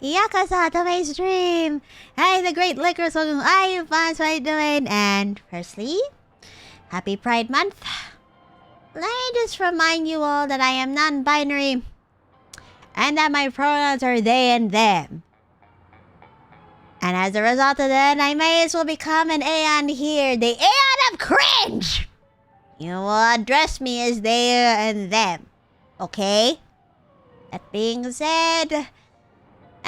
Yakuza Tomei's Dream! Hi, the great Licorice. Welcome. Hi, you fans. How you doing? And firstly, happy Pride Month. Let me just remind you all that I am non-binary. And that my pronouns are they and them. And as a result of that, I may as well become an Aeon here. The Aeon of Cringe! You will address me as they and them. Okay? That being said...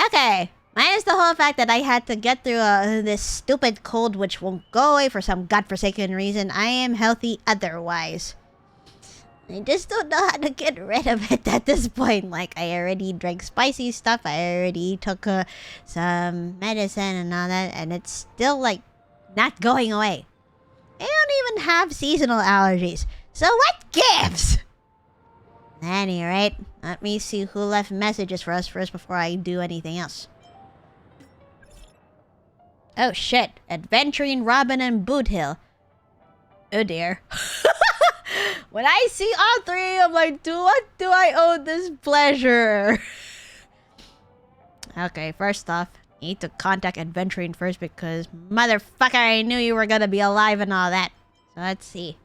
Okay. Minus the whole fact that I had to get through this stupid cold which won't go away for some godforsaken reason, I am healthy otherwise. I just don't know how to get rid of it at this point. Like, I already drank spicy stuff. I already took some medicine and all that. And it's still, like, not going away. I don't even have seasonal allergies. So what gives? At any rate, let me see who left messages for us first before I do anything else. Oh shit. Adventuring Robin and Boothill. Oh dear. When I see all three, I'm like, what do I owe this pleasure? Okay, first off, you need to contact Adventuring first because, motherfucker, I knew you were gonna be alive and all that. So let's see.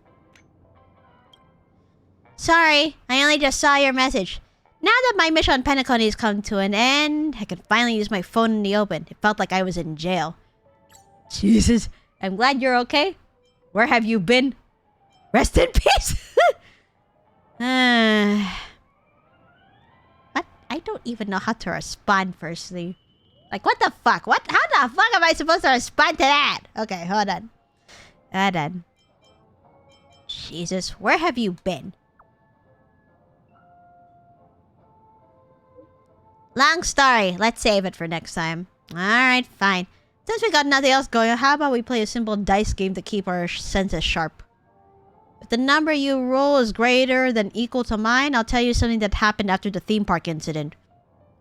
Sorry, I only just saw your message. Now that my mission on Penacony has come to an end, I can finally use my phone in the open. It felt like I was in jail. Jesus, I'm glad you're okay. Where have you been? Rest in peace! What? I don't even know how to respond, firstly. Like, what the fuck? How the fuck am I supposed to respond to that? Okay, hold on. Hold on. Jesus, where have you been? Long story. Let's save it for next time. Alright, fine. Since we got nothing else going on, how about we play a simple dice game to keep our senses sharp? If the number you roll is greater than equal to mine, I'll tell you something that happened after the theme park incident.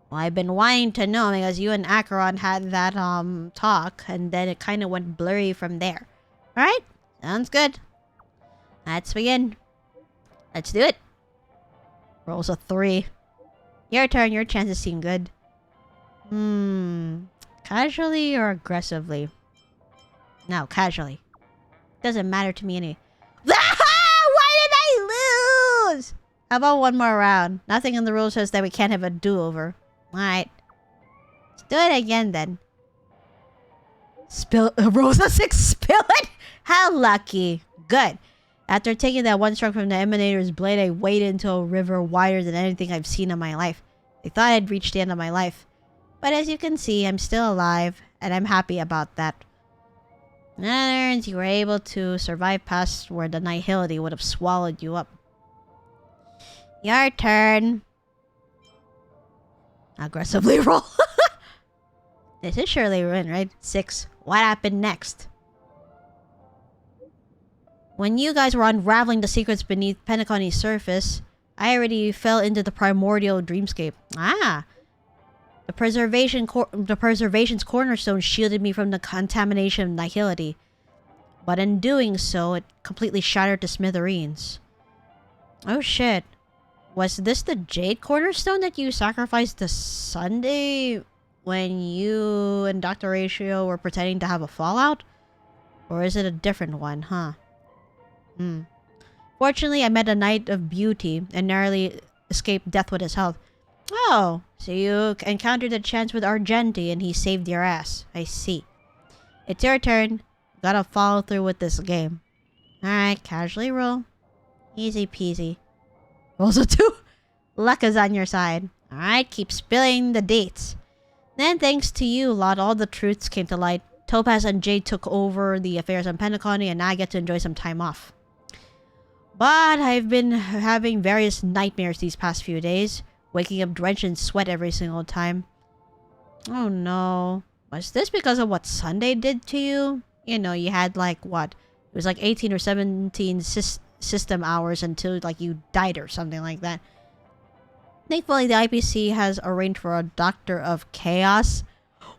Well, I've been wanting to know because you and Acheron had that talk, and then it kind of went blurry from there. Alright? Sounds good. Let's begin. Let's do it. Rolls a 3. Your turn. Your chances seem good. Casually or aggressively? No, casually. Doesn't matter to me anyway. Why did I lose? How about one more round? Nothing in the rules says that we can't have a do-over. Alright. Let's do it again then. Spill. Rolls a 6. Spill it? How lucky. Good. After taking that one stroke from the Emanator's blade, I waded into a river wider than anything I've seen in my life. I thought I'd reached the end of my life. But as you can see, I'm still alive, and I'm happy about that. In other words, you were able to survive past where the nihility would have swallowed you up. Your turn. Aggressively roll. This is surely ruin, right? 6. What happened next? When you guys were unraveling the secrets beneath Penacony's surface, I already fell into the primordial dreamscape. Ah! The preservation's cornerstone shielded me from the contamination of nihility. But in doing so, it completely shattered to smithereens. Oh shit. Was this the jade cornerstone that you sacrificed to Sunday when you and Dr. Ratio were pretending to have a fallout? Or is it a different one, huh? Fortunately, I met a knight of beauty and narrowly escaped death with his health. Oh, so you encountered a chance with Argenti and he saved your ass. I see. It's your turn. Gotta follow through with this game. Alright, casually roll. Easy peasy. Rolls a 2. Luck is on your side. Alright, keep spilling the dates. Then, thanks to you lot, all the truths came to light. Topaz and Jade took over the affairs on Penacony and now I get to enjoy some time off. But I've been having various nightmares these past few days. Waking up drenched in sweat every single time. Oh no. Was this because of what Sunday did to you? You know, you had like what? It was like 18 or 17 system hours until like you died or something like that. Thankfully, the IPC has arranged for a Doctor of Chaos.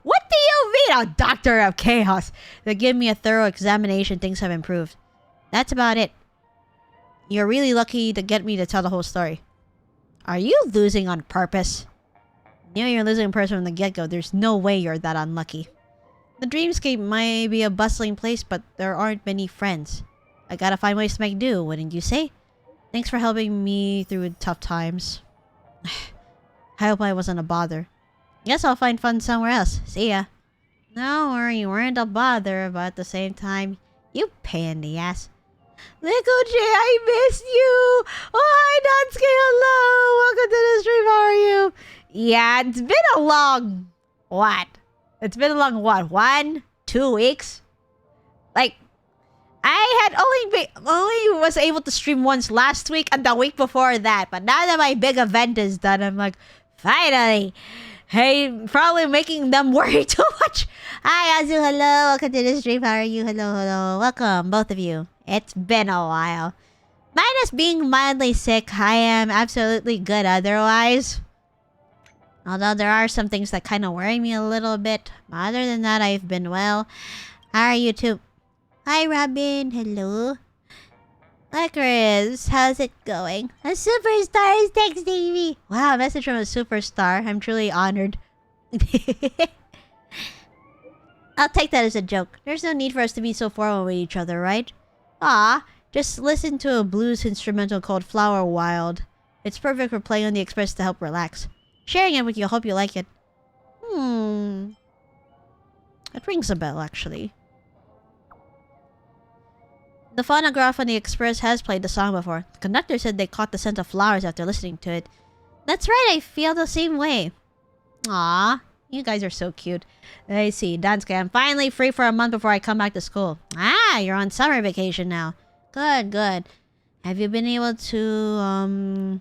What do you mean, a Doctor of Chaos? They give me a thorough examination. Things have improved. That's about it. You're really lucky to get me to tell the whole story. Are you losing on purpose? Knew you're losing a person from the get-go. There's no way you're that unlucky. The dreamscape might be a bustling place, but there aren't many friends. I gotta find ways to make do, wouldn't you say? Thanks for helping me through tough times. I hope I wasn't a bother. Guess I'll find fun somewhere else. See ya. No worry, you weren't a bother, but at the same time, you pain in the ass. Little J, I missed you! Oh, hi, Dansuke, hello! Welcome to the stream, how are you? Yeah, it's been a long... What? It's been a long, what, 1, 2 weeks? Like, I had only was able to stream once last week and the week before that. But now that my big event is done, I'm like, finally! Hey, probably making them worry too much. Hi, Azu, hello. Welcome to the stream. How are you? Hello, hello. Welcome, both of you. It's been a while. Minus being mildly sick, I am absolutely good otherwise. Although there are some things that kind of worry me a little bit. Other than that, I've been well. How are you two? Hi, Robin. Hello. Lycoris, how's it going? A superstar is texting me. Wow, a message from a superstar. I'm truly honored. I'll take that as a joke. There's no need for us to be so formal with each other, right? Ah, just listen to a blues instrumental called Flower Wild. It's perfect for playing on the Express to help relax. Sharing it with you, hope you like it. It rings a bell, actually. The phonograph on the Express has played the song before. The conductor said they caught the scent of flowers after listening to it. That's right, I feel the same way. Aw, you guys are so cute. I see, Dansuke, I'm finally free for a month before I come back to school. Ah, you're on summer vacation now. Good, good. Have you been able to,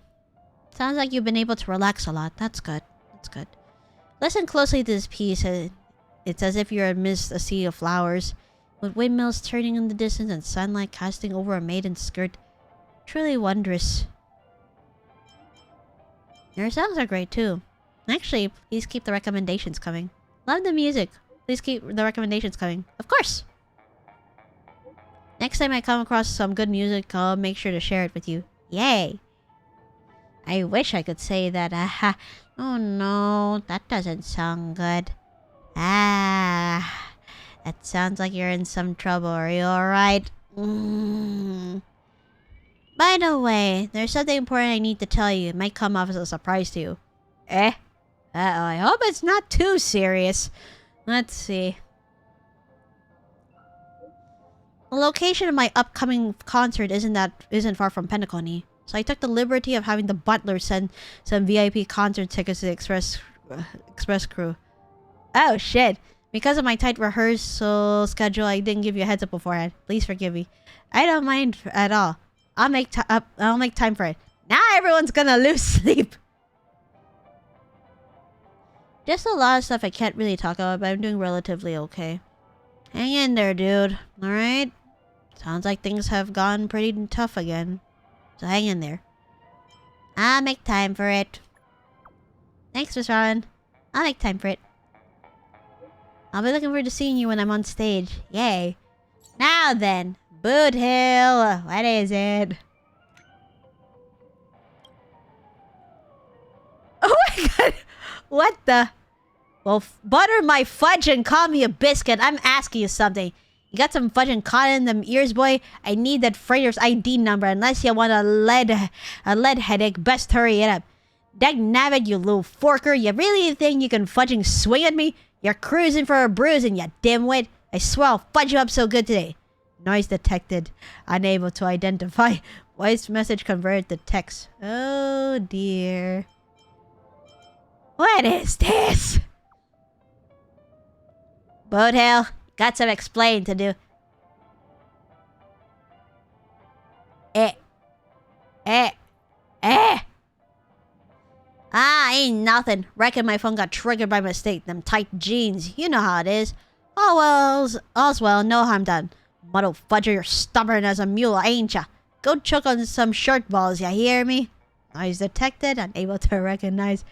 Sounds like you've been able to relax a lot. That's good. That's good. Listen closely to this piece. It's as if you're amidst a sea of flowers, with windmills turning in the distance and sunlight casting over a maiden's skirt. Truly wondrous. Your songs are great too. Actually, please keep the recommendations coming. Love the music. Please keep the recommendations coming. Of course! Next time I come across some good music, I'll make sure to share it with you. Yay! I wish I could say that, oh no, that doesn't sound good. Ah, that sounds like you're in some trouble. Are you alright? By the way, there's something important I need to tell you. It might come off as a surprise to you. Eh? Uh-oh, I hope it's not too serious. Let's see. The location of my upcoming concert isn't far from Pentaconi. So I took the liberty of having the butler send some VIP concert tickets to the Express crew. Oh shit. Because of my tight rehearsal schedule, I didn't give you a heads up beforehand. Please forgive me. I don't mind at all. I'll make time for it. Now everyone's gonna lose sleep. Just a lot of stuff I can't really talk about, but I'm doing relatively okay. Hang in there, dude. Alright? Sounds like things have gone pretty tough again. So hang in there. I'll make time for it. Thanks, Miss Ron. I'll make time for it. I'll be looking forward to seeing you when I'm on stage. Yay. Now then, Boot Hill. What is it? Oh my god. What the? Well, butter my fudge and call me a biscuit. I'm asking you something. You got some fudge and caught in them ears, boy? I need that freighter's ID number. Unless you want a lead headache, best hurry it up. Dagnabbit, you little forker. You really think you can fudging swing at me? You're cruising for a bruising, you dimwit. I swear I'll fudge you up so good today. Noise detected. Unable to identify. Voice message converted to text. Oh dear. What is this? Boat Hill, got some explaining to do. Ah, ain't nothing. Reckon my phone got triggered by mistake. Them tight jeans. You know how it is. Oh well, all's well. No harm done. Muddle fudger, you're stubborn as a mule, ain't ya? Go choke on some shirt balls, ya hear me? Noise detected. Unable to recognize.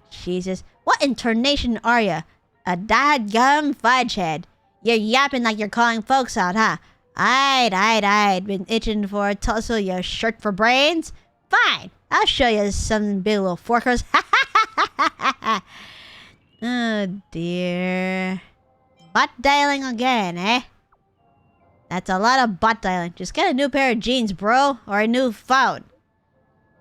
Jesus. What intonation are ya? A dadgum fudgehead. You're yapping like you're calling folks out, huh? I'd been itching for a tussle, your shirt for brains? Fine, I'll show you some big little forkers. Oh dear. Butt dialing again, eh? That's a lot of butt dialing. Just get a new pair of jeans, bro. Or a new phone.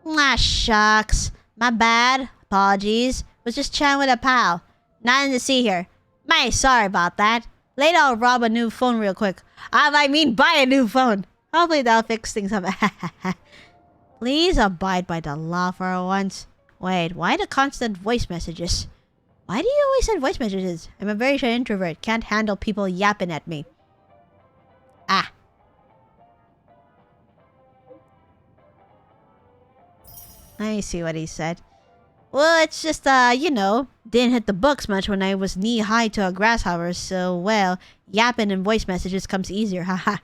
Ah, shucks. My bad. Apologies. Was just chatting with a pal. Nothing to see here. My, sorry about that. Later I'll rob a new phone real quick. I mean buy a new phone. Hopefully that'll fix things up. Please abide by the law for once. Wait, why the constant voice messages? Why do you always send voice messages? I'm a very shy introvert. Can't handle people yapping at me. Ah. Let me see what he said. Well, it's just, you know, didn't hit the books much when I was knee-high to a grasshopper, so, well, yapping and voice messages comes easier, haha.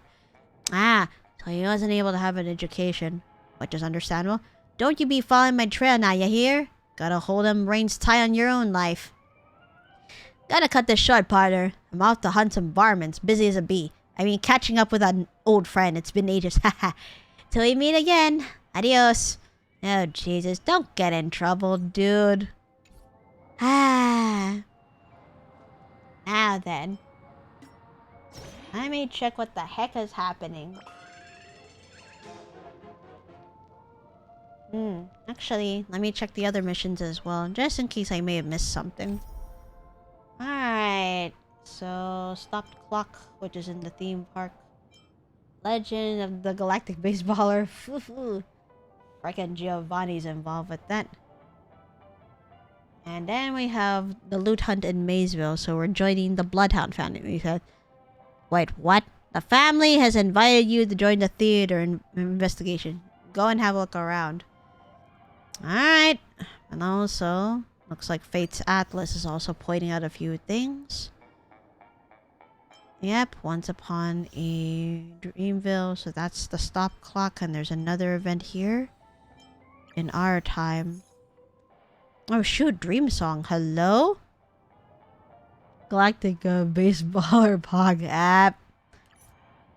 Ah, so he wasn't able to have an education, which is understandable. Don't you be following my trail now, you hear? Gotta hold them reins tight on your own life. Gotta cut this short, partner. I'm off to hunt some varmints, busy as a bee. I mean, catching up with an old friend. It's been ages, haha. Till we meet again. Adios. Oh, Jesus. Don't get in trouble, dude. Ah. Now then. Let me check what the heck is happening. Actually, let me check the other missions as well, just in case I may have missed something. Alright. So, Stop the Clock, which is in the theme park. Legend of the Galactic Baseballer. Frickin' Giovanni's involved with that. And then we have the loot hunt in Maysville, so we're joining the Bloodhound family. We said, wait, what? The family has invited you to join the theater investigation. Go and have a look around. Alright. And also, looks like Fate's Atlas is also pointing out a few things. Yep, Once Upon a Dreamville, so that's the stop clock, and there's another event here. In our time. Oh shoot, Dream Song. Hello? Galactic Baseballer Pog app.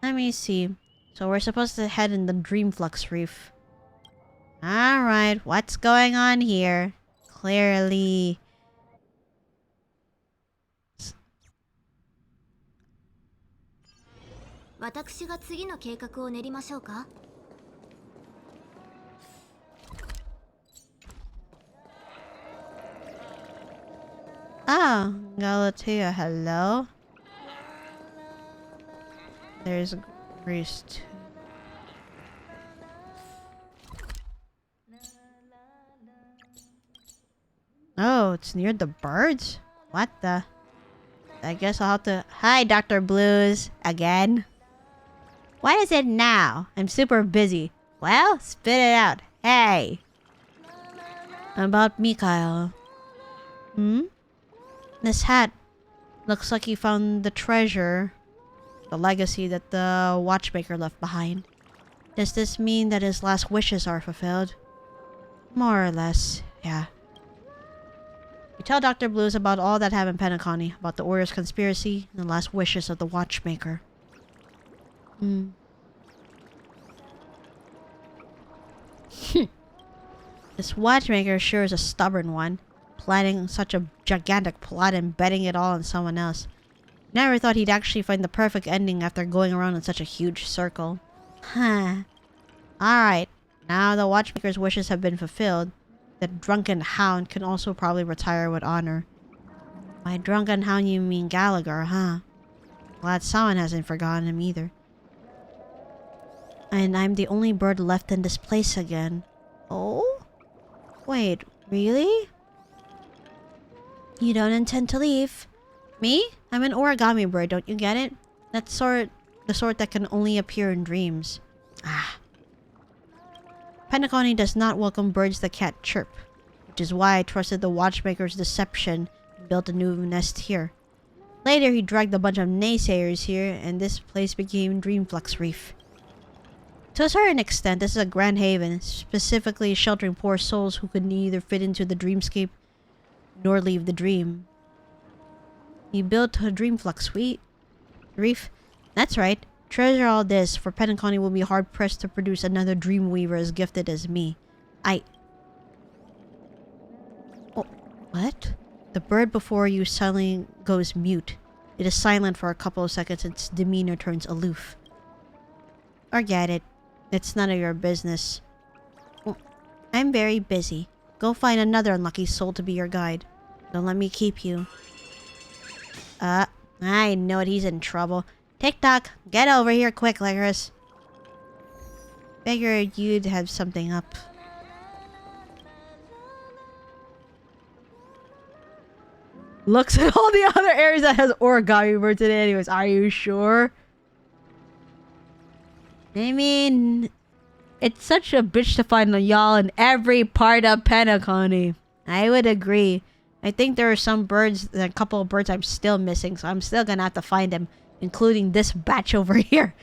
Let me see. So we're supposed to head in the Dreamflux Reef. Alright, what's going on here? Clearly... Oh, Galatea, hello. There's Greece too. Oh, it's near the birds? What the? I guess I'll have to... Hi, Dr. Blues. Again. What is it now? I'm super busy. Well, spit it out. Hey. About Mikhail. This hat looks like he found the treasure, the legacy that the watchmaker left behind. Does this mean that his last wishes are fulfilled? More or less, yeah. We tell Dr. Blues about all that happened in Penacony, about the Order's conspiracy and the last wishes of the watchmaker. This watchmaker sure is a stubborn one. Planning such a gigantic plot and betting it all on someone else. Never thought he'd actually find the perfect ending after going around in such a huge circle. Huh. Alright, now the watchmaker's wishes have been fulfilled. The drunken hound can also probably retire with honor. By drunken hound you mean Gallagher, huh? Glad someone hasn't forgotten him either. And I'm the only bird left in this place again. Oh? Wait, really? You don't intend to leave? Me? I'm an origami bird, don't you get it? That the sort that can only appear in dreams. Ah. Penacony does not welcome birds that can't chirp, which is why I trusted the watchmaker's deception and built a new nest here. Later, he dragged a bunch of naysayers here, and this place became Dreamflux Reef. To a certain extent, this is a grand haven, specifically sheltering poor souls who could neither fit into the dreamscape nor leave the dream. He built a Dreamflux Reef? That's right. Treasure all this, for Penacony will be hard-pressed to produce another Dreamweaver as gifted as me. Oh, what? The bird before you suddenly goes mute. It is silent for a couple of seconds and its demeanor turns aloof. Forget it. It's none of your business. I'm very busy. Go find another unlucky soul to be your guide. Don't let me keep you. I know it. He's in trouble. Tick-tock, get over here quick, Lycoris. Figured you'd have something up. Looks at all the other areas that has origami birds in it anyways. Are you sure? I mean, it's such a bitch to find a y'all in every part of Penacony. I would agree. I think there are some birds, a couple of birds I'm still missing, so I'm still gonna have to find them, including this batch over here.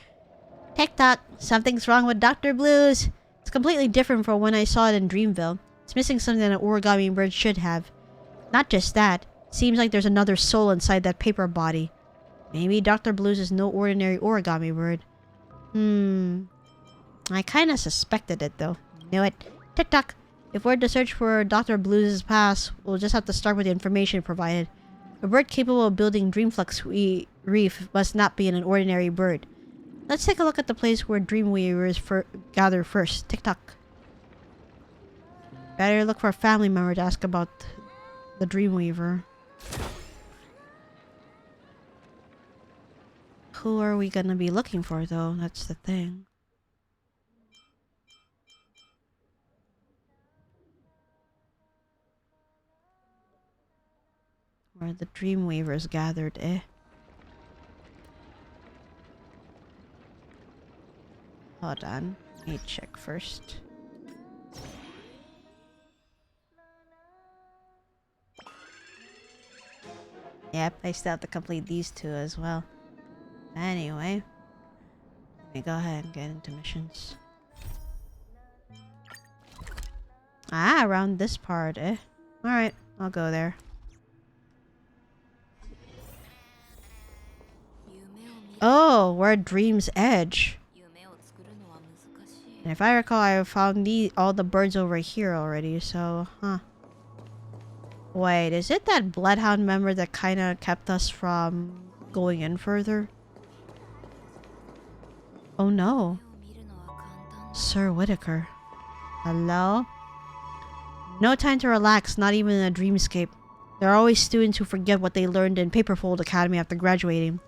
Tick-tock, something's wrong with Dr. Blues. It's completely different from when I saw it in Dreamville. It's missing something that an origami bird should have. Not just that. Seems like there's another soul inside that paper body. Maybe Dr. Blues is no ordinary origami bird. I kinda suspected it though. Knew it. Tick-tock. If we're to search for Dr. Blues' past, we'll just have to start with the information provided. A bird capable of building Dreamflux Reef must not be an ordinary bird. Let's take a look at the place where Dreamweavers gather first. Tick-tock. Better look for a family member to ask about the Dreamweaver. Who are we gonna be looking for though? That's the thing. Where the Dreamweavers gathered, eh? Hold on. Let me check first. Yep, I still have to complete these two as well. Anyway. Let me go ahead and get into missions. Ah, around this part, eh? Alright, I'll go there. Oh, we're at Dream's Edge. And if I recall, I found all the birds over here already, so, huh. Wait, is it that Bloodhound member that kinda kept us from going in further? Oh no. Sir Whitaker. Hello? No time to relax, not even in a dreamscape. There are always students who forget what they learned in Paperfold Academy after graduating.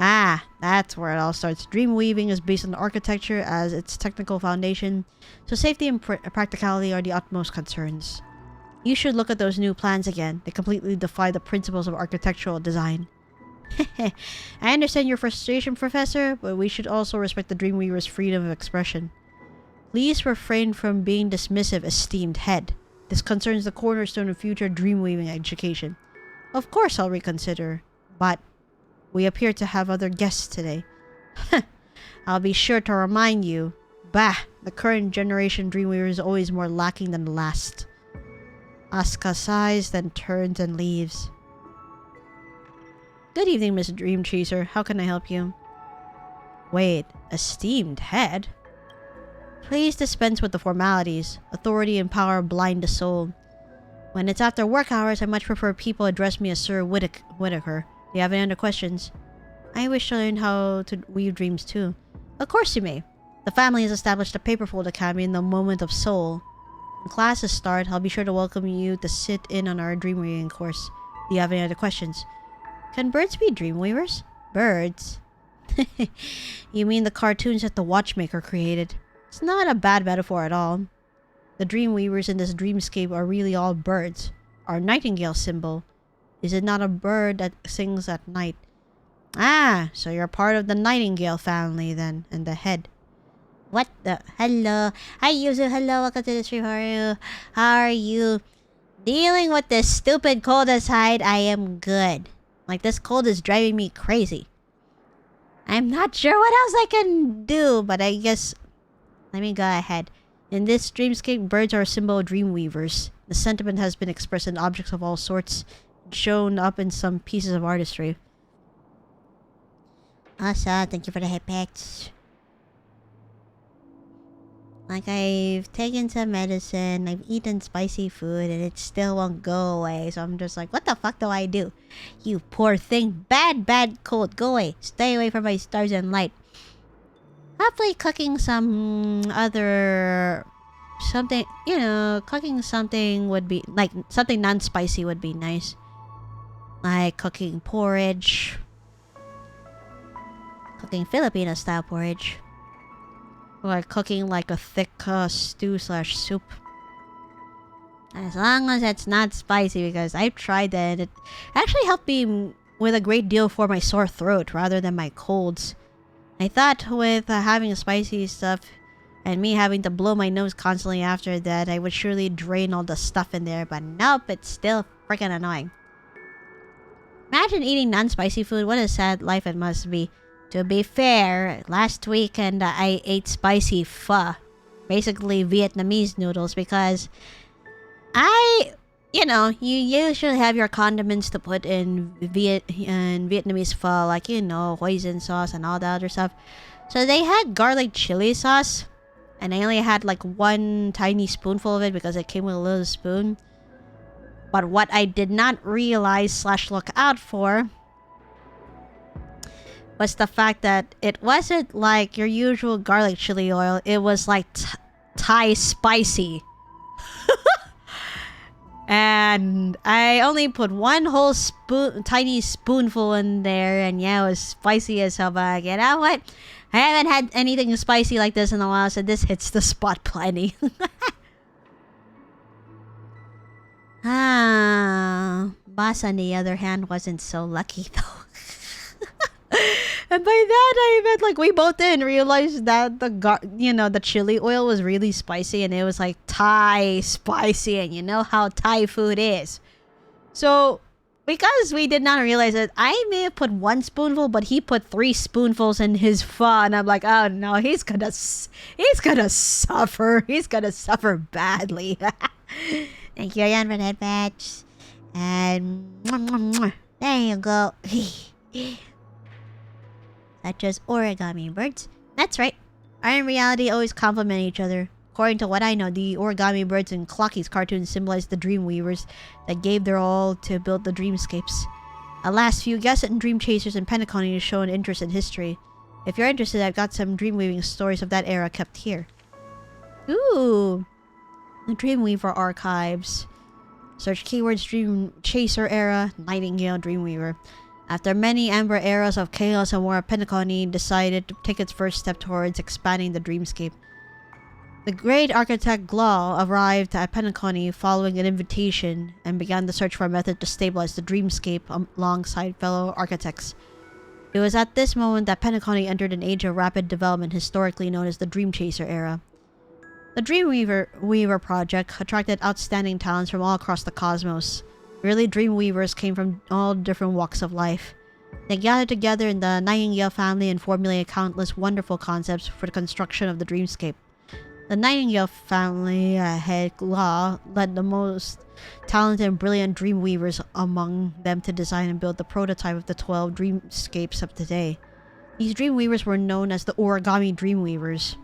Ah, that's where it all starts. Dream weaving is based on architecture as its technical foundation, so safety and practicality are the utmost concerns. You should look at those new plans again. They completely defy the principles of architectural design. I understand your frustration, Professor, but we should also respect the Dreamweaver's freedom of expression. Please refrain from being dismissive, esteemed head. This concerns the cornerstone of future dreamweaving education. Of course I'll reconsider, but we appear to have other guests today. I'll be sure to remind you. Bah! The current generation Dreamweaver is always more lacking than the last. Asuka sighs, then turns and leaves. Good evening, Miss Dream Chaser. How can I help you? Wait, esteemed head? Please dispense with the formalities. Authority and power blind the soul. When it's after work hours, I much prefer people address me as Sir Whitaker. Do you have any other questions? I wish to learn how to weave dreams too. Of course you may. The family has established a Paperfold Academy in the Moment of Soul. When classes start, I'll be sure to welcome you to sit in on our dream weaving course. Do you have any other questions? Can birds be dreamweavers? Birds? You mean the cartoons that the Watchmaker created? It's not a bad metaphor at all. The dreamweavers in this dreamscape are really all birds. Our nightingale symbol. Is it not a bird that sings at night? Ah, so you're part of the nightingale family then, and the head. What the? Hello. Hi, Yuzu. Hello. Welcome to the stream. How are you? How are you? Dealing with this stupid cold aside, I am good. Like, this cold is driving me crazy. I'm not sure what else I can do, but I guess... Let me go ahead. In this dreamscape, birds are a symbol of dream weavers. The sentiment has been expressed in objects of all sorts, shown up in some pieces of artistry. Awesome. Thank you for the hypex. Like, I've taken some medicine, I've eaten spicy food, and it still won't go away. So I'm just like, what the fuck do I do? You poor thing. Bad, bad cold. Go away. Stay away from my stars and light. Hopefully cooking some other... something, you know, cooking something would be... like, something non-spicy would be nice. Like cooking porridge. Cooking Filipino-style porridge. Or cooking like a thick stew/soup. As long as it's not spicy, because I've tried that and it actually helped me with a great deal for my sore throat rather than my colds. I thought with having spicy stuff and me having to blow my nose constantly after that, I would surely drain all the stuff in there, but nope, it's still freaking annoying. Imagine eating non-spicy food. What a sad life it must be. To be fair, last weekend I ate spicy pho. Basically Vietnamese noodles because you know, you usually have your condiments to put in Vietnamese pho, like, you know, hoisin sauce and all that other stuff. So they had garlic chili sauce, and I only had like one tiny spoonful of it because it came with a little spoon. But what I did not realize / look out for was the fact that it wasn't like your usual garlic chili oil. It was like Thai spicy. And I only put one whole tiny spoonful in there, and yeah, it was spicy as hell. But you know what? I haven't had anything spicy like this in a while, so this hits the spot plenty. Boss on the other hand wasn't so lucky though. And by that I meant like we both didn't realize that the chili oil was really spicy, and it was like Thai spicy, and you know how Thai food is. So because we did not realize it, I may have put one spoonful, but he put 3 spoonfuls in his pho, and I'm like, oh no, he's gonna suffer. He's gonna suffer badly. Thank you, Ayan, for that batch. And there you go. Such as origami birds. That's right. Art and reality always complement each other. According to what I know, the origami birds in Clocky's cartoon symbolize the dream weavers that gave their all to build the dreamscapes. Alas, few guests and dream chasers in Penacony show an interest in history. If you're interested, I've got some dream weaving stories of that era kept here. Ooh! The Dreamweaver archives. Search keywords Dream Chaser era, Nightingale Dreamweaver. After many amber eras of chaos and war, Penacony decided to take its first step towards expanding the dreamscape. The great architect Glaw arrived at Penacony following an invitation and began the search for a method to stabilize the dreamscape alongside fellow architects. It was at this moment that Penacony entered an age of rapid development historically known as the Dream Chaser era. The Dreamweaver project attracted outstanding talents from all across the cosmos. Really, Dreamweavers came from all different walks of life. They gathered together in the Nightingale family and formulated countless wonderful concepts for the construction of the dreamscape. The Nightingale family head Law led the most talented and brilliant Dreamweavers among them to design and build the prototype of the 12 dreamscapes of today. These Dreamweavers were known as the Origami Dreamweavers.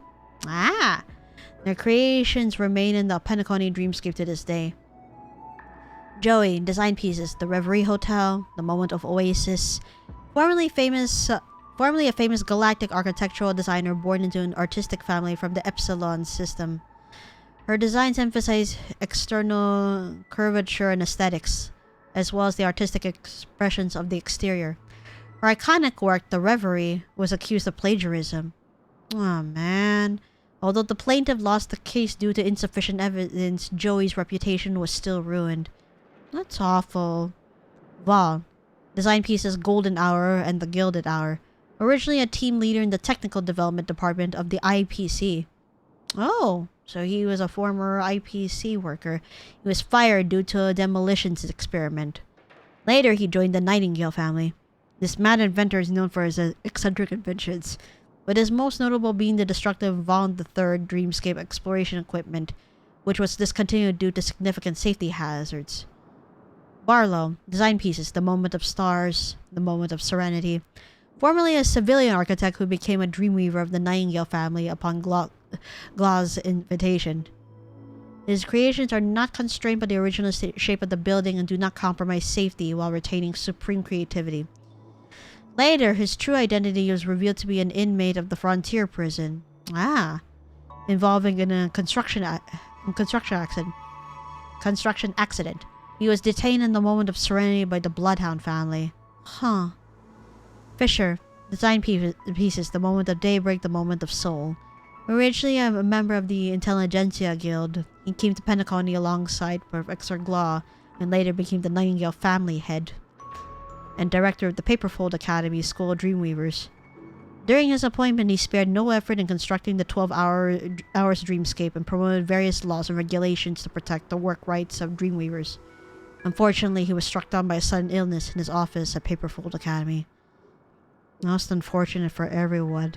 Their creations remain in the Penacony dreamscape to this day. Joey, design pieces, the Reverie Hotel, the Moment of Oasis. Formerly a famous galactic architectural designer born into an artistic family from the Epsilon system. Her designs emphasize external curvature and aesthetics, as well as the artistic expressions of the exterior. Her iconic work, the Reverie, was accused of plagiarism. Oh man. Although the plaintiff lost the case due to insufficient evidence, Joey's reputation was still ruined. That's awful. Val, design pieces Golden Hour and the Gilded Hour. Originally a team leader in the technical development department of the IPC. Oh, so he was a former IPC worker. He was fired due to a demolitions experiment. Later, he joined the Nightingale family. This mad inventor is known for his eccentric inventions, with his most notable being the destructive Vaughn III Dreamscape exploration equipment, which was discontinued due to significant safety hazards. Barlow, design pieces, the Moment of Stars, the Moment of Serenity. Formerly a civilian architect who became a dreamweaver of the Nightingale family upon Glau's invitation. His creations are not constrained by the original shape of the building and do not compromise safety while retaining supreme creativity. Later, his true identity was revealed to be an inmate of the frontier prison. Involving in a construction accident. He was detained in the moment of serenity by the Bloodhound family. Fisher, design pieces, the moment of daybreak, the moment of soul. Originally a member of the Intelligentsia Guild, he came to Penacony alongside Professor Glau and later became the Nightingale family head and director of the Paperfold Academy School of Dreamweavers. During his appointment, he spared no effort in constructing the 12-hours dreamscape and promoted various laws and regulations to protect the work rights of Dreamweavers. Unfortunately, he was struck down by a sudden illness in his office at Paperfold Academy. Most unfortunate for everyone.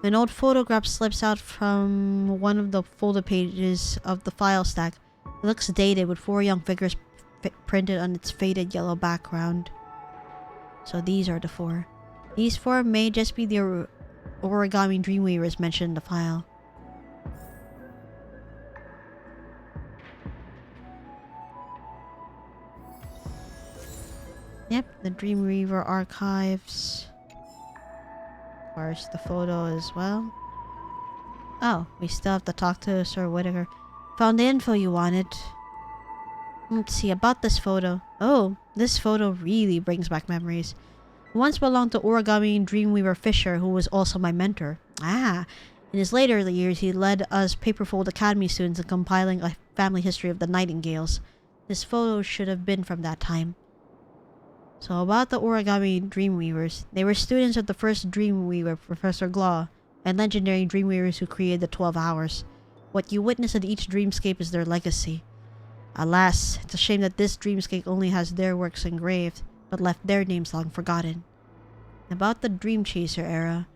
An old photograph slips out from one of the folded pages of the file stack. It looks dated with 4 young figures printed on its faded yellow background. So these are the 4. These 4 may just be the origami dreamweavers mentioned in the file. Yep, the Dreamweaver archives. Of course, the photo as well. Oh, we still have to talk to Sir Whittaker. Found the info you wanted. Let's see about this photo. Oh, this photo really brings back memories. It once belonged to origami Dreamweaver Fisher, who was also my mentor. In his later years, he led us Paperfold Academy students in compiling a family history of the Nightingales. This photo should have been from that time. So about the origami Dreamweavers, they were students of the first Dreamweaver, Professor Glau, and legendary Dreamweavers who created the 12 Hours. What you witness at each dreamscape is their legacy. Alas, it's a shame that this dreamscape only has their works engraved, but left their names long forgotten. About the Dream Chaser era,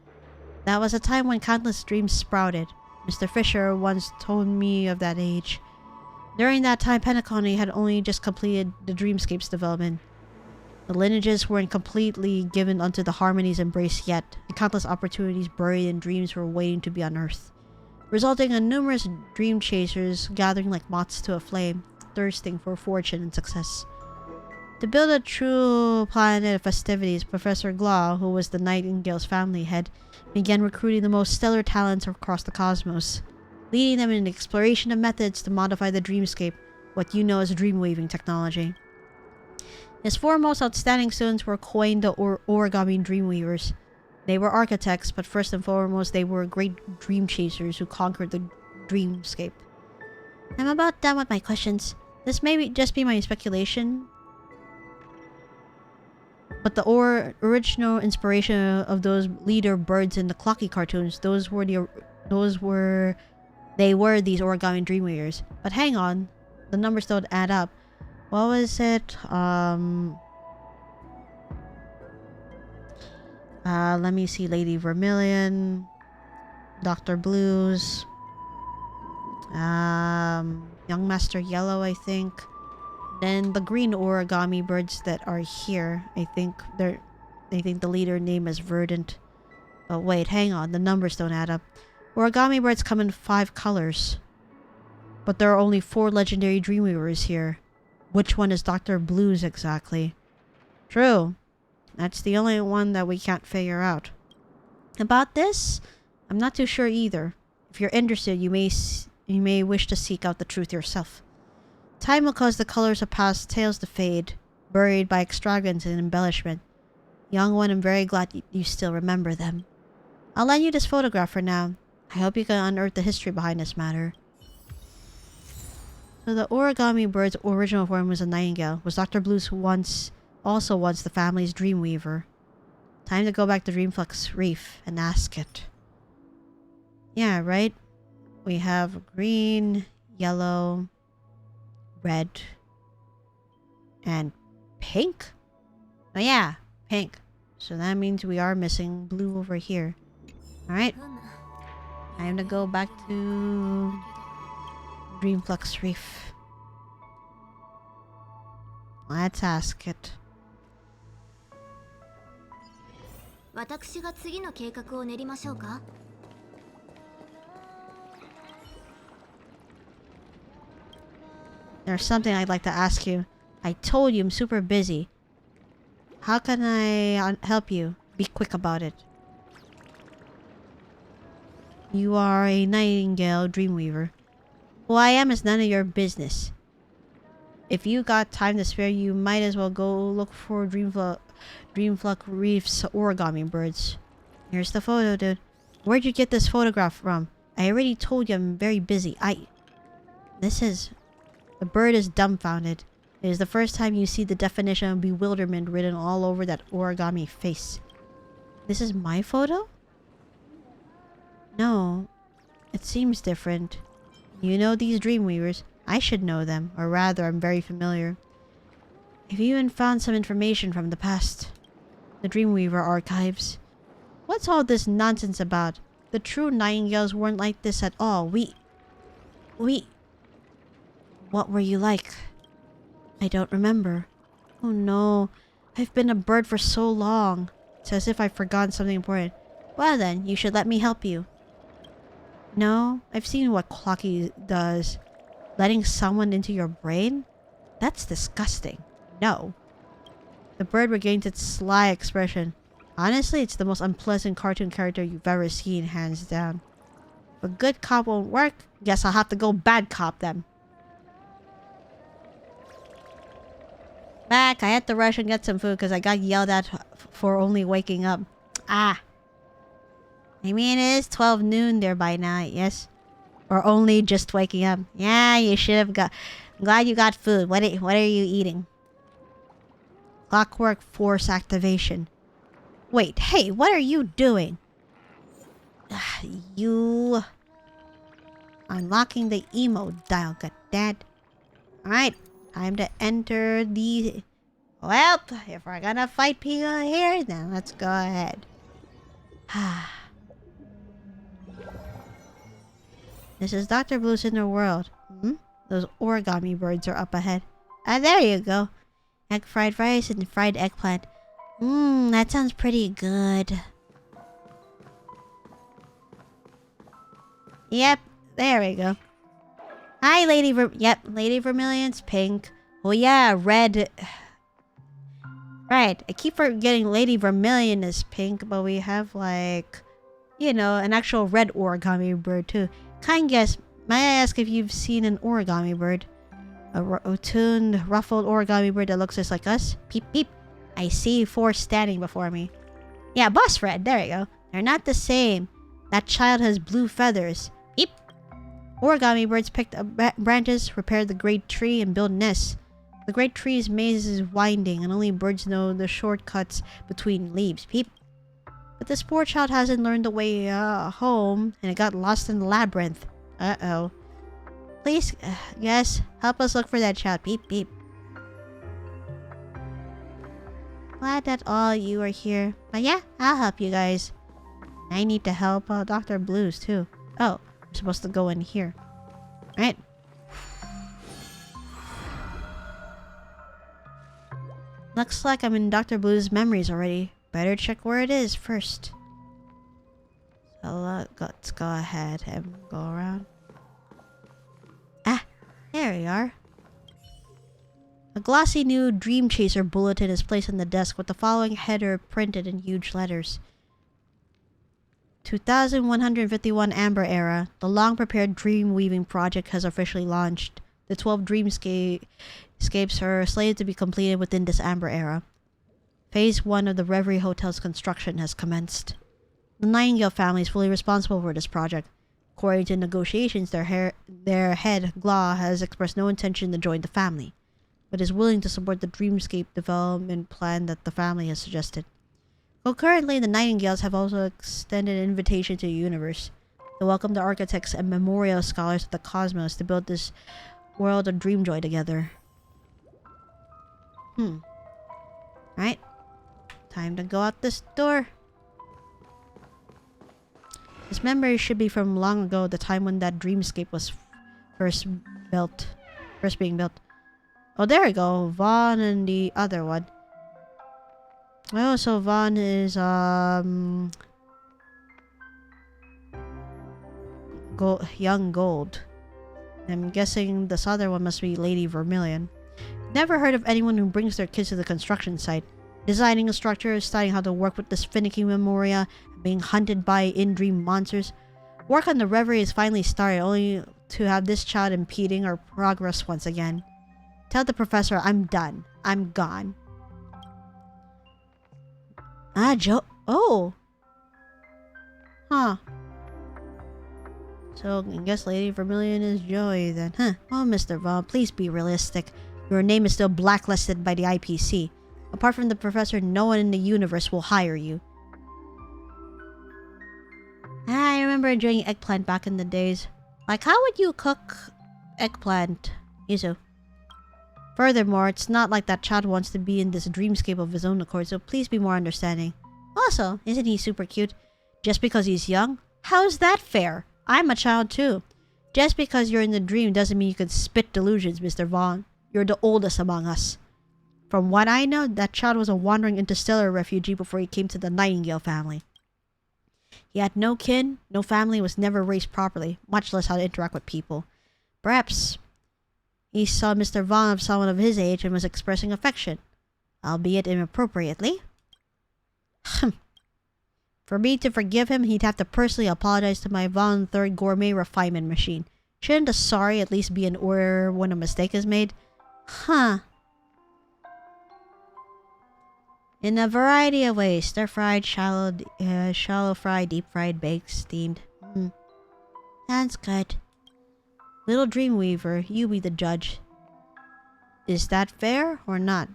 that was a time when countless dreams sprouted. Mr. Fisher once told me of that age. During that time, Penacony had only just completed the dreamscape's development. The lineages weren't completely given unto the harmony's embrace yet, and countless opportunities buried in dreams were waiting to be unearthed, resulting in numerous dream chasers gathering like moths to a flame, thirsting for fortune and success. To build a true planet of festivities, Professor Glau, who was the Nightingale's family head, began recruiting the most stellar talents across the cosmos, leading them in the exploration of methods to modify the dreamscape, what you know as dreamweaving technology. His 4 most outstanding students were coined the origami dreamweavers. They were architects, but first and foremost, they were great dream chasers who conquered the dreamscape. I'm about done with my questions. This may just be my speculation, but the original inspiration of those leader birds in the Clocky cartoons, they were these origami dreamweavers. But hang on, the numbers don't add up. What was it? Let me see. Lady Vermilion, Dr. Blues, Young Master Yellow, I think. Then the green origami birds that are here, I think the leader name is Verdant. Oh wait, hang on, the numbers don't add up. Origami birds come in 5 colors, but there are only 4 legendary Dreamweavers here. Which one is Dr. Blues exactly? True. That's the only one that we can't figure out. About this, I'm not too sure either. If you're interested, you may wish to seek out the truth yourself. Time will cause the colors of past tales to fade, buried by extravagance and embellishment. Young one, I'm very glad you still remember them. I'll lend you this photograph for now. I hope you can unearth the history behind this matter. So the origami bird's original form was a nightingale. Was Dr. Blues also once the family's dreamweaver? Time to go back to Dreamflux Reef and ask it. Yeah, right? We have green, yellow, red, and pink? Oh yeah, pink. So that means we are missing blue over here. Alright. Time to go back to Dreamflux Reef. Let's ask it. 私が次の計画を練りましょうか? There's something I'd like to ask you. I told you I'm super busy. How can I help you? Be quick about it. You are a nightingale dreamweaver. Who I am is none of your business. If you got time to spare, you might as well go look for Dreamfluck Reef's origami birds. Here's the photo, dude. Where'd you get this photograph from? I already told you I'm very busy. The bird is dumbfounded. It is the first time you see the definition of bewilderment written all over that origami face. This is my photo? No. It seems different. You know these dreamweavers. I should know them, or rather, I'm very familiar. I've even found some information from the past. The Dreamweaver archives. What's all this nonsense about? The true nightingales weren't like this at all. What were you like? I don't remember. Oh no. I've been a bird for so long. It's as if I've forgotten something important. Well then, you should let me help you. No, I've seen what Clocky does. Letting someone into your brain? That's disgusting. No. The bird regains its sly expression. Honestly, it's the most unpleasant cartoon character you've ever seen, hands down. If a good cop won't work, guess I'll have to go bad cop them. Back, I had to rush and get some food because I got yelled at for only waking up. Ah. I mean, it is 12 noon there by now, yes? Or only just waking up. Yeah, you should have got... I'm glad you got food. What are you eating? Clockwork force activation. Wait, hey, what are you doing? You... Unlocking the emo dial, godad. Alright, time to enter the... Well, if we're gonna fight people here, then let's go ahead. This is Dr. Blue's inner world. Those origami birds are up ahead. Ah, there you go. Egg fried rice and fried eggplant. That sounds pretty good. Yep, there we go. Hi, Lady Lady Vermilion's pink. Oh yeah, red. Right, I keep forgetting Lady Vermilion is pink, but we have like, you know, an actual red origami bird too. Kind guess, may I ask if you've seen an origami bird? A rotund, ruffled origami bird that looks just like us? Peep, peep. I see 4 standing before me. Yeah, Boss Red, there you go. They're not the same. That child has blue feathers. Peep. Origami birds picked up branches, repaired the great tree, and build nests. The great tree's maze is winding, and only birds know the shortcuts between leaves. Peep. But this poor child hasn't learned the way home, and it got lost in the labyrinth. Uh-oh. Please, yes, help us look for that child. Beep, beep. Glad that all you are here. But yeah, I'll help you guys. I need to help Dr. Blues too. Oh, we're supposed to go in here. Right. Looks like I'm in Dr. Blue's memories already. Better check where it is first. So let's go ahead and go around. Ah, there we are. A glossy new Dream Chaser bulletin is placed on the desk with the following header printed in huge letters. 2151 Amber Era. The long-prepared dream weaving project has officially launched. The 12 dreamscapes are slated to be completed within this Amber Era. Phase 1 of the Reverie Hotel's construction has commenced. The Nightingale family is fully responsible for this project. According to negotiations, their head, Gla, has expressed no intention to join the family, but is willing to support the dreamscape development plan that the family has suggested. Concurrently, the Nightingales have also extended an invitation to the universe to welcome the architects and memorial scholars of the cosmos to build this world of Dreamjoy together. Right. Time to go out this door. This memory should be from long ago, the time when that dreamscape was first being built. Oh, there we go. Vaughn and the other one. Oh, so Vaughn is, young gold. I'm guessing this other one must be Lady Vermilion. Never heard of anyone who brings their kids to the construction site. Designing a structure, studying how to work with this finicky memoria, being hunted by in-dream monsters. Work on the reverie is finally started, only to have this child impeding our progress once again. Tell the professor I'm done. I'm gone. Ah, Joe. Oh. Huh. So, I guess Lady Vermilion is Joey then. Huh. Oh, Mr. Vaughn, please be realistic. Your name is still blacklisted by the IPC. Apart from the professor, no one in the universe will hire you. I remember enjoying eggplant back in the days. Like, how would you cook eggplant, Yuzu? Furthermore, it's not like that child wants to be in this dreamscape of his own accord, so please be more understanding. Also, isn't he super cute? Just because he's young? How's that fair? I'm a child too. Just because you're in the dream doesn't mean you can spit delusions, Mr. Vaughn. You're the oldest among us. From what I know, that child was a wandering interstellar refugee before he came to the Nightingale family. He had no kin, no family, was never raised properly, much less how to interact with people. Perhaps he saw Mr. Vaughn of someone of his age and was expressing affection, albeit inappropriately. For me to forgive him, he'd have to personally apologize to my Vaughn third gourmet refinement machine. Shouldn't a sorry at least be an order when a mistake is made? Huh. In a variety of ways. Stir-fried, shallow-fried, deep-fried, baked, steamed. Sounds good. Little Dreamweaver, you be the judge. Is that fair or not?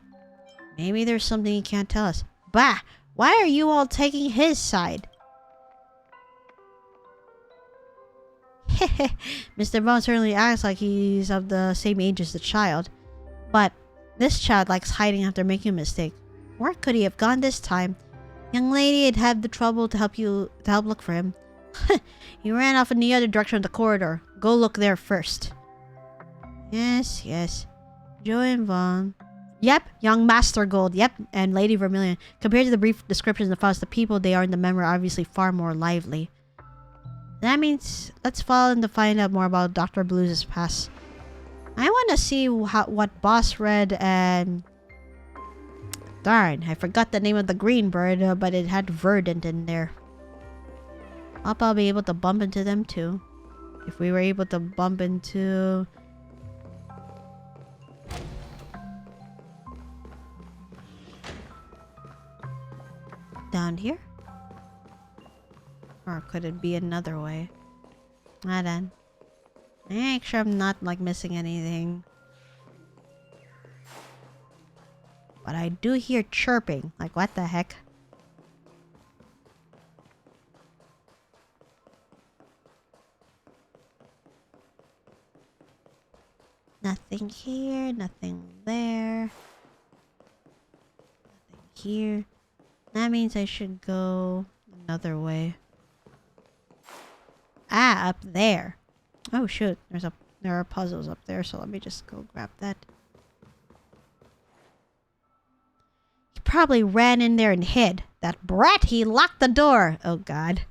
Maybe there's something he can't tell us. Bah! Why are you all taking his side? Mr. Vaughn certainly acts like he's of the same age as the child. But this child likes hiding after making a mistake. Where could he have gone this time? Young lady, I'd have the trouble to help look for him. He ran off in the other direction of the corridor. Go look there first. Yes, yes. Joe and Vaughn. Yep, young Master Gold. Yep, and Lady Vermilion. Compared to the brief descriptions of us, the people they are in the memory are obviously far more lively. That means let's follow them to find out more about Dr. Blues' past. I want to see what Boss Red and... Darn, I forgot the name of the green bird, but it had Verdant in there. Hope I'll be able to bump into them too. If we were able to bump into... Down here? Or could it be another way? Ah, then. Make sure I'm not, like, missing anything. But I do hear chirping. Like, what the heck? Nothing here, nothing there. Nothing here. That means I should go another way. Ah, up there. Oh shoot, there are puzzles up there, so let me just go grab that. He probably ran in there and hid. That brat, he locked the door. Oh god.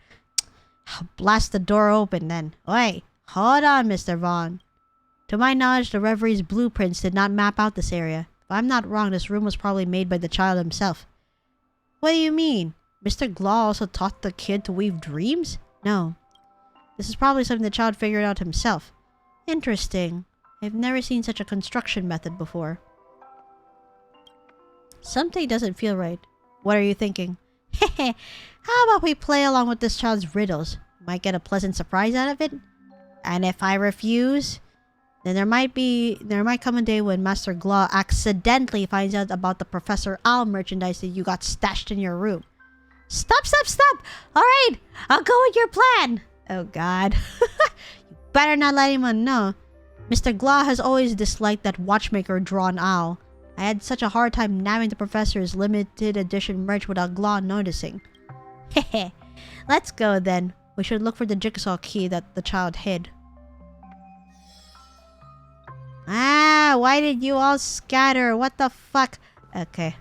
I'll blast the door open then. Oi, hold on, Mr. Vaughn. To my knowledge, the Reverie's blueprints did not map out this area. If I'm not wrong, this room was probably made by the child himself. What do you mean? Mr. Glaw also taught the kid to weave dreams? No. This is probably something the child figured out himself. Interesting. I've never seen such a construction method before. Something doesn't feel right. What are you thinking? Hehe, how about we play along with this child's riddles? Might get a pleasant surprise out of it? And if I refuse, then there might come a day when Master Glaw accidentally finds out about the Professor Owl merchandise that you got stashed in your room. Stop! Alright, I'll go with your plan! Oh god. You better not let anyone know. Mr. Glaw has always disliked that watchmaker-drawn owl. I had such a hard time nabbing the Professor's limited edition merch without Glaw noticing. Hehe. Let's go then. We should look for the jigsaw key that the child hid. Ah, why did you all scatter? What the fuck? Okay.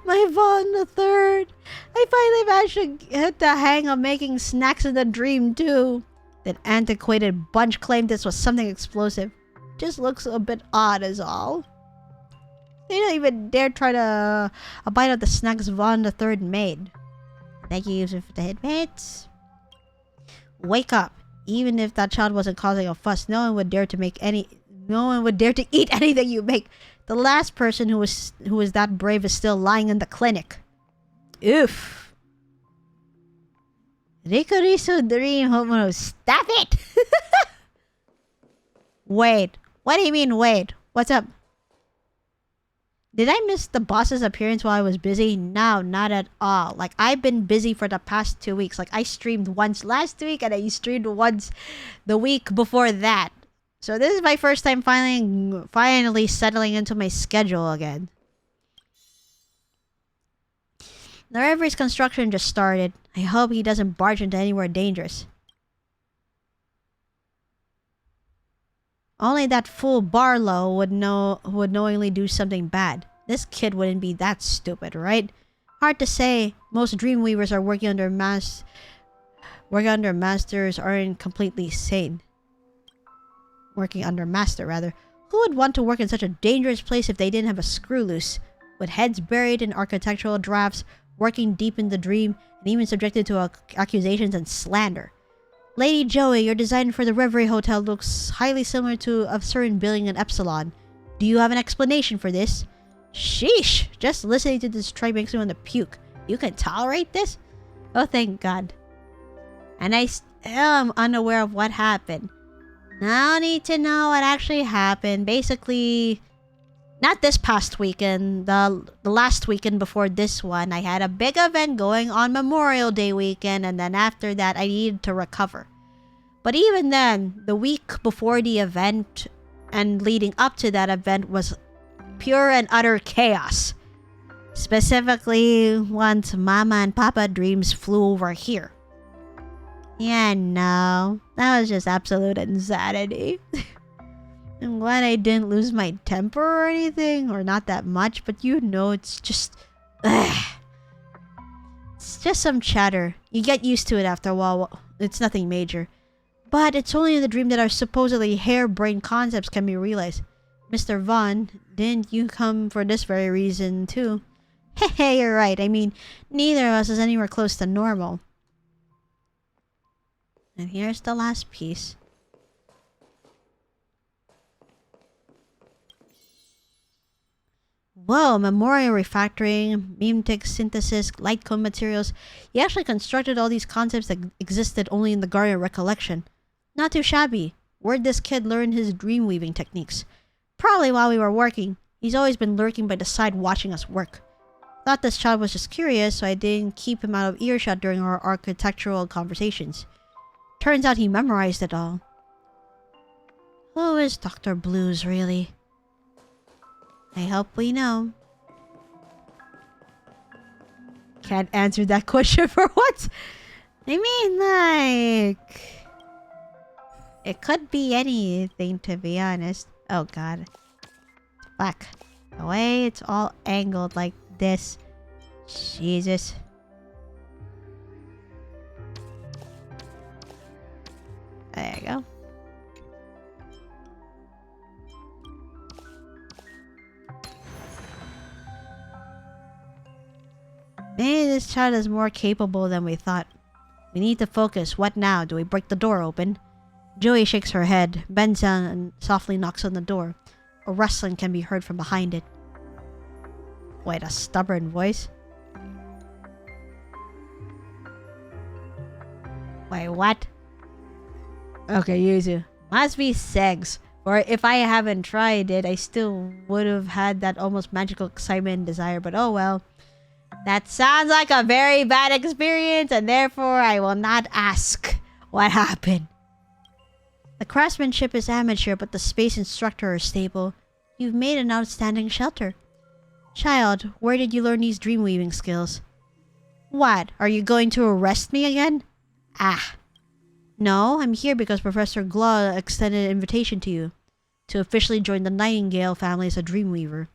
My Vaughn the Third. I finally managed to hit the hang of making snacks in the dream too. That antiquated bunch claimed this was something explosive. Just looks a bit odd is all. They don't even dare try to a bite of the snacks Vaughn the Third made. Thank you for the hitmates. Wake up. Even if that child wasn't causing a fuss, no one would dare to eat anything you make. The last person who was that brave is still lying in the clinic. Oof. LycorisDreams Homo, stop it! Wait. What do you mean wait? What's up? Did I miss the boss's appearance while I was busy? No, not at all. Like, I've been busy for the past 2 weeks. Like, I streamed once last week and I streamed once the week before that. So this is my first time finally settling into my schedule again. The river's construction just started. I hope he doesn't barge into anywhere dangerous. Only that fool Barlow would knowingly do something bad. This kid wouldn't be that stupid, right? Hard to say. Most Dreamweavers are working under masters aren't completely sane. Working under master, rather. Who would want to work in such a dangerous place if they didn't have a screw loose? With heads buried in architectural drafts, working deep in the dream, and even subjected to accusations and slander. Lady Joey, your design for the Reverie Hotel looks highly similar to a certain building in Epsilon. Do you have an explanation for this? Sheesh! Just listening to this tripe makes me want to puke. You can tolerate this? Oh, thank God. And I still am unaware of what happened. Now I need to know what actually happened. Basically, not this past weekend, the last weekend before this one, I had a big event going on Memorial Day weekend, and then after that, I needed to recover. But even then, the week before the event and leading up to that event was pure and utter chaos. Specifically, once Mama and Papa Dreams flew over here. Yeah, no. That was just absolute insanity. I'm glad I didn't lose my temper or anything, or not that much, but you know, it's just... It's just some chatter. You get used to it after a while. It's nothing major. But it's only in the dream that our supposedly harebrained concepts can be realized. Mr. Vaughn, didn't you come for this very reason, too? Hey, you're right. I mean, neither of us is anywhere close to normal. And here's the last piece. Whoa, memorial refactoring, meme-tech synthesis, light cone materials. He actually constructed all these concepts that existed only in the Guardian recollection. Not too shabby. Where'd this kid learn his dream weaving techniques? Probably while we were working. He's always been lurking by the side watching us work. Thought this child was just curious, so I didn't keep him out of earshot during our architectural conversations. Turns out he memorized it all. Who is Dr. Blues, really? I hope we know. Can't answer that question for what? I mean, like... It could be anything, to be honest. Oh, God. Fuck. The way it's all angled like this. Jesus. There you go. Maybe this child is more capable than we thought. We need to focus. What now? Do we break the door open? Joey shakes her head, bends down and softly knocks on the door. A rustling can be heard from behind it. Wait, a stubborn voice? Wait, what? Okay, Yuzu. Must be Segs. Or if I haven't tried it, I still would have had that almost magical excitement and desire, but oh well. That sounds like a very bad experience, and therefore I will not ask what happened. The craftsmanship is amateur, but the space instructor is stable. You've made an outstanding shelter. Child, where did you learn these dream weaving skills? What? Are you going to arrest me again? Ah. No, I'm here because Professor Glaw extended an invitation to you to officially join the Nightingale family as a Dreamweaver.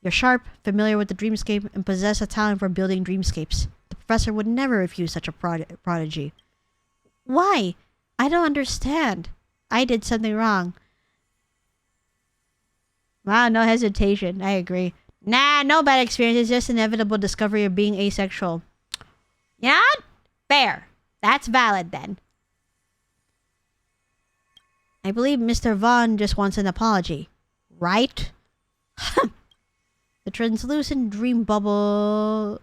You're sharp, familiar with the dreamscape, and possess a talent for building dreamscapes. The professor would never refuse such a prodigy. Why? I don't understand. I did something wrong. Wow, no hesitation. I agree. Nah, no bad experience. It's just inevitable discovery of being asexual. You know what? Fair. That's valid then. I believe Mr. Vaughn just wants an apology. Right? The translucent dream bubble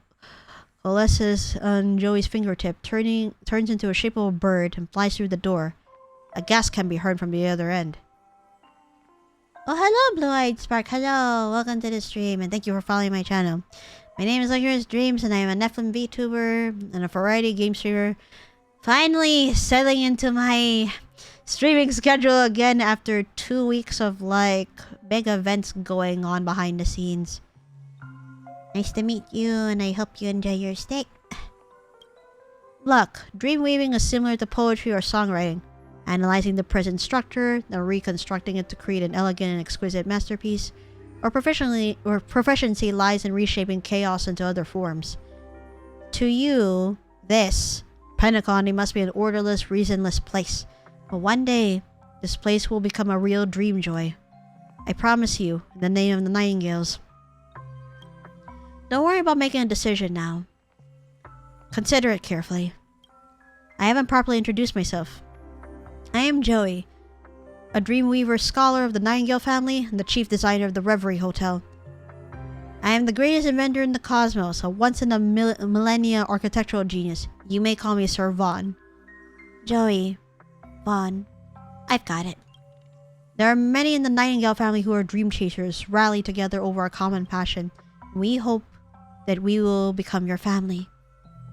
coalesces on Joey's fingertip, turns into a shape of a bird and flies through the door. A gasp can be heard from the other end. Oh, hello, Blue-Eyed Spark. Hello. Welcome to the stream, and thank you for following my channel. My name is LycorisDreams, and I am a Nephilim VTuber and a variety game streamer. Finally settling into my streaming schedule again after 2 weeks of, like, big events going on behind the scenes. Nice to meet you, and I hope you enjoy your stay. Look, dreamweaving is similar to poetry or songwriting. Analyzing the present structure, then reconstructing it to create an elegant and exquisite masterpiece, or proficiency lies in reshaping chaos into other forms. To you, this, Pentacon, must be an orderless, reasonless place. But one day, this place will become a real dream joy. I promise you, in the name of the Nightingales. Don't worry about making a decision now. Consider it carefully. I haven't properly introduced myself. I am Joey, a Dreamweaver scholar of the Nightingale family and the chief designer of the Reverie Hotel. I am the greatest inventor in the cosmos, a once-in-a-millennia architectural genius. You may call me Sir Vaughn. Joey. Vaughn. I've got it. There are many in the Nightingale family who are dream chasers, rally together over a common passion. We hope that we will become your family.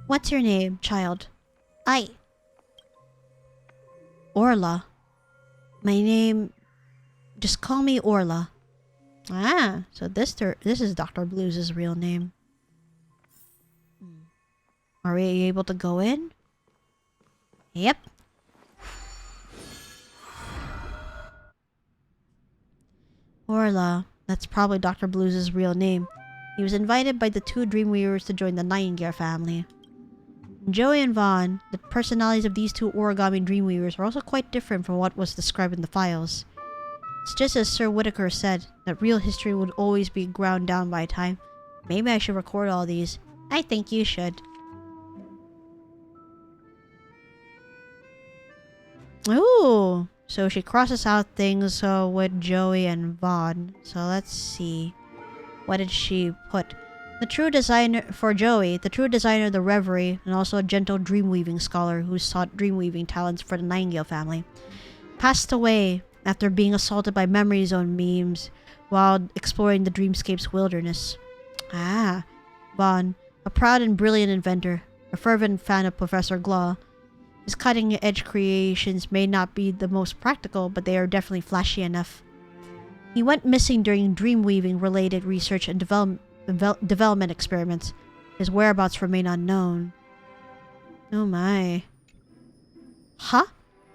What's your name, child? Orla. My name... Just call me Orla. Ah, so this is Dr. Blues' real name. Are we able to go in? Yep. Orla. That's probably Dr. Blues' real name. He was invited by the two Dreamweavers to join the Nightingale family. Joey and Vaughn, the personalities of these two origami Dreamweavers, are also quite different from what was described in the files. It's just as Sir Whitaker said, that real history would always be ground down by time. Maybe I should record all these. I think you should. Ooh! So she crosses out things with Joey and Vaughn. So let's see. What did she put? The true designer for Joey, the true designer of the Reverie, and also a gentle dreamweaving scholar who sought dreamweaving talents for the Nightingale family, passed away after being assaulted by memory zone memes while exploring the dreamscape's wilderness. Ah, Vaughn, a proud and brilliant inventor, a fervent fan of Professor Glaw. His cutting-edge creations may not be the most practical, but they are definitely flashy enough. He went missing during dreamweaving-related research and development experiments. His whereabouts remain unknown. Oh my. Huh?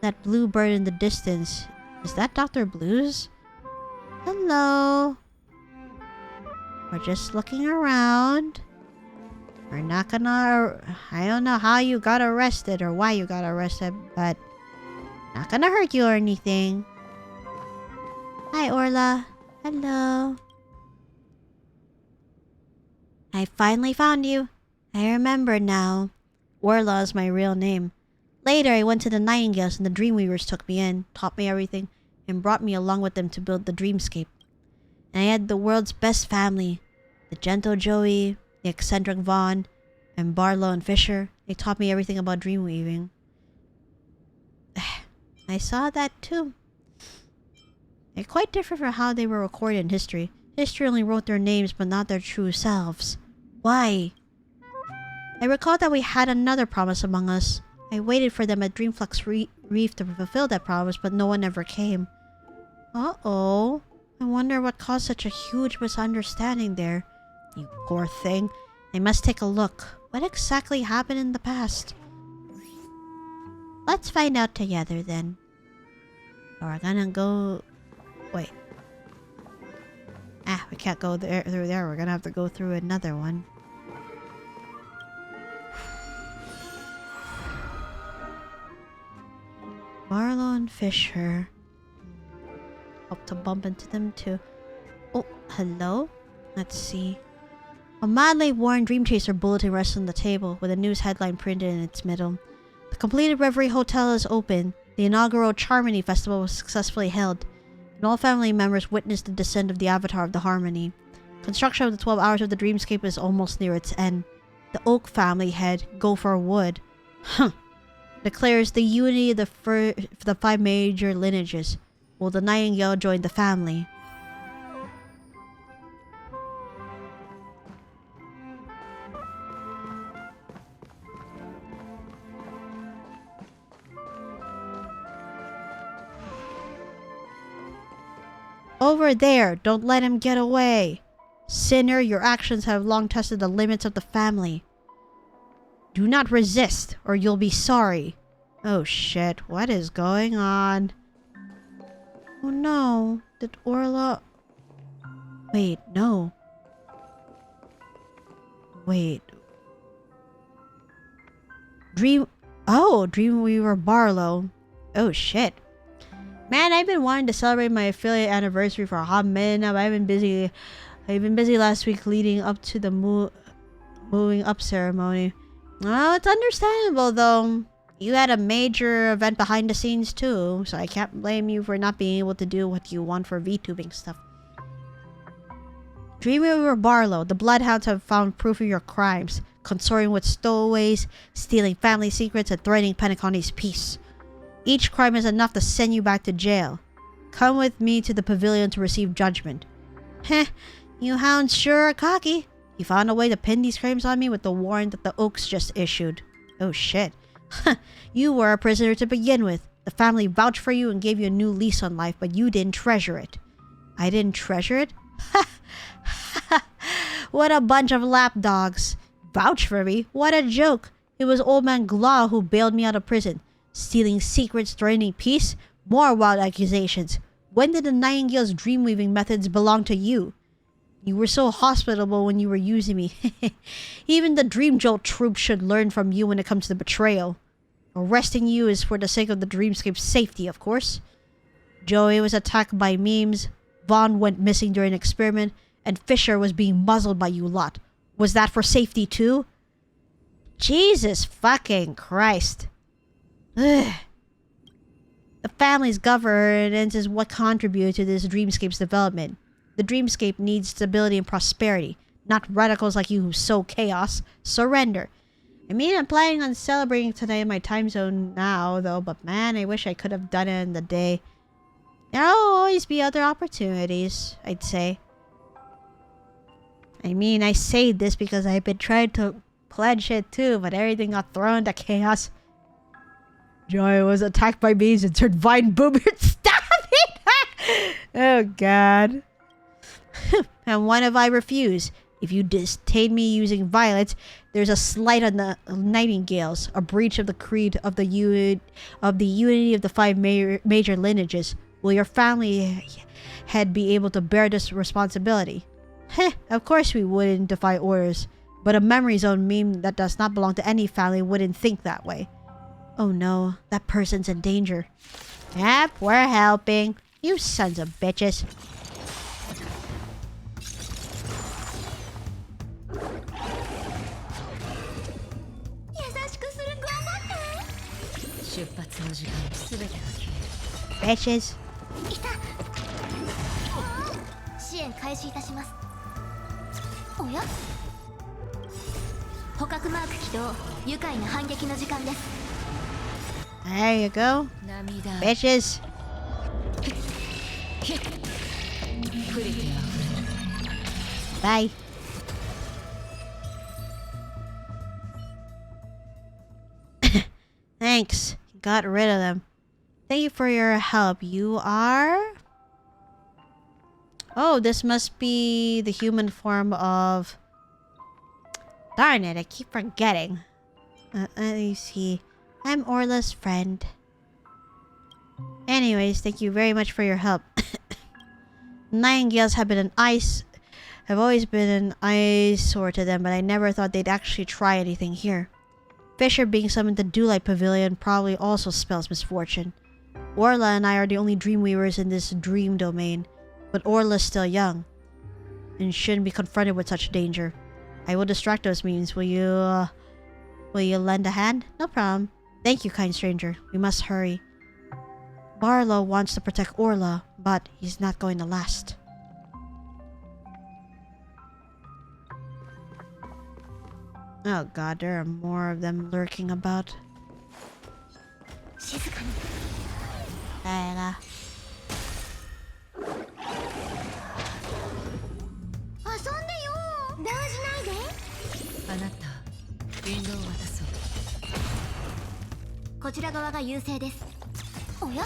That blue bird in the distance. Is that Dr. Blues? Hello. We're just looking around. We're not gonna... I don't know how you got arrested or why you got arrested, but... not gonna hurt you or anything. Hi, Orla. Hello. I finally found you. I remember now. Orla is my real name. Later, I went to the Nightingales and the Dreamweavers took me in, taught me everything, and brought me along with them to build the dreamscape. And I had the world's best family. The gentle Joey, the eccentric Vaughn, and Barlow and Fisher. They taught me everything about dreamweaving. I saw that too. They're quite different from how they were recorded in history. History only wrote their names but not their true selves. Why? I recall that we had another promise among us. I waited for them at Dreamflux Reef to fulfill that promise, but no one ever came. Uh-oh. I wonder what caused such a huge misunderstanding there. You poor thing. I must take a look. What exactly happened in the past? Let's find out together then. We're gonna go... Wait. Ah, we can't go there through there. We're gonna have to go through another one. Barlow and Fisher. Hope to bump into them too. Oh, hello? Let's see. A madly worn Dream Chaser bulletin rests on the table with a news headline printed in its middle. The completed Reverie Hotel is open. The inaugural Charmony Festival was successfully held, and all family members witnessed the descent of the avatar of the Harmony. Construction of the 12 Hours of the Dreamscape is almost near its end. The Oak family head, Gopher Wood, declares the unity of the 5 major lineages, while the Nightingale joined the family. Over there! Don't let him get away! Sinner, your actions have long tested the limits of the family. Do not resist, or you'll be sorry. Oh shit, what is going on? Oh no, did Orla... Wait, no. Wait. Dreamweaver Barlow. Oh shit. Man, I've been wanting to celebrate my affiliate anniversary for a hot minute now, but I've been busy last week leading up to the moving up ceremony. Oh, it's understandable though. You had a major event behind the scenes too, so I can't blame you for not being able to do what you want for VTubing stuff. Dreamweaver Barlow, the Bloodhounds have found proof of your crimes, consorting with stowaways, stealing family secrets, and threatening Penacony's peace. Each crime is enough to send you back to jail. Come with me to the pavilion to receive judgment. Heh, you hounds sure are cocky. You found a way to pin these crimes on me with the warrant that the Oaks just issued. Oh shit. You were a prisoner to begin with. The family vouched for you and gave you a new lease on life, but you didn't treasure it. I didn't treasure it? What a bunch of lapdogs. Vouch for me? What a joke. It was old man Glaw who bailed me out of prison. Stealing secrets, threatening peace, more wild accusations. When did the Nightingale's dreamweaving methods belong to you? You were so hospitable when you were using me. Even the Dream Jolt troop should learn from you when it comes to betrayal. Arresting you is for the sake of the Dreamscape's safety, of course. Joey was attacked by memes, Vaughn went missing during an experiment, and Fisher was being muzzled by you lot. Was that for safety too? Jesus fucking Christ. Ugh. The family's governance is what contributed to this Dreamscape's development. The Dreamscape needs stability and prosperity, not radicals like you who sow chaos. Surrender. I mean, I'm planning on celebrating tonight in my time zone now, though, but man, I wish I could have done it in the day. There'll always be other opportunities, I'd say. I mean, I say this because I've been trying to pledge it too, but everything got thrown to chaos. Joy was attacked by bees and turned vine boomer. Stop it! Oh god. And what if I refuse? If you disdain me using violets, there's a slight on the Nightingales, a breach of the creed of the unity of the 5 major lineages. Will your family head be able to bear this responsibility? Heh, of course we wouldn't defy orders, but a memory zone meme that does not belong to any family wouldn't think that way. Oh no, that person's in danger. Yep, we're helping. You sons of bitches. Bitches. 支援開始いたします。おや？捕獲マーク起動。愉快な反撃の時間です。There you go. Bitches. Bye. Thanks. Got rid of them. Thank you for your help. You are... Oh, this must be the human form of Darn it, I keep forgetting. Let me see. I'm Orla's friend. Anyways, thank you very much for your help. Nightingales have always been an eyesore to them, but I never thought they'd actually try anything here. Fisher being summoned to Dewlight Pavilion probably also spells misfortune. Orla and I are the only Dreamweavers in this dream domain, but Orla's still young and shouldn't be confronted with such danger. I will distract those memes. Will you lend a hand? No problem. Thank you, kind stranger. We must hurry. Barlow wants to protect Orla, but he's not going to last. Oh god, there are more of them lurking about. Tara. こちら側が優勢です。おや？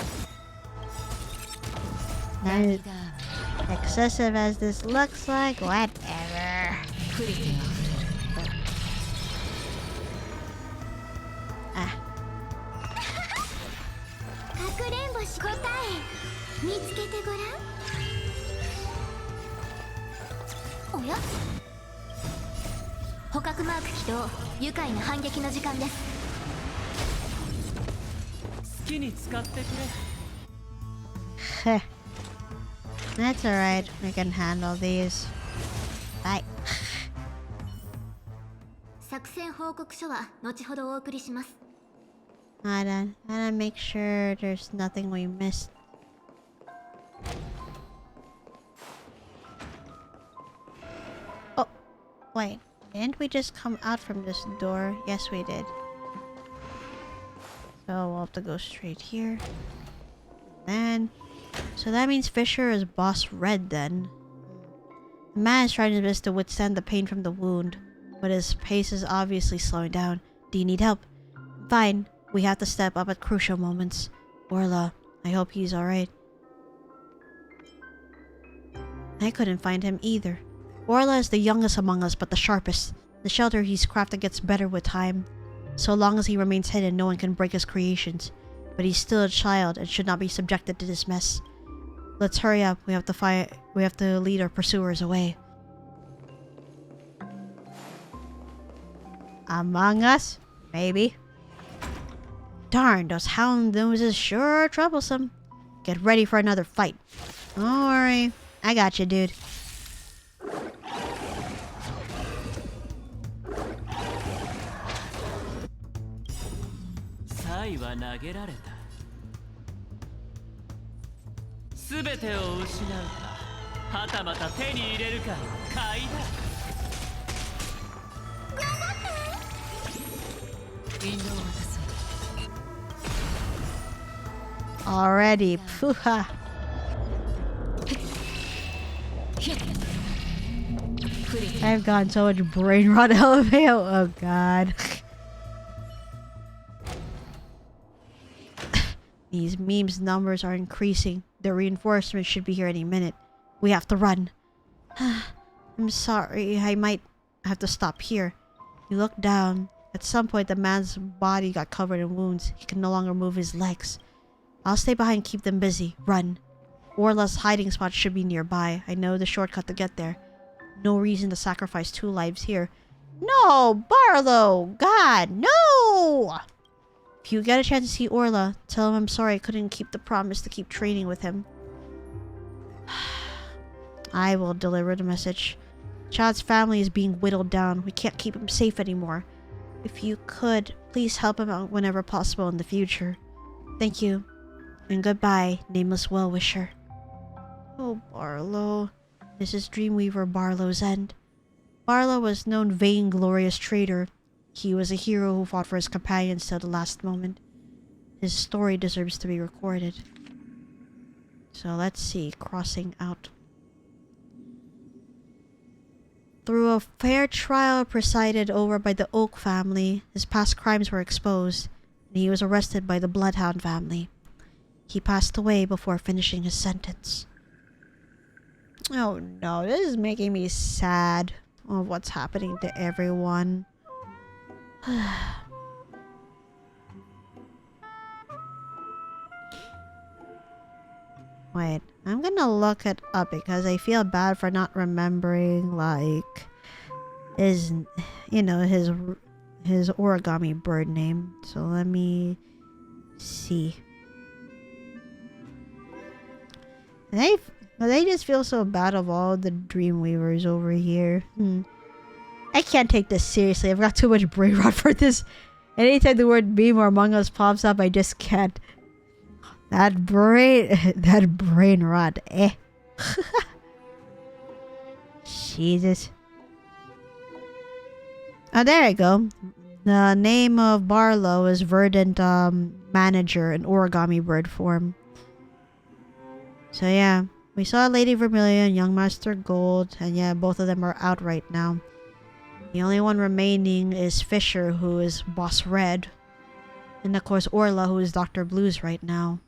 Not excessive as this looks like, whatever. Ah. かくれんぼし答え見つけてごらん。おや？捕獲マーク起動。愉快な反撃の時間です。 That's alright, we can handle these. Bye. 作戦報告書は後ほどお送りします。 Hold on, gotta make sure there's nothing we missed. Oh, wait, didn't we just come out from this door? Yes, we did. So we'll have to go straight here. Then, so that means Fisher is Boss Red then. The man is trying his best to withstand the pain from the wound, but his pace is obviously slowing down. Do you need help? Fine. We have to step up at crucial moments. Orla, I hope he's alright. I couldn't find him either. Orla is the youngest among us, but the sharpest. The shelter he's crafted gets better with time. So long as he remains hidden, no one can break his creations. But he's still a child and should not be subjected to this mess. Let's hurry up. We have to lead our pursuers away. Among Us? Maybe. Darn, those hound noses sure are troublesome. Get ready for another fight. Don't worry. I got you, dude. Already, pooha. I've gotten so much brain rot elevate. Oh god. These memes numbers are increasing. The reinforcements should be here any minute. We have to run. I'm sorry, I might have to stop here. You look down. At some point, the man's body got covered in wounds. He can no longer move his legs. I'll stay behind and keep them busy. Run. Orla's hiding spot should be nearby. I know the shortcut to get there. No reason to sacrifice 2 lives here. No! Barlow! God, no! If you get a chance to see Orla, tell him I'm sorry I couldn't keep the promise to keep training with him. I will deliver the message. Chad's family is being whittled down. We can't keep him safe anymore. If you could, please help him out whenever possible in the future. Thank you. And goodbye, nameless well-wisher. Oh, Barlow. This is Dreamweaver Barlow's end. Barlow was known vainglorious traitor. He was a hero who fought for his companions till the last moment. His story deserves to be recorded. So let's see, crossing out. Through a fair trial presided over by the Oak family, his past crimes were exposed, and he was arrested by the Bloodhound family. He passed away before finishing his sentence. Oh no, this is making me sad. of what's happening to everyone. Wait, I'm gonna look it up because I feel bad for not remembering, like, his, you know, his origami bird name. So let me see. They just feel so bad of all the Dreamweavers over here. I can't take this seriously. I've got too much brain rot for this. Anytime the word meme or Among Us pops up, I just can't. That brain rot, eh? Jesus. Oh, there I go. The name of Barlow is Verdant Manager in origami bird form. So yeah, we saw Lady Vermilion, Young Master Gold, and yeah, both of them are out right now. The only one remaining is Fisher, who is Boss Red, and of course Orla, who is Dr. Blues right now.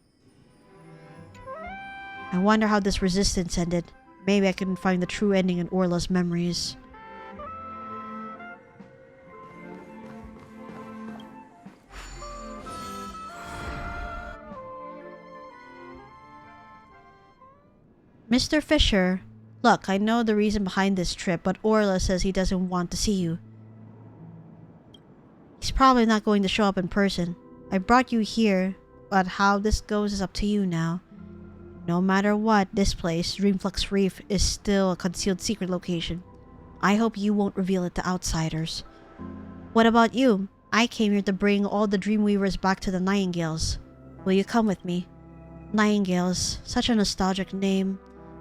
I wonder how this resistance ended. Maybe I can find the true ending in Orla's memories. Mr. Fisher, look, I know the reason behind this trip, but Orla says he doesn't want to see you. He's probably not going to show up in person. I brought you here, but how this goes is up to you now. No matter what, this place, Dreamflux Reef, is still a concealed secret location. I hope you won't reveal it to outsiders. What about you? I came here to bring all the Dreamweavers back to the Nightingales. Will you come with me? Nightingales, such a nostalgic name.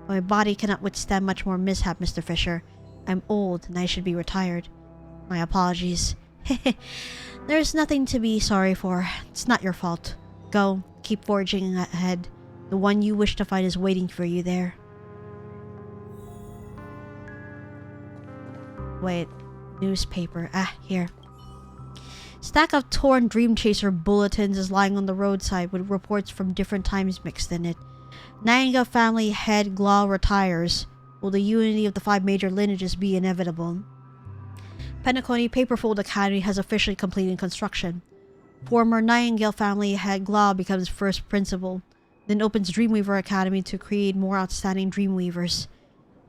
My body cannot withstand much more mishap, Mr. Fisher. I'm old and I should be retired. My apologies. There's nothing to be sorry for. It's not your fault. Go, keep forging ahead. The one you wish to find is waiting for you there. Wait, newspaper. Ah, here. Stack of torn Dream Chaser bulletins is lying on the roadside with reports from different times mixed in it. Nightingale family head Glaw retires. Will the unity of the 5 major lineages be inevitable? Penacony Paperfold Academy has officially completed construction. Former Nightingale family head Glaw becomes first principal, then opens Dreamweaver Academy to create more outstanding Dreamweavers.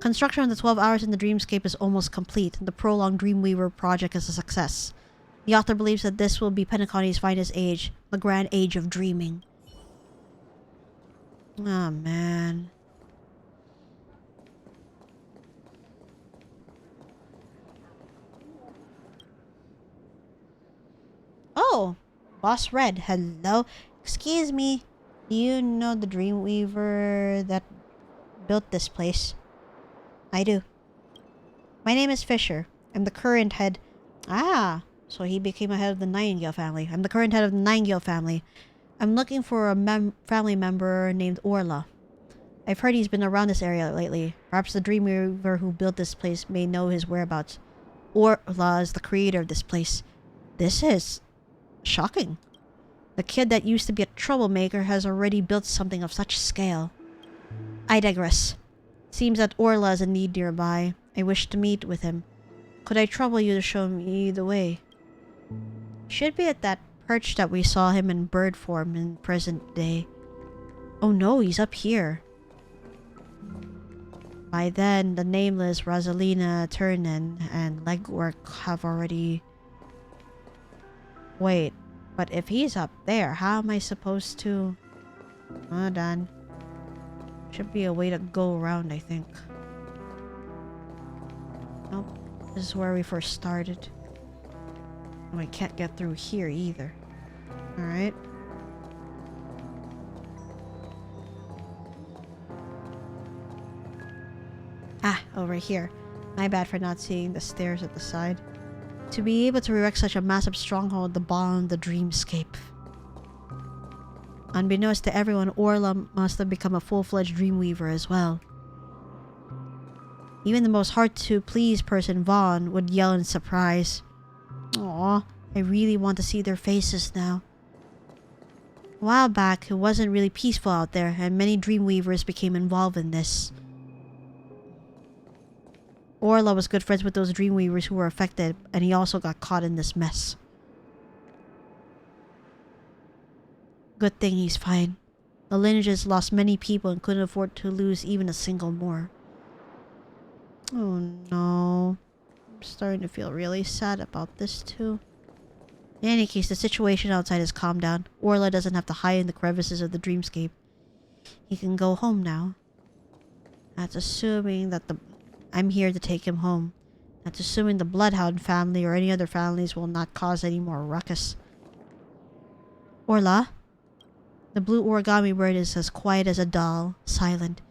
Construction of the 12 Hours in the Dreamscape is almost complete, and the prolonged Dreamweaver project is a success. The author believes that this will be Penacony's finest age, the grand age of dreaming. Oh, man. Oh! Boss Red, hello. Excuse me. Do you know the Dreamweaver that built this place? I do. My name is Fisher. I'm the current head... Ah! So he became a head of the Nightingale family. I'm the current head of the Nightingale family. I'm looking for a family member named Orla. I've heard he's been around this area lately. Perhaps the Dreamweaver who built this place may know his whereabouts. Orla is the creator of this place. This is... shocking. The kid that used to be a troublemaker has already built something of such scale. I digress. Seems that Orla is in need nearby. I wish to meet with him. Could I trouble you to show me the way? Should be at that perch that we saw him in bird form in present day. Oh no, he's up here. By then, the nameless Rosalina Turnen and Legwork have already... Wait, but if he's up there, how am I supposed to... Hold on. Should be a way to go around, I think. Nope. This is where we first started. Oh, I can't get through here either. Alright. Ah, over here. My bad for not seeing the stairs at the side. To be able to erect such a massive stronghold, the bond, the dreamscape. Unbeknownst to everyone, Orla must have become a full-fledged Dreamweaver as well. Even the most hard-to-please person, Vaughn, would yell in surprise. Aw, I really want to see their faces now. A while back, it wasn't really peaceful out there, and many Dreamweavers became involved in this. Orla was good friends with those Dreamweavers who were affected, and he also got caught in this mess. Good thing he's fine. The lineages lost many people and couldn't afford to lose even a single more. Oh no. I'm starting to feel really sad about this too. In any case, the situation outside has calmed down. Orla doesn't have to hide in the crevices of the dreamscape. He can go home now. That's assuming that I'm here to take him home. That's assuming the Bloodhound family or any other families will not cause any more ruckus. Orla? The blue origami bird is as quiet as a doll, silent.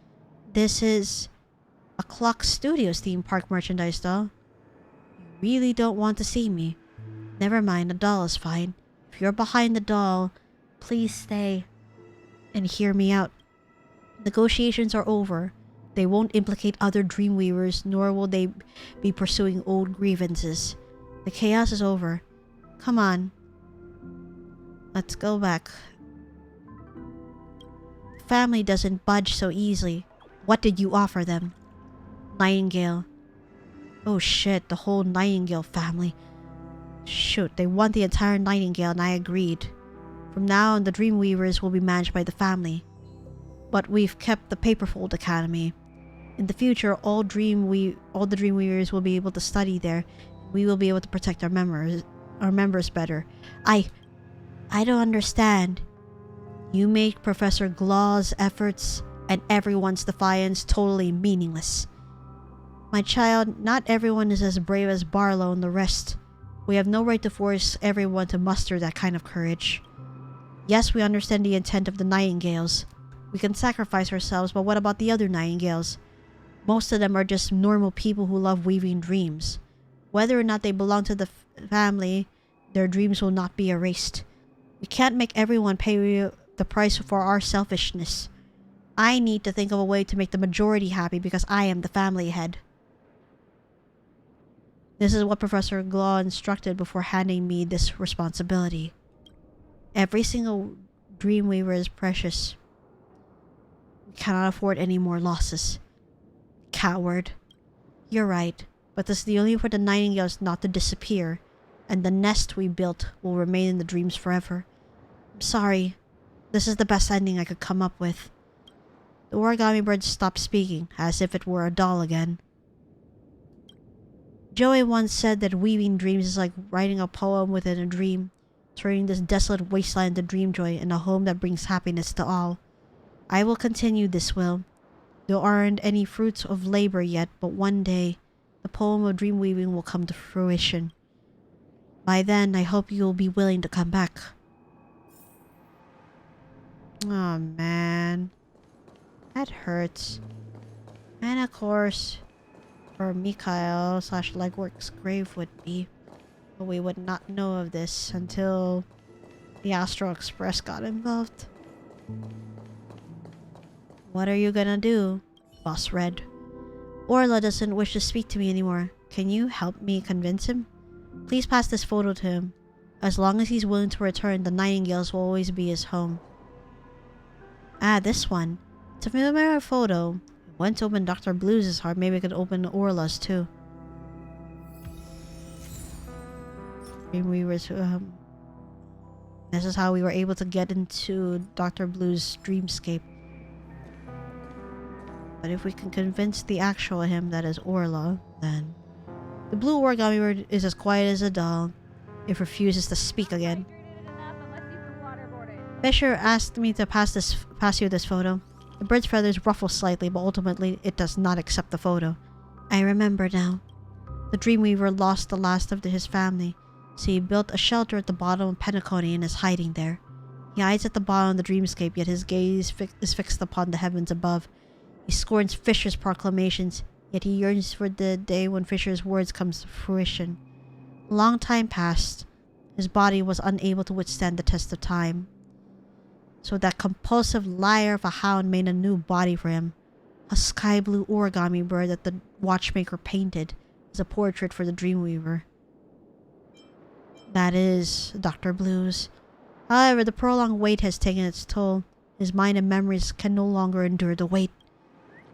This is a Clock Studios theme park merchandise doll. You really don't want to see me. Never mind, the doll is fine. If you're behind the doll, please stay and hear me out. Negotiations are over. They won't implicate other Dreamweavers, nor will they be pursuing old grievances. The chaos is over. Come on. Let's go back. Family doesn't budge so easily. What did you offer them? Nightingale. Oh shit, the whole Nightingale family. Shoot, they want the entire Nightingale and I agreed. From now on, the Dreamweavers will be managed by the family. But we've kept the Paperfold Academy. In the future, all the Dreamweavers will be able to study there. We will be able to protect our members better. I don't understand. You make Professor Glaw's efforts and everyone's defiance totally meaningless. My child, not everyone is as brave as Barlow and the rest. We have no right to force everyone to muster that kind of courage. Yes, we understand the intent of the Nightingales. We can sacrifice ourselves, but what about the other Nightingales? Most of them are just normal people who love weaving dreams. Whether or not they belong to the family, their dreams will not be erased. We can't make everyone pay the price for our selfishness. I need to think of a way to make the majority happy because I am the family head. This is what Professor Glaw instructed before handing me this responsibility. Every single Dreamweaver is precious. We cannot afford any more losses. Coward. You're right, but this is the only way for the Nightingales not to disappear, and the nest we built will remain in the dreams forever. I'm sorry. This is the best ending I could come up with. The origami bird stopped speaking, as if it were a doll again. Joey once said that weaving dreams is like writing a poem within a dream, turning this desolate wasteland into dream joy and a home that brings happiness to all. I will continue this will. There aren't any fruits of labor yet, but one day, the poem of dream weaving will come to fruition. By then, I hope you'll be willing to come back. Oh man, that hurts. And of course, where Mikhail / Legwork's grave would be, but we would not know of this until the Astral Express got involved. What are you gonna do, Boss Red? Orla doesn't wish to speak to me anymore. Can you help me convince him? Please pass this photo to him. As long as he's willing to return, the Nightingales will always be his home. Ah, this one. It's a familiar photo. Once opened Dr. Blues' heart, maybe I could open Orla's too. Dreamweavers, this is how we were able to get into Dr. Blue's dreamscape. But if we can convince the actual him that is Orla, then... The blue origami bird is as quiet as a doll. It refuses to speak again. Fisher asked me to pass you this photo. The bird's feathers ruffle slightly, but ultimately it does not accept the photo. I remember now. The Dreamweaver lost the last of his family, so he built a shelter at the bottom of Penacony and is hiding there. He hides at the bottom of the dreamscape, yet his gaze is fixed upon the heavens above. He scorns Fisher's proclamations, yet he yearns for the day when Fisher's words come to fruition. A long time passed. His body was unable to withstand the test of time. So that compulsive liar of a hound made a new body for him. A sky blue origami bird that the watchmaker painted as a portrait for the Dreamweaver. That is Dr. Blues. However, the prolonged wait has taken its toll. His mind and memories can no longer endure the wait.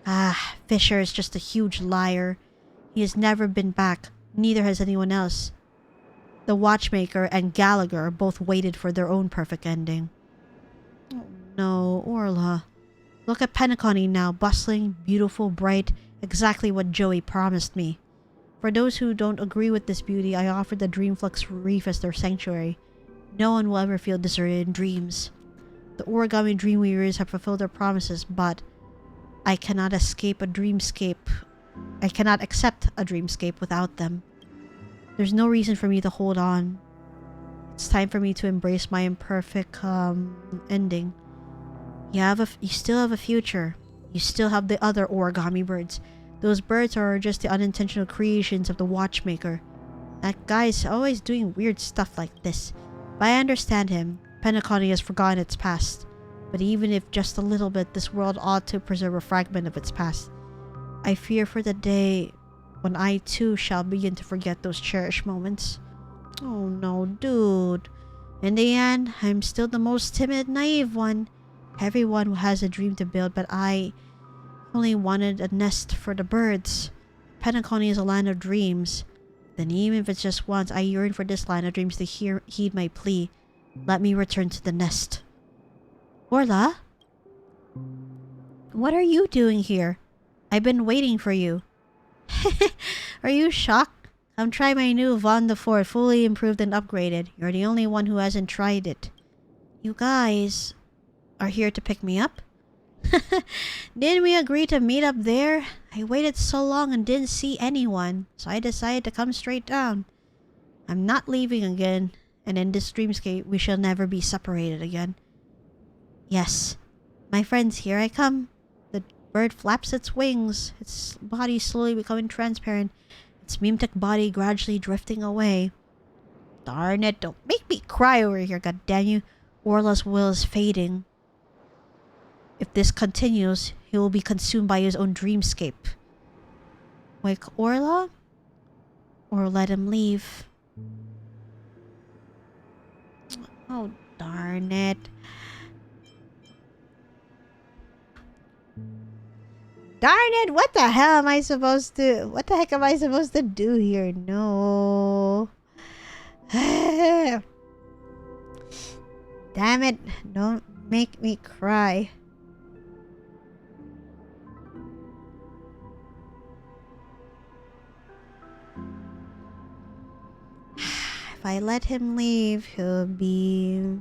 Ah, Fisher is just a huge liar. He has never been back. Neither has anyone else. The Watchmaker and Gallagher both waited for their own perfect ending. Oh no, Orla. Look at Penacony now, bustling, beautiful, bright, exactly what Joey promised me. For those who don't agree with this beauty, I offered the Dreamflux Reef as their sanctuary. No one will ever feel deserted in dreams. The Origami Dreamweavers have fulfilled their promises, but I cannot escape a dreamscape. I cannot accept a dreamscape without them. There's no reason for me to hold on. It's time for me to embrace my imperfect ending. You still have a future. You still have the other origami birds. Those birds are just the unintentional creations of the Watchmaker. That guy's always doing weird stuff like this. But I understand him. Penacony has forgotten its past. But even if just a little bit, this world ought to preserve a fragment of its past. I fear for the day when I too shall begin to forget those cherished moments. Oh no, dude. In the end, I'm still the most timid, naive one. Everyone has a dream to build, but I only wanted a nest for the birds. Penacony is a land of dreams. Then even if it's just once, I yearn for this land of dreams to heed my plea. Let me return to the nest. Orla? What are you doing here? I've been waiting for you. Are you shocked? Come try my new Von the Fort, fully improved and upgraded. You're the only one who hasn't tried it. You guys are here to pick me up? Didn't we agree to meet up there? I waited so long and didn't see anyone, so I decided to come straight down. I'm not leaving again, and in this dreamscape we shall never be separated again. Yes, my friends, here I come. The bird flaps its wings, its body slowly becoming transparent, its mimetic body gradually drifting away. Darn it, don't make me cry over here, goddammit. Orla's will is fading. If this continues, he will be consumed by his own dreamscape. Wake Orla? Or let him leave? Oh, darn it. Darn it, what the hell am I supposed to... What the heck am I supposed to do here? No. Damn it, don't make me cry. If I let him leave, he'll be...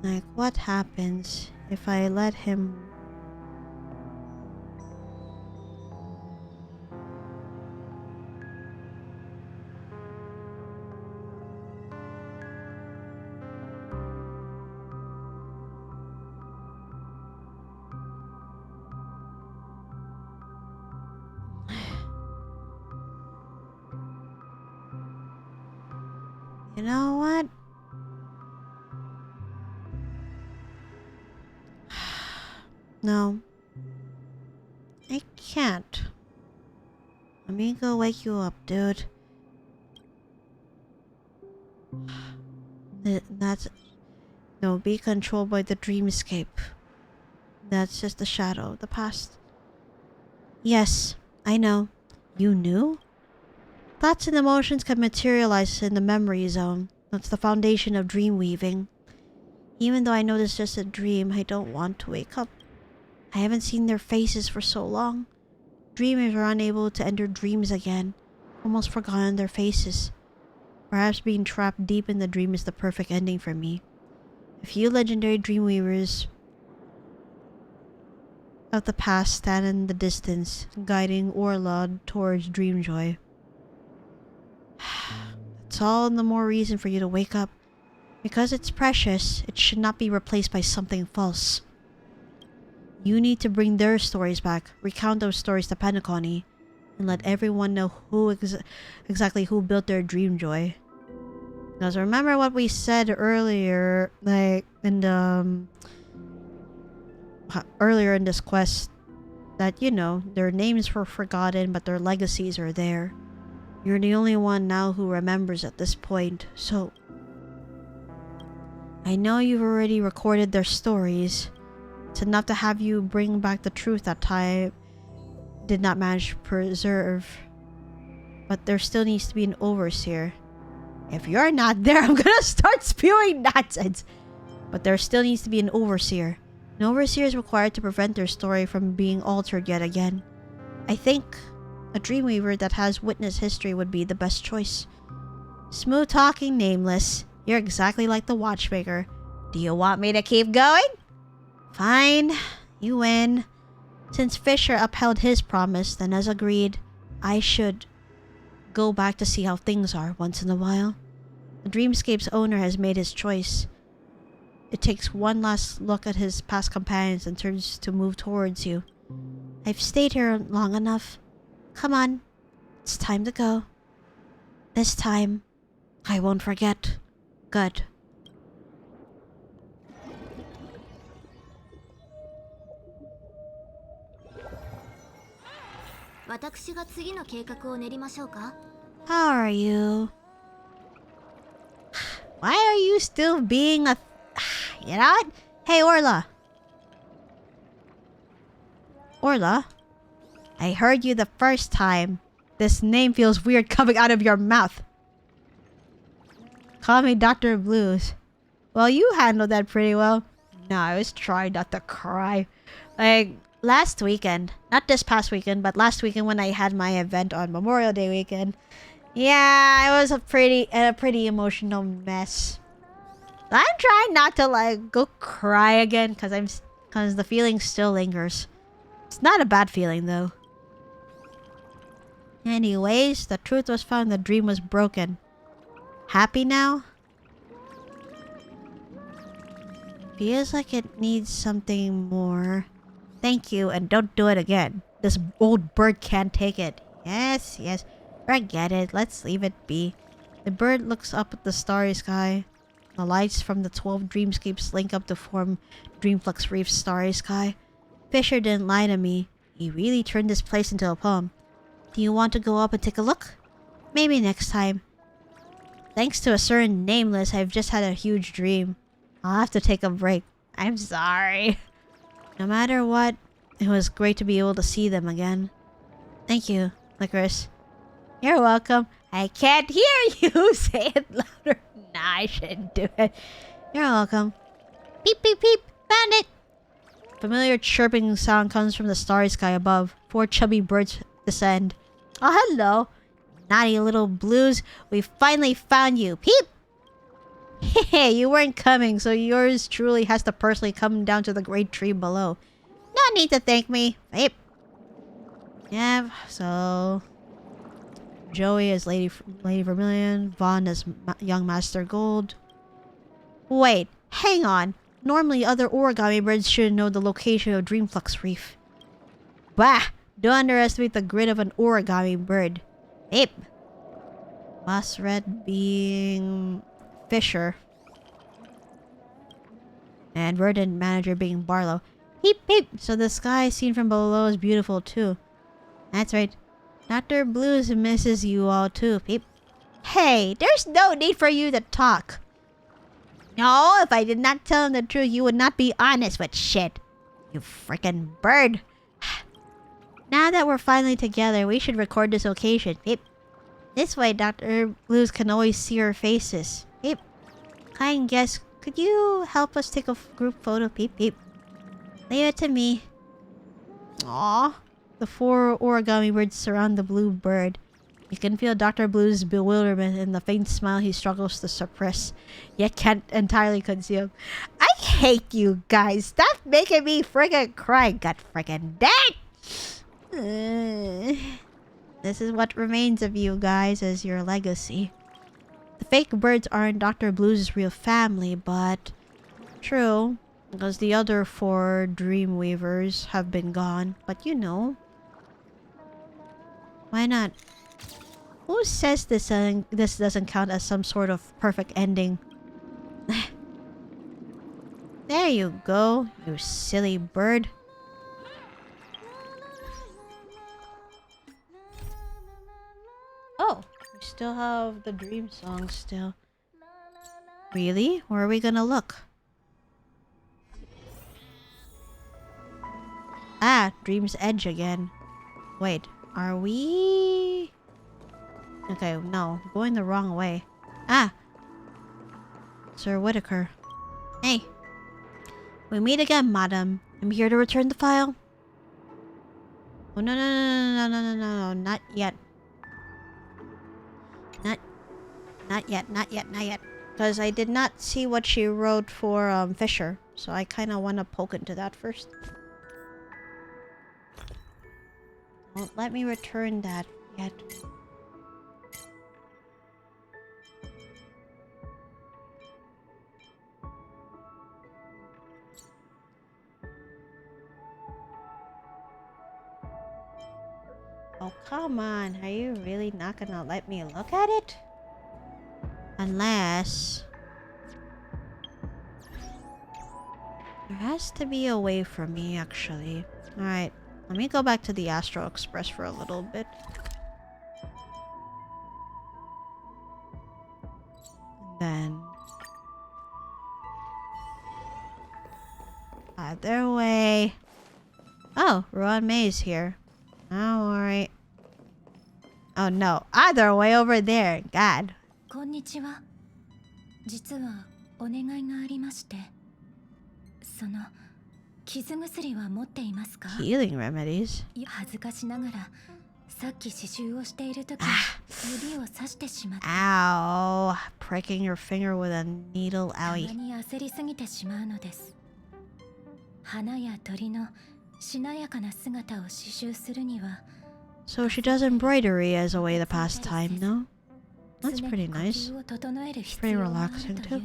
Like, what happens if I let him... You know what? No. I can't. Let me go wake you up, dude. That's... No, be controlled by the dreamscape. That's just the shadow of the past. Yes, I know. You knew? Thoughts and emotions can materialize in the memory zone. That's the foundation of dream weaving. Even though I know this is just a dream, I don't want to wake up. I haven't seen their faces for so long. Dreamers are unable to enter dreams again. Almost forgotten their faces. Perhaps being trapped deep in the dream is the perfect ending for me. A few legendary dreamweavers of the past stand in the distance, guiding Orla towards Dreamjoy. That's all the more reason for you to wake up. Because it's precious, it should not be replaced by something false. You need to bring their stories back, recount those stories to Penacony, and let everyone know who exactly who built their Dreamjoy. Because remember what we said earlier, like in the earlier in this quest, that you know their names were forgotten, but their legacies are there. You're the only one now who remembers at this point, so I know you've already recorded their stories. It's enough to have you bring back the truth that time did not manage to preserve. But there still needs to be an overseer. If you're not there, I'm gonna start spewing nonsense. But there still needs to be an overseer. An overseer is required to prevent their story from being altered yet again. I think a Dreamweaver that has witnessed history would be the best choice. Smooth talking, Nameless. You're exactly like the Watchmaker. Do you want me to keep going? Fine. You win. Since Fisher upheld his promise, then as agreed, I should go back to see how things are once in a while. The Dreamscape's owner has made his choice. It takes one last look at his past companions and turns to move towards you. I've stayed here long enough. Come on. It's time to go. This time, I won't forget. Good. How are you? Why are you still being a... You know what? Hey, Orla. Orla? I heard you the first time. This name feels weird coming out of your mouth. Call me Dr. Blues. Well, you handled that pretty well. No, I was trying not to cry. Like, last weekend. Not this past weekend, but last weekend when I had my event on Memorial Day weekend. Yeah, it was a pretty emotional mess. I'm trying not to like go cry again because the feeling still lingers. It's not a bad feeling though. Anyways, the truth was found, the dream was broken. Happy now? Feels like it needs something more. Thank you, and don't do it again. This old bird can't take it. Yes, yes. Forget it. Let's leave it be. The bird looks up at the starry sky. The lights from the 12 dreamscapes link up to form Dreamflux Reef's starry sky. Fisher didn't lie to me. He really turned this place into a poem. Do you want to go up and take a look? Maybe next time. Thanks to a certain Nameless, I've just had a huge dream. I'll have to take a break. I'm sorry. No matter what, it was great to be able to see them again. Thank you, Lycoris. You're welcome. I can't hear you. Say it louder. Nah, I shouldn't do it. You're welcome. Beep, beep, beep. Found it. Familiar chirping sound comes from the starry sky above. 4 chubby birds descend. Oh, hello. Naughty little Blues. We finally found you. Peep. Hey, you weren't coming, so yours truly has to personally come down to the great tree below. No need to thank me. Peep. Yeah, so... Joey as Lady Vermilion, Vaughn as Young Master Gold. Wait, hang on. Normally other origami birds should know the location of Dreamflux Reef. Bah! Don't underestimate the grit of an origami bird. Beep. Moss Red being Fisher. And Verdant Manager being Barlow. Peep peep! So the sky seen from below is beautiful too. That's right. Dr. Blues misses you all too, peep. Hey, there's no need for you to talk. No, if I did not tell him the truth, you would not be honest with shit. You frickin' bird. Now that we're finally together, we should record this occasion, peep. This way, Dr. Blues can always see our faces. Peep. Kind guest, could you help us take a group photo, peep peep? Leave it to me. Aww. The 4 origami birds surround the blue bird. You can feel Dr. Blue's bewilderment and the faint smile he struggles to suppress, yet can't entirely conceal. I hate you guys. Stop making me friggin' cry. God friggin' dang! This is what remains of you guys as your legacy. The fake birds aren't Dr. Blue's real family, but... True, because the other 4 Dreamweavers have been gone. But you know... Why not? Who says this doesn't count as some sort of perfect ending? There you go, you silly bird. Oh, we still have the dream song still. Really? Where are we gonna look? Ah, Dream's Edge again. Wait, are we... Okay, no. Going the wrong way. Ah! Sir Whitaker. Hey. We meet again, madam. I'm here to return the file. Oh, no, no, no, no, no, no, no, no, not yet. Not yet, not yet, not yet. Because I did not see what she wrote for, Fisher. So I kind of want to poke into that first. Don't let me return that yet. Oh, come on. Are you really not gonna let me look at it? Unless... There has to be a way for me, actually. Alright. Let me go back to the Astro Express for a little bit. And then... Either way... Oh, Ruan May's here. Oh, alright. Oh no, either way over there. God. こんにちは。実はお願いがありまして、その傷薬は持っていますか？ Healing remedies? 恥ずかしながらさっき刺繍をしているとき指を刺してしまった。 Ow. Pricking your finger with a needle. たま Owie. に焦りすぎてしまうのです。花や鳥のしなやかな姿を刺繍するには So she does embroidery as a way to pass time, no? That's pretty nice. Pretty relaxing too.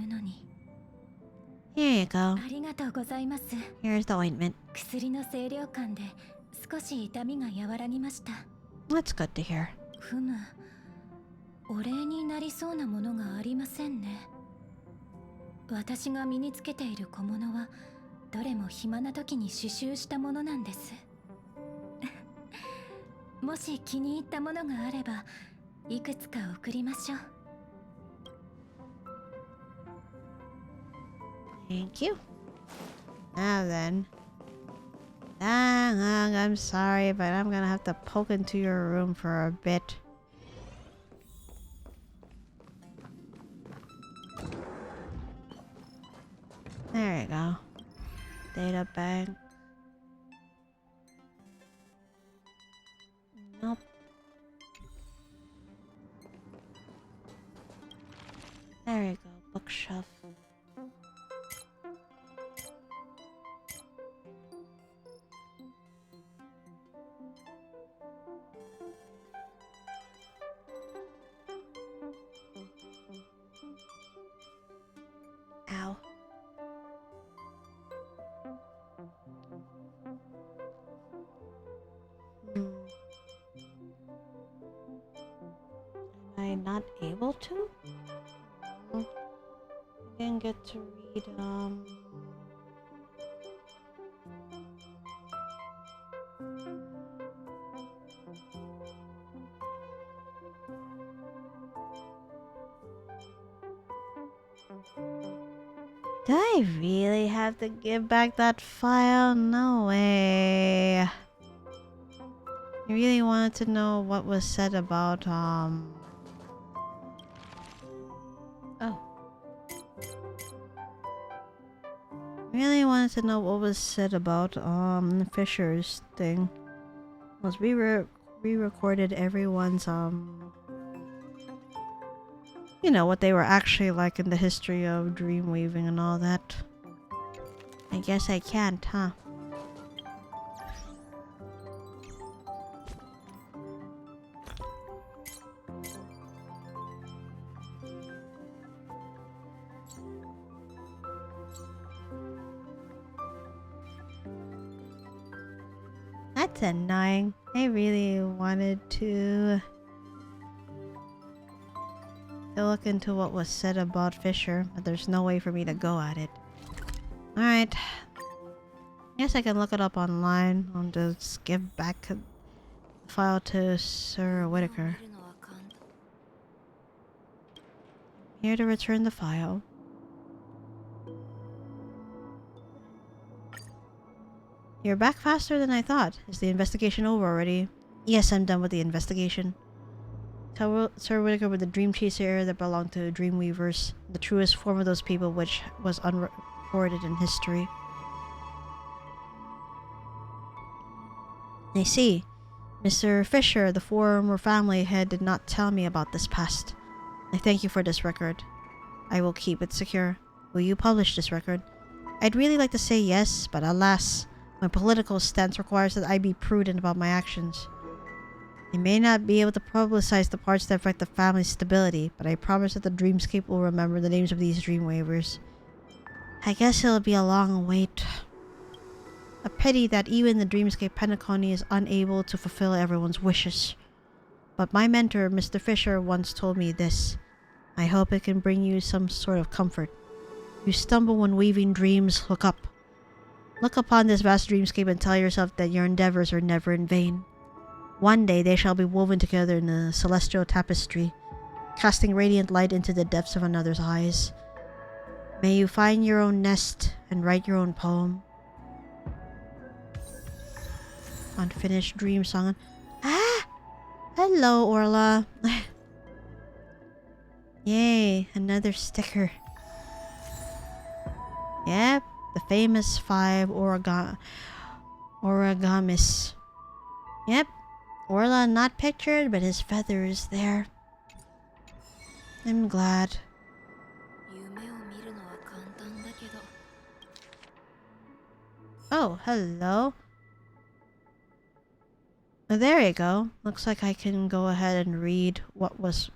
Here you go. ありがとうございます。 Here's the ointment. 薬の清涼感で少し痛みが和らぎました。 That's good to hear. ふむ、お礼になりそうなものがありませんね。私が身につけている小物はどれも暇な時に刺繍したものなんです。もし気に入ったものがあればいくつか送りましょう。 Thank you. Now then. I'm sorry, but I'm gonna have to poke into your room for a bit. There you go. Data bank. Nope. There you go. Bookshelf. Ow. Am I not able to? I didn't get to read, Do I really have to give back that file? No way. I really wanted to know what was said about, Oh. Really wanted to know what was said about, Fisher's thing. Was re-recorded everyone's, you know, what they were actually like in the history of dream weaving and all that. I guess I can't, huh? That's annoying. I really wanted to look into what was said about Fisher, but there's no way for me to go at it. Alright. Guess I can look it up online. I'll just give back the file to Sir Whitaker. Here to return the file. You're back faster than I thought. Is the investigation over already? Yes, I'm done with the investigation. Tell Sir Whitaker with the Dream Chaser era that belonged to Dreamweavers, the truest form of those people which was unrecorded in history. I see. Mr. Fisher, the former family head, did not tell me about this past. I thank you for this record. I will keep it secure. Will you publish this record? I'd really like to say yes, but alas, my political stance requires that I be prudent about my actions. I may not be able to publicize the parts that affect the family's stability, but I promise that the Dreamscape will remember the names of these Dreamweavers. I guess it'll be a long wait. A pity that even the Dreamscape Pentacony is unable to fulfill everyone's wishes. But my mentor, Mr. Fisher, once told me this. I hope it can bring you some sort of comfort. You stumble when weaving dreams, look up. Look upon this vast dreamscape and tell yourself that your endeavors are never in vain. One day they shall be woven together in a celestial tapestry, casting radiant light into the depths of another's eyes. May you find your own nest and write your own poem. Unfinished dream song. Ah! Hello, Orla. Yay, another sticker. Yep, the famous 5 origamis. Yep, Orla not pictured, but his feather is there. I'm glad. Oh, hello. Oh, there you go. Looks like I can go ahead and read what was...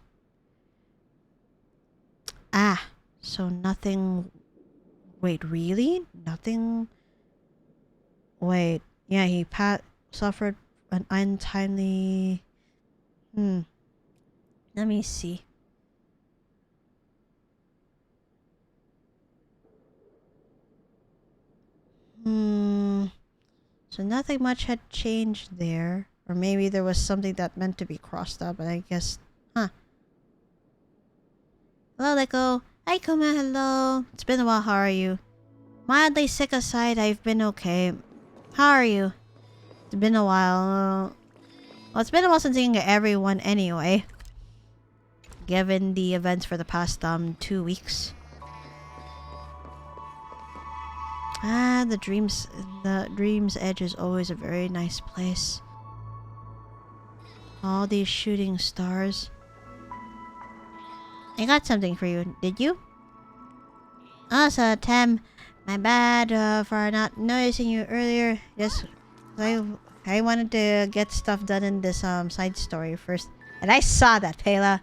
Ah, so nothing... Wait, really? Nothing... Wait, yeah, he suffered an untimely... Let me see. So nothing much had changed there. Or maybe there was something that meant to be crossed out, but I guess... Huh. Hello, Liko. Hi, Kuma. Hello. It's been a while. How are you? Mildly sick aside, I've been okay. How are you? It's been a while. Well, it's been a while since seeing everyone anyway. Given the events for the past 2 weeks. Ah, the Dream's Edge is always a very nice place. All these shooting stars. I got something for you. Did you? Oh, so Tem, my bad for not noticing you earlier. Just I wanted to get stuff done in this side story first, and I saw that, Pela.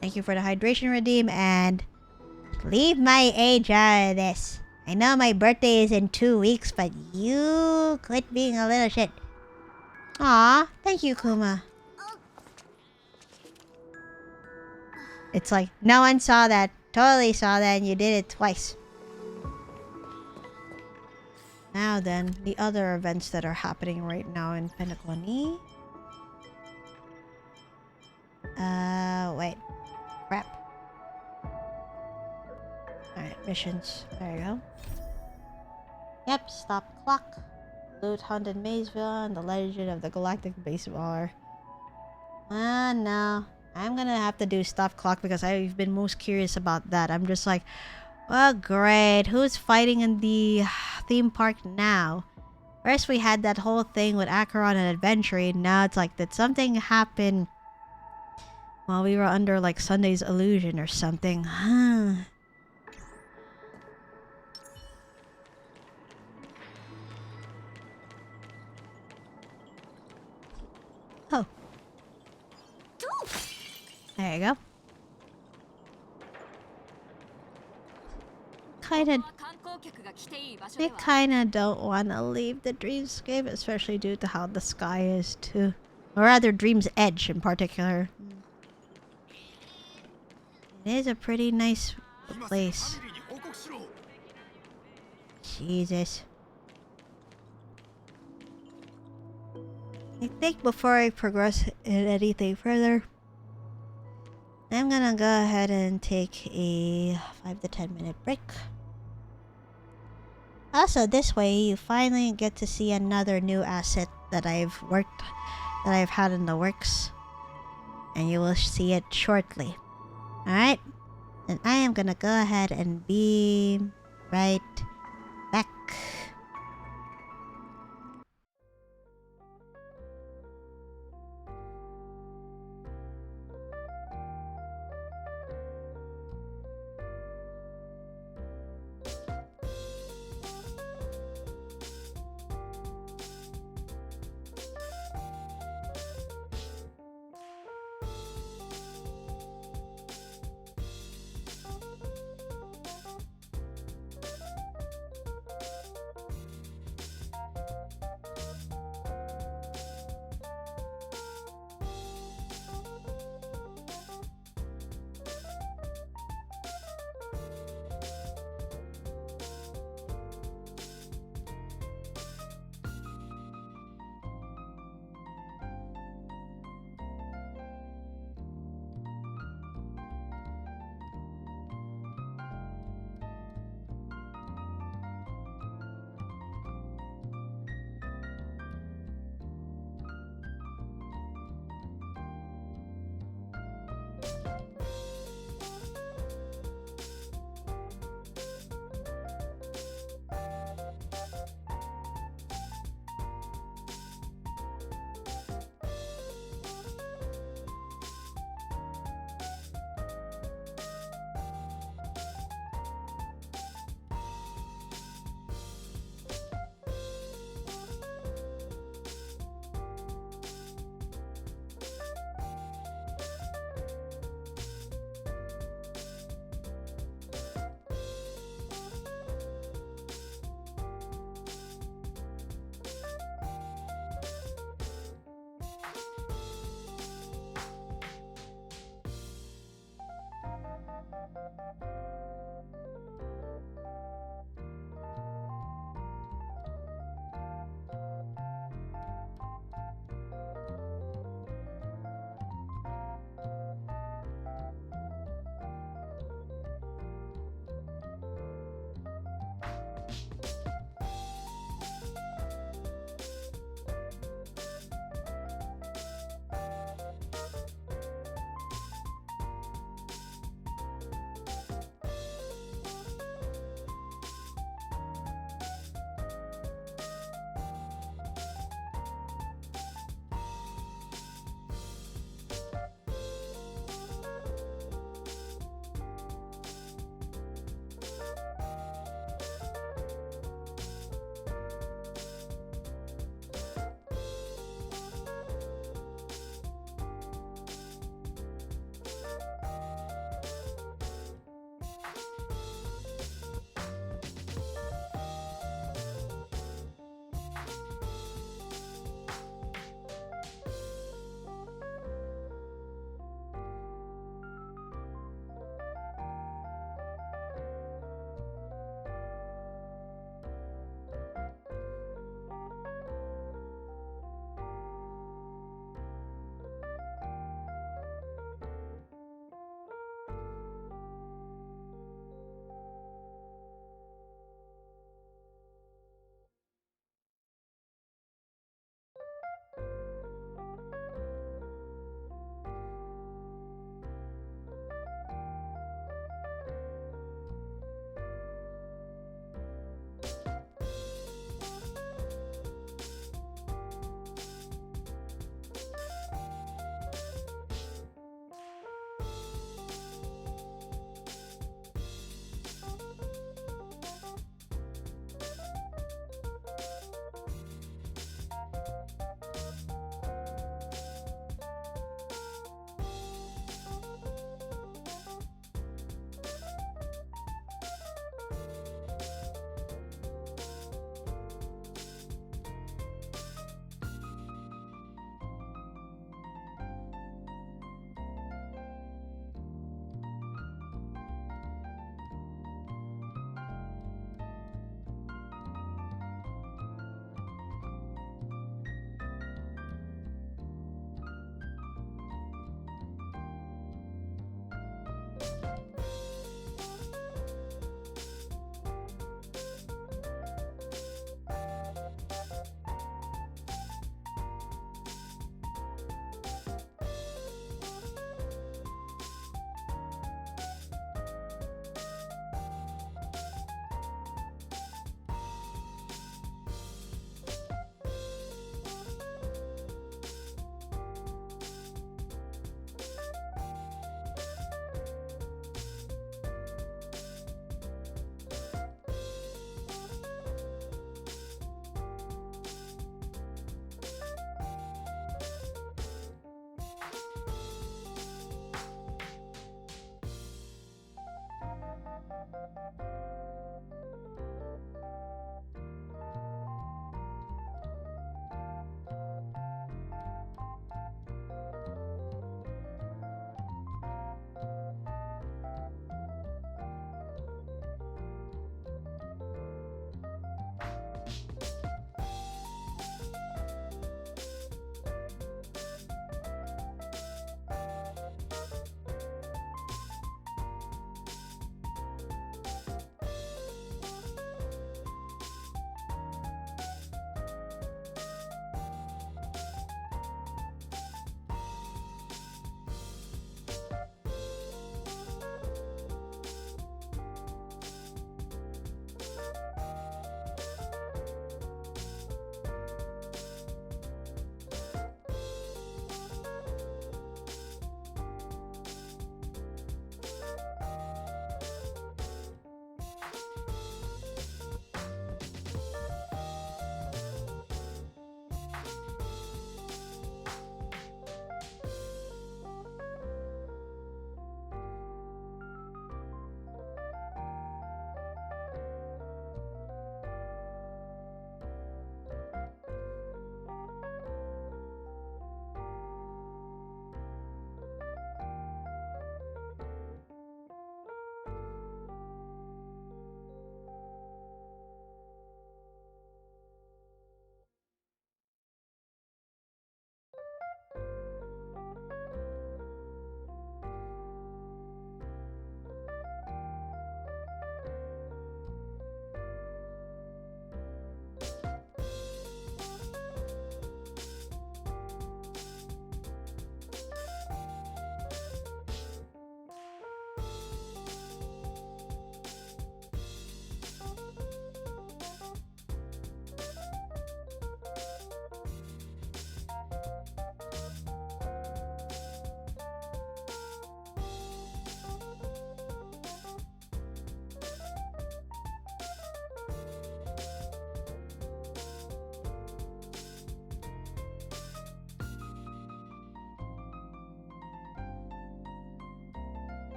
Thank you for the hydration redeem, and leave my age out of this. I know my birthday is in 2 weeks, but you quit being a little shit. Aw, thank you, Kuma. It's like, no one saw that. Totally saw that, and you did it twice. Now then, the other events that are happening right now in Pentacony. Wait. Crap. Alright, missions. There you go. Yep, stop clock. Loot Haunted Maysville and the Legend of the Galactic Baseballer. No. I'm gonna have to do stop clock because I've been most curious about that. I'm just like, oh great, who's fighting in the theme park now? First we had that whole thing with Acheron and Adventuring. Now it's like, did something happen while we were under like Sunday's illusion or something? Oh. There you go. I kinda don't want to leave the Dreamscape, especially due to how the sky is too. Or rather, Dream's Edge in particular. It is a pretty nice place. Jesus. I think before I progress in anything further, I'm gonna go ahead and take a 5 to 10 minute break. Also, this way you finally get to see another new asset that I've had in the works. And you will see it shortly. Alright? Then I am gonna go ahead and be right back.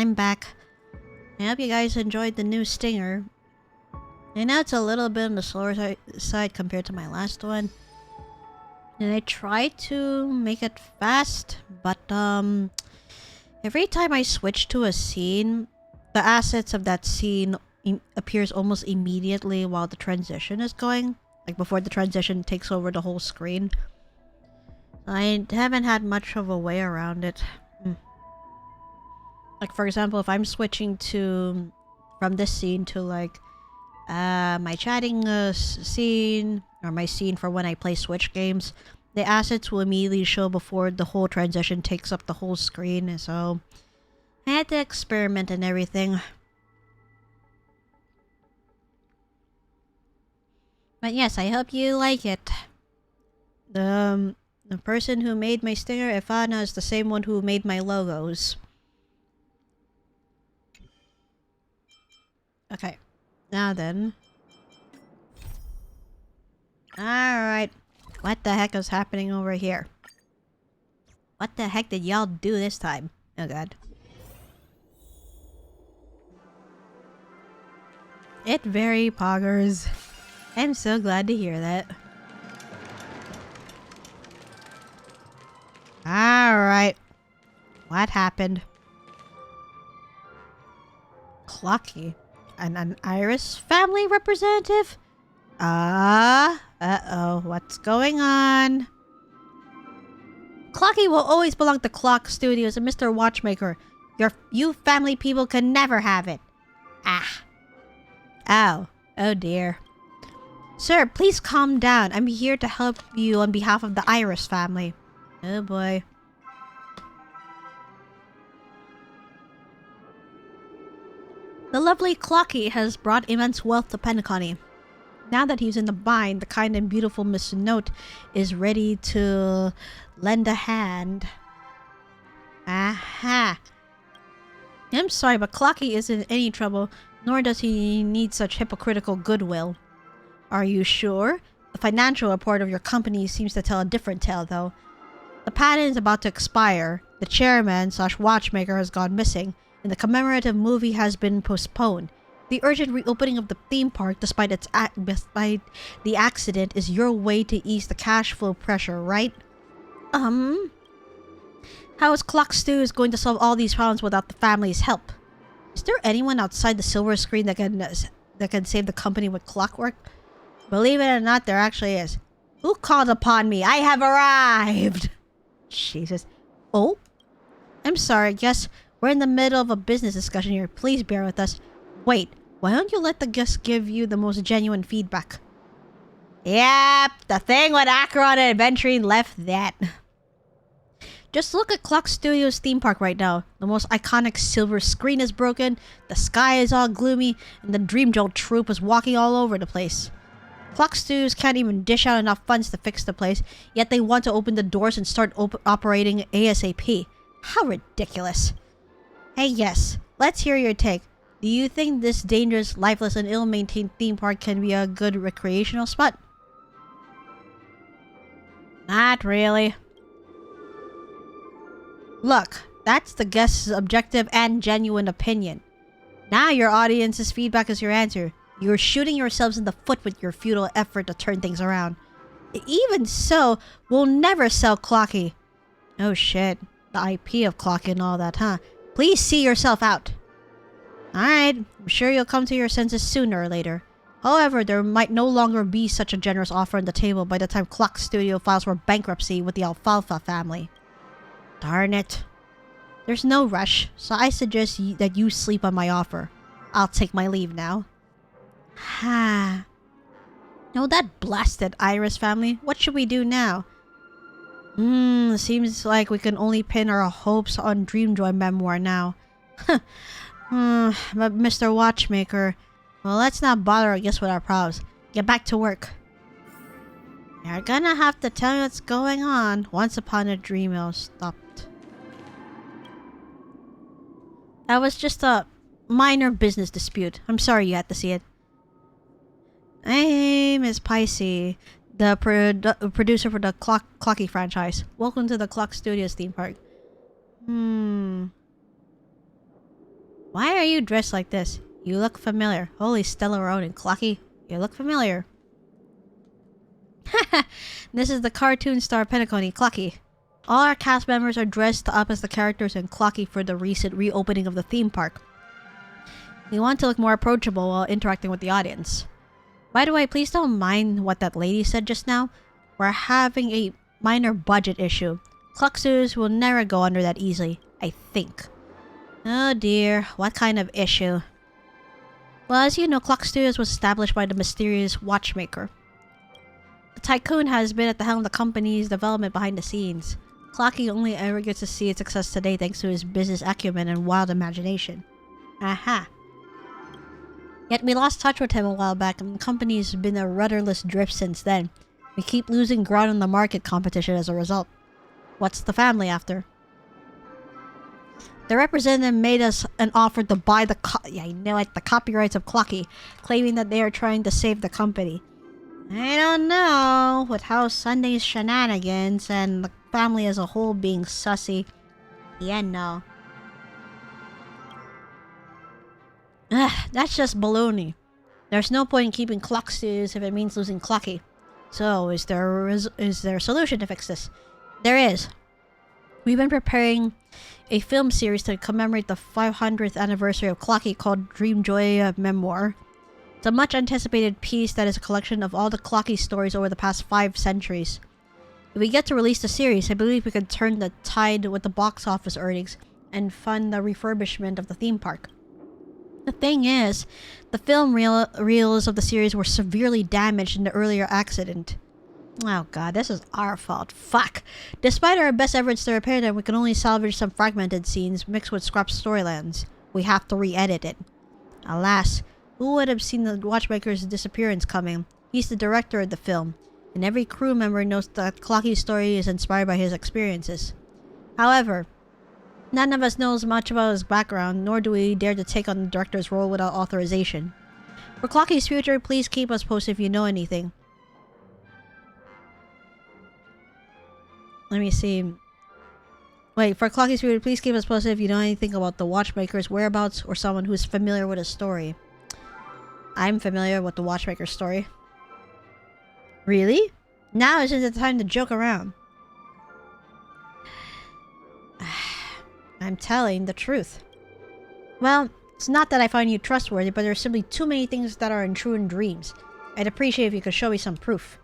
I'm back. I hope you guys enjoyed the new stinger. I know it's a little bit on the slower side compared to my last one. And I tried to make it fast, but every time I switch to a scene, the assets of that scene appears almost immediately while the transition is going. Like before the transition takes over the whole screen. I haven't had much of a way around it. Like for example, if I'm switching from this scene to like my chatting scene or my scene for when I play Switch games, the assets will immediately show before the whole transition takes up the whole screen. So I had to experiment and everything. But yes, I hope you like it. The person who made my stinger, Ifana, is the same one who made my logos. Okay, now then. Alright, what the heck is happening over here? What the heck did y'all do this time? Oh god. It very poggers. I'm so glad to hear that. Alright. What happened? Clocky? An Iris family representative? Uh-oh. What's going on? Clocky will always belong to Clock Studios and Mr. Watchmaker. You family people can never have it. Ah. Ow. Oh dear. Sir, please calm down. I'm here to help you on behalf of the Iris family. Oh boy. The lovely Clocky has brought immense wealth to Penacony. Now that he's in the bind, the kind and beautiful Miss Note is ready to lend a hand. Aha. I'm sorry, but Clocky isn't in any trouble, nor does he need such hypocritical goodwill. Are you sure? The financial report of your company seems to tell a different tale, though. The patent is about to expire, the chairman/watchmaker has gone missing, and the commemorative movie has been postponed. The urgent reopening of the theme park, despite the accident, is your way to ease the cash flow pressure, right? How is Clock Studios going to solve all these problems without the family's help? Is there anyone outside the silver screen that can save the company with clockwork? Believe it or not, there actually is. Who called upon me? I have arrived! Jesus. Oh? I'm sorry, guess we're in the middle of a business discussion here. Please bear with us. Wait, why don't you let the guests give you the most genuine feedback? Yep, the thing with Acheron and Adventuring left that. Just look at Clock Studios theme park right now. The most iconic silver screen is broken, the sky is all gloomy, and the Dream Jolt troupe is walking all over the place. Clock Studios can't even dish out enough funds to fix the place, yet they want to open the doors and start operating ASAP. How ridiculous. Hey, yes, let's hear your take. Do you think this dangerous, lifeless, and ill-maintained theme park can be a good recreational spot? Not really. Look, that's the guest's objective and genuine opinion. Now your audience's feedback is your answer. You're shooting yourselves in the foot with your futile effort to turn things around. Even so, we'll never sell Clocky. Oh shit, the IP of Clocky and all that, huh? Please see yourself out. Alright, I'm sure you'll come to your senses sooner or later. However, there might no longer be such a generous offer on the table by the time Clock Studio files for bankruptcy with the Alfalfa family. Darn it. There's no rush, so I suggest that you sleep on my offer. I'll take my leave now. Ha. No, that blasted Iris family. What should we do now? Seems like we can only pin our hopes on Dreamjoy memoir now. But Mr. Watchmaker, well, let's not bother our guests with our problems. Get back to work. You're gonna have to tell me what's going on. Once upon a dream, I was stopped. That was just a minor business dispute. I'm sorry you had to see it. Hey, Miss Picey, the producer for the Clocky franchise. Welcome to the Clock Studios theme park. Why are you dressed like this? You look familiar. Holy Stellarone and Clocky, you look familiar. Haha, this is the cartoon star Penacony, Clocky. All our cast members are dressed up as the characters in Clocky for the recent reopening of the theme park. We want to look more approachable while interacting with the audience. By the way, please don't mind what that lady said just now. We're having a minor budget issue. Cluxus will never go under that easily, I think. Oh dear, what kind of issue? Well, as you know, Clock Studios was established by the mysterious watchmaker. The tycoon has been at the helm of the company's development behind the scenes. Clocky only ever gets to see its success today thanks to his business acumen and wild imagination. Aha. Yet we lost touch with him a while back and the company's been a rudderless drift since then. We keep losing ground in the market competition as a result. What's the family after? The representative made us an offer to buy the the copyrights of Clocky, claiming that they are trying to save the company. I don't know, with how Sunday's shenanigans and the family as a whole being sussy. Yeah, no. That's just baloney. There's no point in keeping Clock Studios if it means losing Clocky. So, is there a solution to fix this? There is. We've been preparing a film series to commemorate the 500th anniversary of Clocky called Dream Joy Memoir. It's a much anticipated piece that is a collection of all the Clocky stories over the past 5 centuries. If we get to release the series, I believe we could turn the tide with the box office earnings and fund the refurbishment of the theme park. The thing is, the film reels of the series were severely damaged in the earlier accident. Oh god, this is our fault. Fuck! Despite our best efforts to repair them, we can only salvage some fragmented scenes mixed with scrap storylines. We have to re-edit it. Alas, who would have seen the watchmaker's disappearance coming? He's the director of the film, and every crew member knows that Clocky's story is inspired by his experiences. However, none of us knows much about his background, nor do we dare to take on the director's role without authorization. For Clocky's future, please keep us posted if you know anything. Let me see. Wait, for Clocky's future, please keep us posted if you know anything about the watchmaker's whereabouts or someone who's familiar with his story. I'm familiar with the watchmaker's story. Really? Now isn't the time to joke around. I'm telling the truth. Well, it's not that I find you trustworthy, but there are simply too many things that are untrue in dreams. I'd appreciate if you could show me some proof.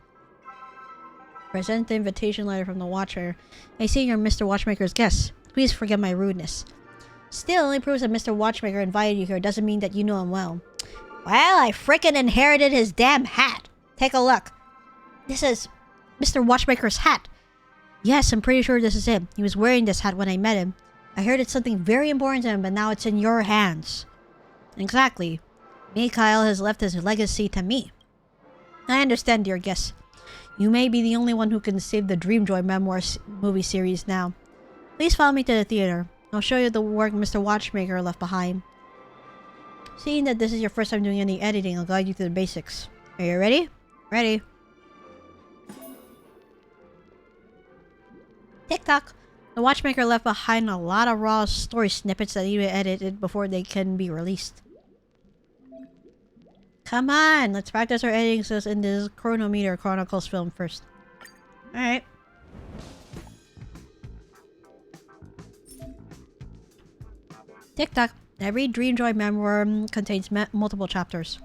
Present the invitation letter from the Watchmaker. I see you're Mr. Watchmaker's guest. Please forgive my rudeness. Still, only proves that Mr. Watchmaker invited you here doesn't mean that you know him well. Well, I frickin' inherited his damn hat. Take a look. This is Mr. Watchmaker's hat. Yes, I'm pretty sure this is him. He was wearing this hat when I met him. I heard it's something very important to him, but now it's in your hands. Exactly. Mikhail has left his legacy to me. I understand, dear guest. You may be the only one who can save the Dreamjoy Memoir movie series now. Please follow me to the theater. I'll show you the work Mr. Watchmaker left behind. Seeing that this is your first time doing any editing, I'll guide you through the basics. Are you ready? Ready. Tick-tock. The Watchmaker left behind a lot of raw story snippets that need to be edited before they can be released. Come on, let's practice our editing skills in this Chronometer Chronicles film first. Alright. Tick-tock. Every Dreamjoy memoir contains multiple chapters.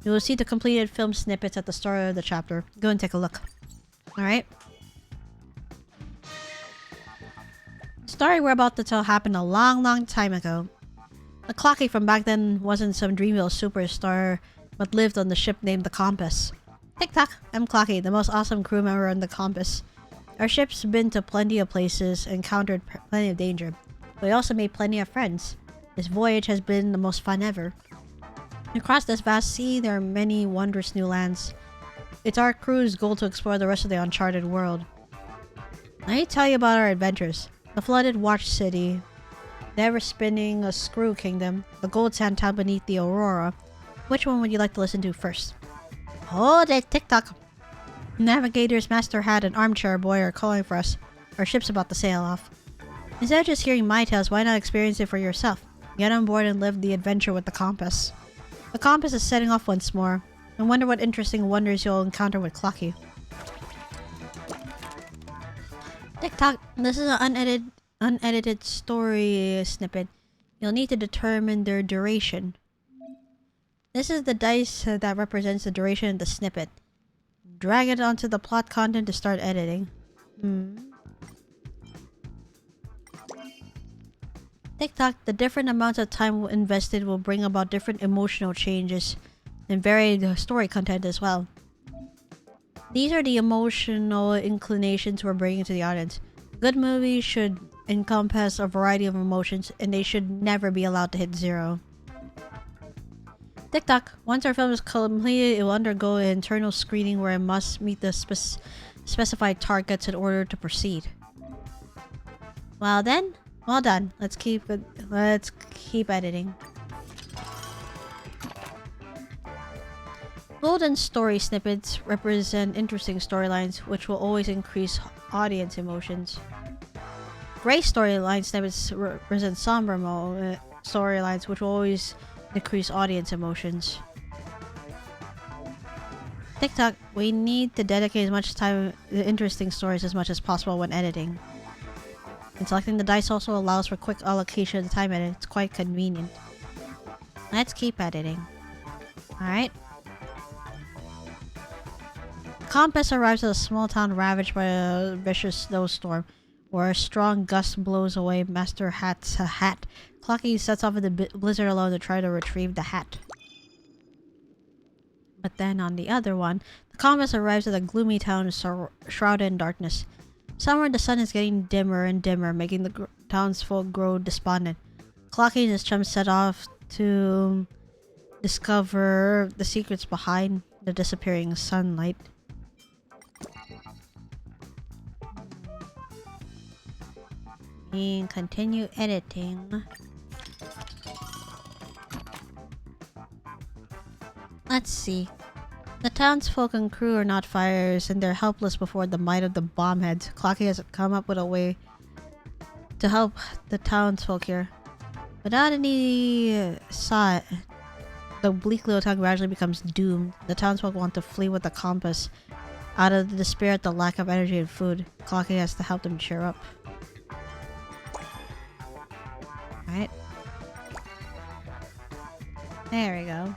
You will see the completed film snippets at the start of the chapter. Go and take a look. Alright. The story we're about to tell happened a long time ago. The Clocky from back then wasn't some Dreamville superstar, but lived on the ship named the Compass. Tick-tock, I'm Clocky, the most awesome crew member on the Compass. Our ship's been to plenty of places, encountered plenty of danger, but we also made plenty of friends. This voyage has been the most fun ever. Across this vast sea, there are many wondrous new lands. It's our crew's goal to explore the rest of the uncharted world. Let me tell you about our adventures. The flooded Watch City, the ever-spinning Screw Kingdom, the Gold Sand Town beneath the Aurora. Which one would you like to listen to first? Hold it, tick-tock. Navigators, Master Hat, and Armchair Boy are calling for us. Our ship's about to sail off. Instead of just hearing my tales, why not experience it for yourself? Get on board and live the adventure with the compass. The compass is setting off once more. I wonder what interesting wonders you'll encounter with Clocky. TikTok, this is an unedited story snippet. You'll need to determine their duration. This is the dice that represents the duration of the snippet. Drag it onto the plot content to start editing. TikTok, the different amounts of time invested will bring about different emotional changes and vary the story content as well. These are the emotional inclinations we're bringing to the audience. A good movie should encompass a variety of emotions, and they should never be allowed to hit zero. TikTok, once our film is completed, it will undergo an internal screening where it must meet the specified targets in order to proceed. Well then, well done. Let's keep editing. Golden story snippets represent interesting storylines, which will always increase audience emotions. Gray storyline snippets represent somber storylines, which will always decrease audience emotions. TikTok, we need to dedicate as much time to interesting stories as much as possible when editing. And selecting the dice also allows for quick allocation of the time edit. It's quite convenient. Let's keep editing. Alright. Compass arrives at a small town ravaged by a vicious snowstorm, where a strong gust blows away Master Hat's hat. Clocky sets off in the blizzard alone to try to retrieve the hat. But then on the other one, the compass arrives at a gloomy town shrouded in darkness. Somewhere the sun is getting dimmer and dimmer, making the townsfolk grow despondent. Clocky and his chums set off to discover the secrets behind the disappearing sunlight. And continue editing. Let's see. The townsfolk and crew are not fighters, and they're helpless before the might of the bombheads. Clocky has come up with a way to help the townsfolk here. Without any sight, the bleak little town gradually becomes doomed. The townsfolk want to flee with the compass. Out of the despair at the lack of energy and food, Clocky has to help them cheer up. Alright. There we go.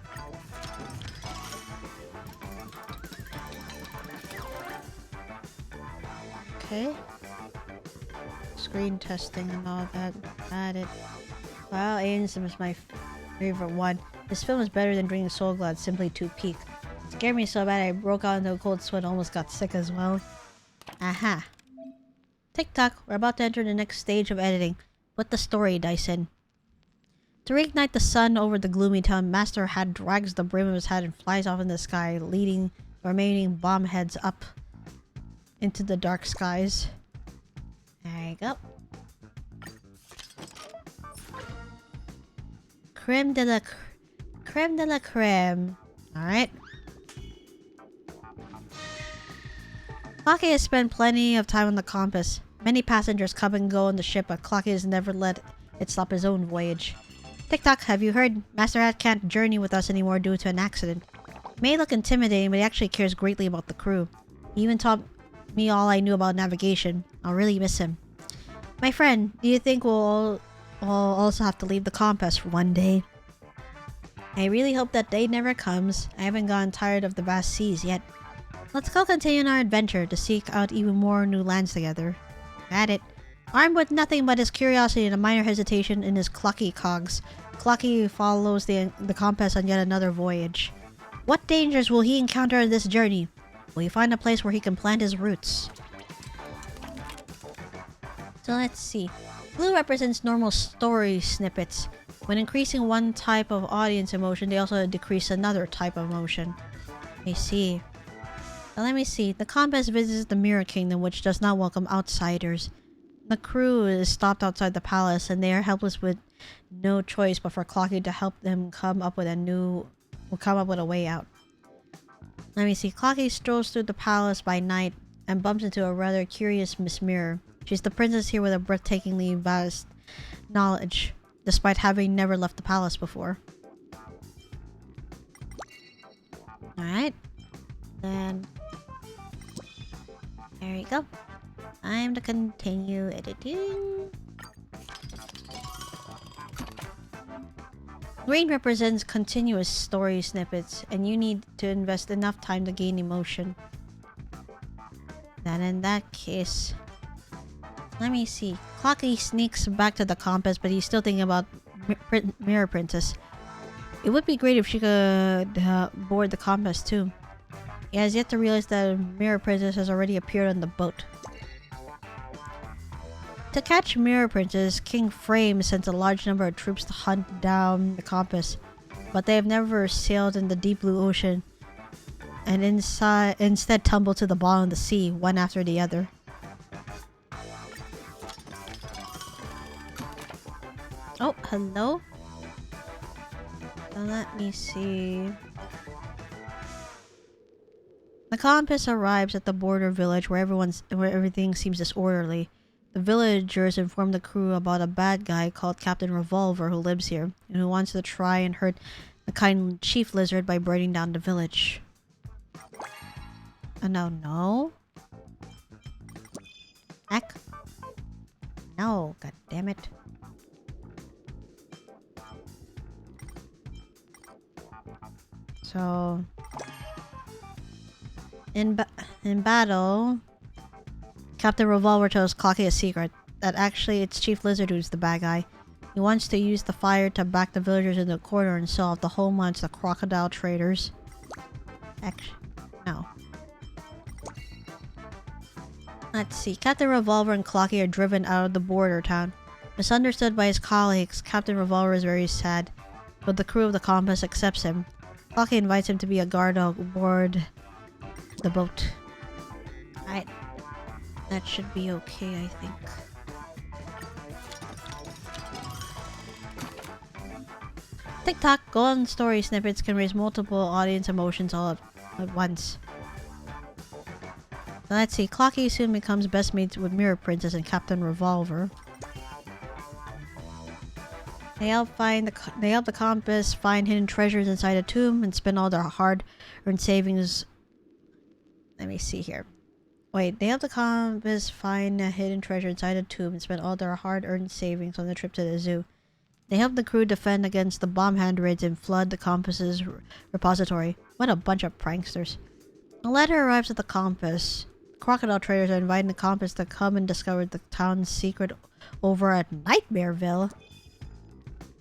Okay. Screen testing and all that. Got it. Wow, Aliensm is my favorite one. This film is better than drinking Soul Glad, simply too peak. It scared me so bad I broke out into a cold sweat and almost got sick as well. Aha. TikTok, we're about to enter the next stage of editing. Put the story dice in. To reignite the sun over the gloomy town, Master Hat drags the brim of his hat and flies off in the sky, leading the remaining bomb heads up into the dark skies. There you go. Creme de la creme. Alright. Clocky has spent plenty of time on the compass. Many passengers come and go on the ship, but Clocky has never let it stop his own voyage. TikTok, have you heard? Master Hat can't journey with us anymore due to an accident. It may look intimidating, but he actually cares greatly about the crew. He even taught me all I knew about navigation. I'll really miss him. My friend, do you think we'll also have to leave the compass for one day? I really hope that day never comes. I haven't gotten tired of the vast seas yet. Let's go continue on our adventure to seek out even more new lands together. At it. Armed with nothing but his curiosity and a minor hesitation in his clucky cogs, Clocky follows the compass on yet another voyage. What dangers will he encounter on this journey? Will he find a place where he can plant his roots? So let's see. Blue represents normal story snippets. When increasing one type of audience emotion, they also decrease another type of emotion. I see. Now let me see. The compass visits the Mirror Kingdom, which does not welcome outsiders. The crew is stopped outside the palace, and they are helpless with no choice but for Clocky to help them come up with a way out. Let me see. Clocky strolls through the palace by night and bumps into a rather curious Miss Mirror. She's the princess here with a breathtakingly vast knowledge. despite having never left the palace before. Alright. Then... there you go. Time to continue editing. Green represents continuous story snippets, and you need to invest enough time to gain emotion. Then in that case... let me see. Clocky sneaks back to the compass, but he's still thinking about Mirror Princess. It would be great if she could board the compass too. He has yet to realize that Mirror Princess has already appeared on the boat. To catch Mirror Princess, King Frame sends a large number of troops to hunt down the compass, but they have never sailed in the deep blue ocean, and instead tumble to the bottom of the sea, one after the other. Oh, hello? Now let me see... the compass arrives at the border village where everything seems disorderly. The villagers inform the crew about a bad guy called Captain Revolver who lives here, and who wants to try and hurt the kind chief lizard by burning down the village. No. Heck. No, god damn it. So... In battle, Captain Revolver tells Clocky a secret, that actually it's Chief Lizard who's the bad guy. He wants to use the fire to back the villagers into a corner and sell off the whole bunch of crocodile traders. Actually, no. Let's see. Captain Revolver and Clocky are driven out of the border town. Misunderstood by his colleagues, Captain Revolver is very sad, but the crew of the compass accepts him. Clocky invites him to be a guard aboard the boat. Alright. That should be okay, I think. TikTok, golden story snippets can raise multiple audience emotions all at once. So let's see. Clocky soon becomes best mates with Mirror Princess and Captain Revolver. They help the compass find hidden treasures inside a tomb and spend all their hard-earned savings. Let me see here. Wait, they help the compass find a hidden treasure inside a tomb and spend all their hard-earned savings on the trip to the zoo. They help the crew defend against the bomb hand raids and flood the compass's repository. What a bunch of pranksters. A letter arrives at the compass. Crocodile traders are inviting the compass to come and discover the town's secret over at Nightmareville.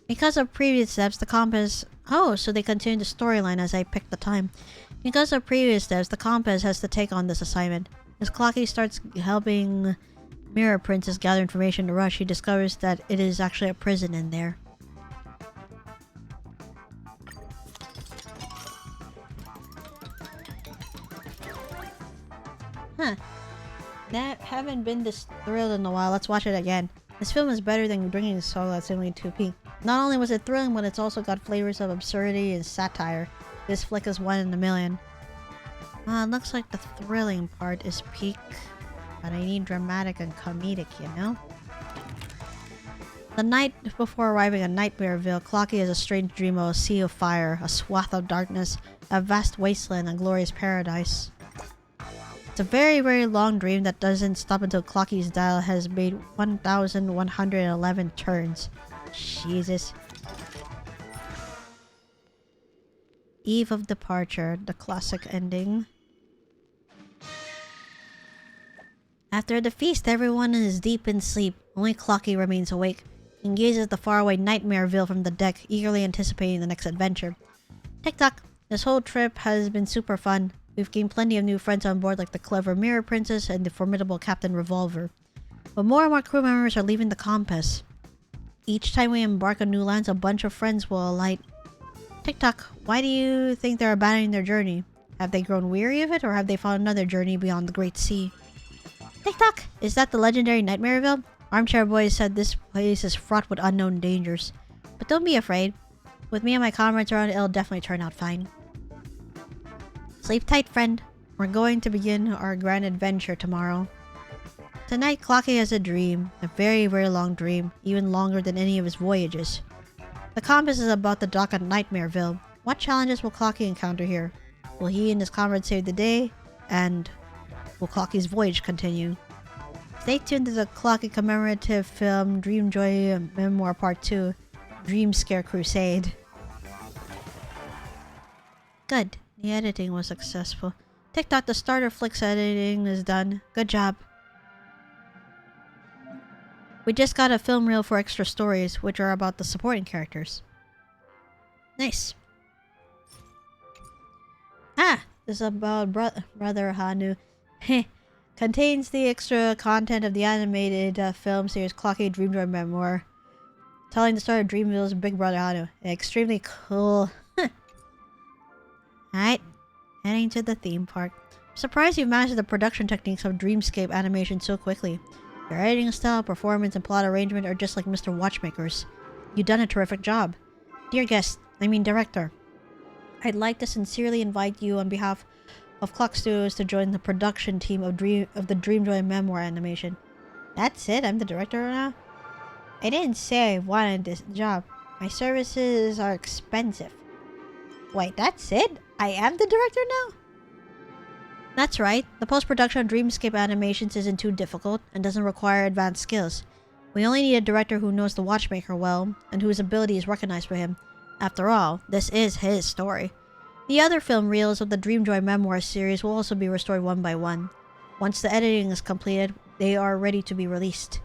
Because of previous steps, the compass... oh, so they continue the storyline as I pick the time. Because of previous steps, the compass has to take on this assignment. As Clocky starts helping Mirror Princess gather information to rush, she discovers that it is actually a prison in there. Huh. Haven't been this thrilled in a while. Let's watch it again. This film is better than Drinking Solo at Simile 2P. Not only was it thrilling, but it's also got flavors of absurdity and satire. This flick is one in a million. It looks like the thrilling part is peak, but I need dramatic and comedic, you know? The night before arriving at Nightmareville, Clocky has a strange dream of a sea of fire, a swath of darkness, a vast wasteland, a glorious paradise. It's a very, very long dream that doesn't stop until Clocky's dial has made 1,111 turns. Jesus. Eve of Departure, the classic ending. After the feast, everyone is deep in sleep. Only Clocky remains awake. He gazes at the faraway Nightmareville from the deck, eagerly anticipating the next adventure. TikTok, this whole trip has been super fun. We've gained plenty of new friends on board, like the clever Mirror Princess and the formidable Captain Revolver. But more and more crew members are leaving the compass. Each time we embark on new lands, a bunch of friends will alight. TikTok, why do you think they're abandoning their journey? Have they grown weary of it, or have they found another journey beyond the Great Sea? TikTok, is that the legendary Nightmareville? Armchair Boys said this place is fraught with unknown dangers. But don't be afraid. With me and my comrades around, it'll definitely turn out fine. Sleep tight, friend. We're going to begin our grand adventure tomorrow. Tonight, Clocky has a dream. A very, very long dream. Even longer than any of his voyages. The compass is about to dock at Nightmareville. What challenges will Clocky encounter here? Will he and his comrades save the day? And will Clocky's voyage continue? Stay tuned to the Clocky commemorative film Dreamjoy Memoir Part 2, Dream Scare Crusade. Good. The editing was successful. TikTok, the starter flicks editing is done. Good job. We just got a film reel for extra stories, which are about the supporting characters. Nice. Ah! This is about Brother Hanu. Contains the extra content of the animated film series Clocky Dreamjoy Memoir, telling the story of Dreamville's Big Brother Hanu. Extremely cool. Alright, heading to the theme park. I'm surprised you've mastered the production techniques of Dreamscape animation so quickly. Your editing style, performance, and plot arrangement are just like Mr. Watchmaker's. You've done a terrific job. Dear guest, director, I'd like to sincerely invite you on behalf of Clock Studios to join the production team of the Dreamjoy Memoir animation. That's it? I'm the director now? I didn't say I wanted this job. My services are expensive. Wait, that's it? I am the director now? That's right. The post-production of Dreamscape animations isn't too difficult and doesn't require advanced skills. We only need a director who knows the Watchmaker well and whose ability is recognized by him. After all, this is his story. The other film reels of the Dreamjoy Memoir series will also be restored one by one. Once the editing is completed, they are ready to be released.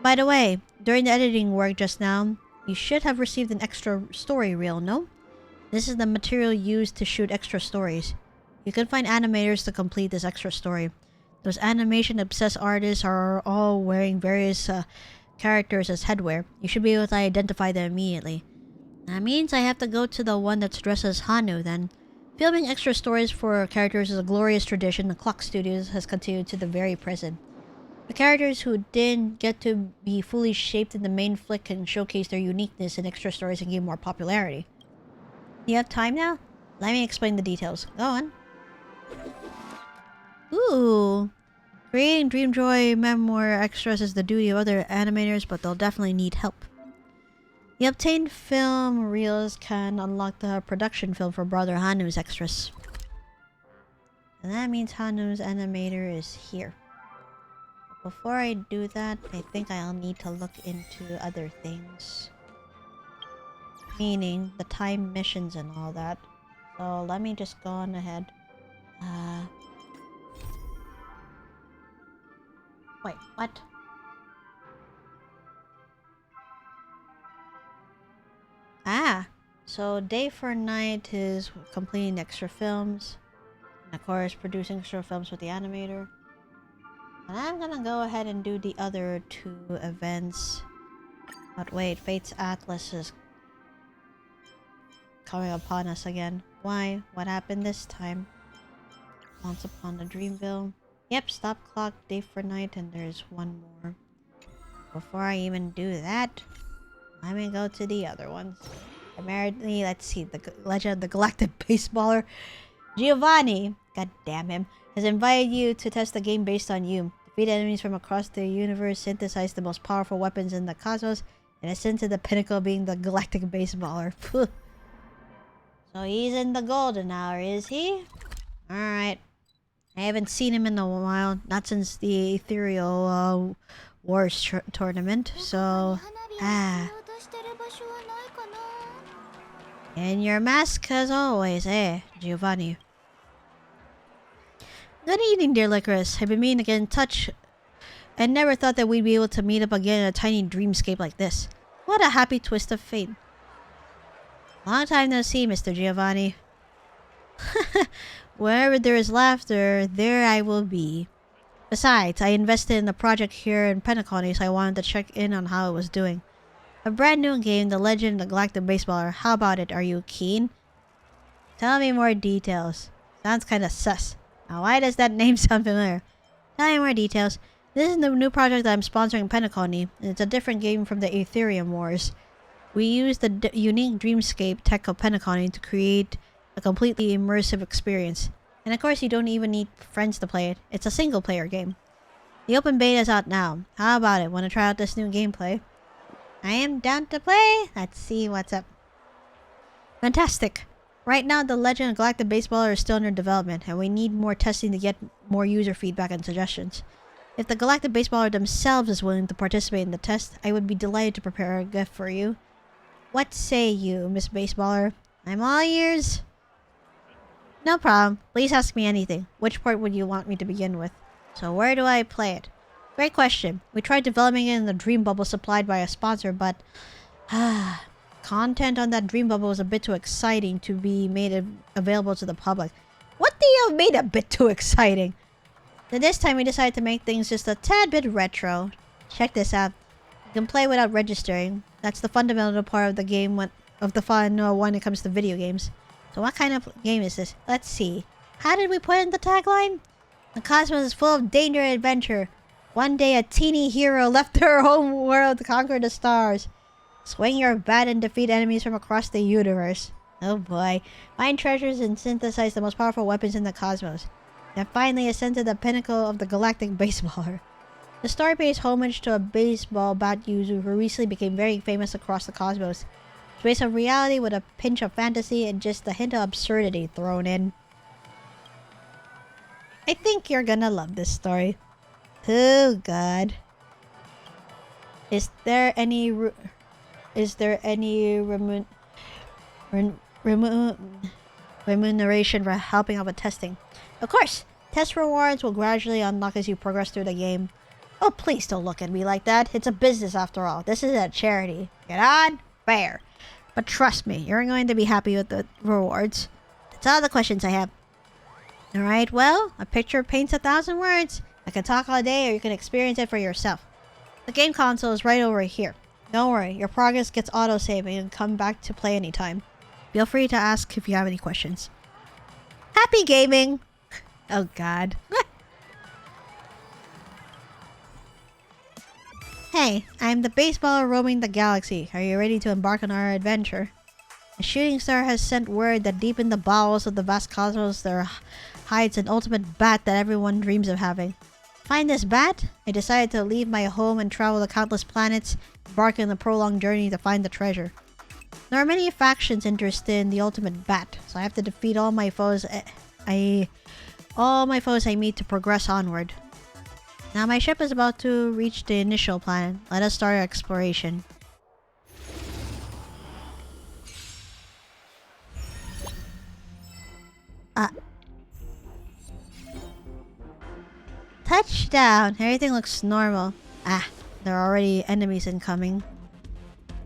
By the way, during the editing work just now, you should have received an extra story reel, no? This is the material used to shoot extra stories. You can find animators to complete this extra story. Those animation-obsessed artists are all wearing various characters as headwear. You should be able to identify them immediately. That means I have to go to the one that's dressed as Hanu, then. Filming extra stories for characters is a glorious tradition the Clock Studios has continued to the very present. The characters who didn't get to be fully shaped in the main flick can showcase their uniqueness in extra stories and gain more popularity. You have time now? Let me explain the details. Go on. Ooh. Creating Dreamjoy Memoir extras is the duty of other animators, but they'll definitely need help. The obtained film reels can unlock the production film for Brother Hanu's extras. And that means Hanu's animator is here. But before I do that, I think I'll need to look into other things. Meaning the time missions and all that. So let me just go on ahead. Wait, what? Ah, so day for night is completing extra films. And of course, producing extra films with the animator. And I'm gonna go ahead and do the other two events. But wait, Fate's Atlas is coming upon us again. Why? What happened this time? Once upon a Dreamville. Yep, stop clock, day for night, and there's one more. Before I even do that, let me go to the other ones. Apparently, let's see, the Legend of the Galactic Baseballer. Giovanni, god damn him, has invited you to test the game based on you. Defeat enemies from across the universe, synthesize the most powerful weapons in the cosmos, and ascend to the pinnacle of being the Galactic Baseballer. So he's in the golden hour, is he? Alright. I haven't seen him in a while, not since the Ethereal Wars tournament, so... And your mask as always, Giovanni. Good evening, dear Lycoris. I've been meaning to get in touch. I never thought that we'd be able to meet up again in a tiny dreamscape like this. What a happy twist of fate. Long time no see, Mr. Giovanni. Wherever there is laughter, there I will be. Besides, I invested in the project here in Penacony, so I wanted to check in on how it was doing. A brand new game, The Legend of the Galactic Baseballer. How about it? Are you keen? Tell me more details. Sounds kinda sus. Now, why does that name sound familiar? Tell me more details. This is the new project that I'm sponsoring in Penacony, and it's a different game from the Ethereum Wars. We use the unique dreamscape tech of Penacony to create a completely immersive experience. And of course, you don't even need friends to play it. It's a single-player game. The open beta is out now. How about it? Want to try out this new gameplay? I am down to play. Let's see what's up. Fantastic. Right now, the Legend of Galactic Baseballer is still under development, and we need more testing to get more user feedback and suggestions. If the Galactic Baseballer themselves is willing to participate in the test, I would be delighted to prepare a gift for you. What say you, Miss Baseballer? I'm all ears. No problem. Please ask me anything. Which part would you want me to begin with? So where do I play it? Great question. We tried developing it in the dream bubble supplied by a sponsor, but content on that dream bubble was a bit too exciting to be made available to the public. What do you made a bit too exciting? Then this time we decided to make things just a tad bit retro. Check this out. You can play without registering. That's the fundamental part of the game when it comes to video games. So what kind of game is this? Let's see. How did we put in the tagline? The cosmos is full of danger and adventure. One day a teeny hero left her home world to conquer the stars. Swing your bat and defeat enemies from across the universe. Oh boy. Find treasures and synthesize the most powerful weapons in the cosmos. Then finally ascend to the pinnacle of the galactic baseballer. The story pays homage to a baseball bat user who recently became very famous across the cosmos. It's based on reality with a pinch of fantasy and just a hint of absurdity thrown in. I think you're gonna love this story. Oh god. Is there any remuneration for helping out with testing? Of course! Test rewards will gradually unlock as you progress through the game. Oh, please don't look at me like that. It's a business after all. This isn't a charity. Get on? Fair. But trust me, you're going to be happy with the rewards. That's all the questions I have. Alright, well, a picture paints 1,000 words. I can talk all day or you can experience it for yourself. The game console is right over here. Don't worry, your progress gets autosaved and you can come back to play anytime. Feel free to ask if you have any questions. Happy gaming! Oh god. Hey, I'm the baseballer roaming the galaxy. Are you ready to embark on our adventure? A shooting star has sent word that deep in the bowels of the vast cosmos there hides an ultimate bat that everyone dreams of having. Find this bat? I decided to leave my home and travel to countless planets, embarking on a prolonged journey to find the treasure. There are many factions interested in the ultimate bat, so I have to defeat all my foes I meet to progress onward. Now my ship is about to reach the initial planet. Let us start our exploration. Touchdown! Everything looks normal. There are already enemies incoming.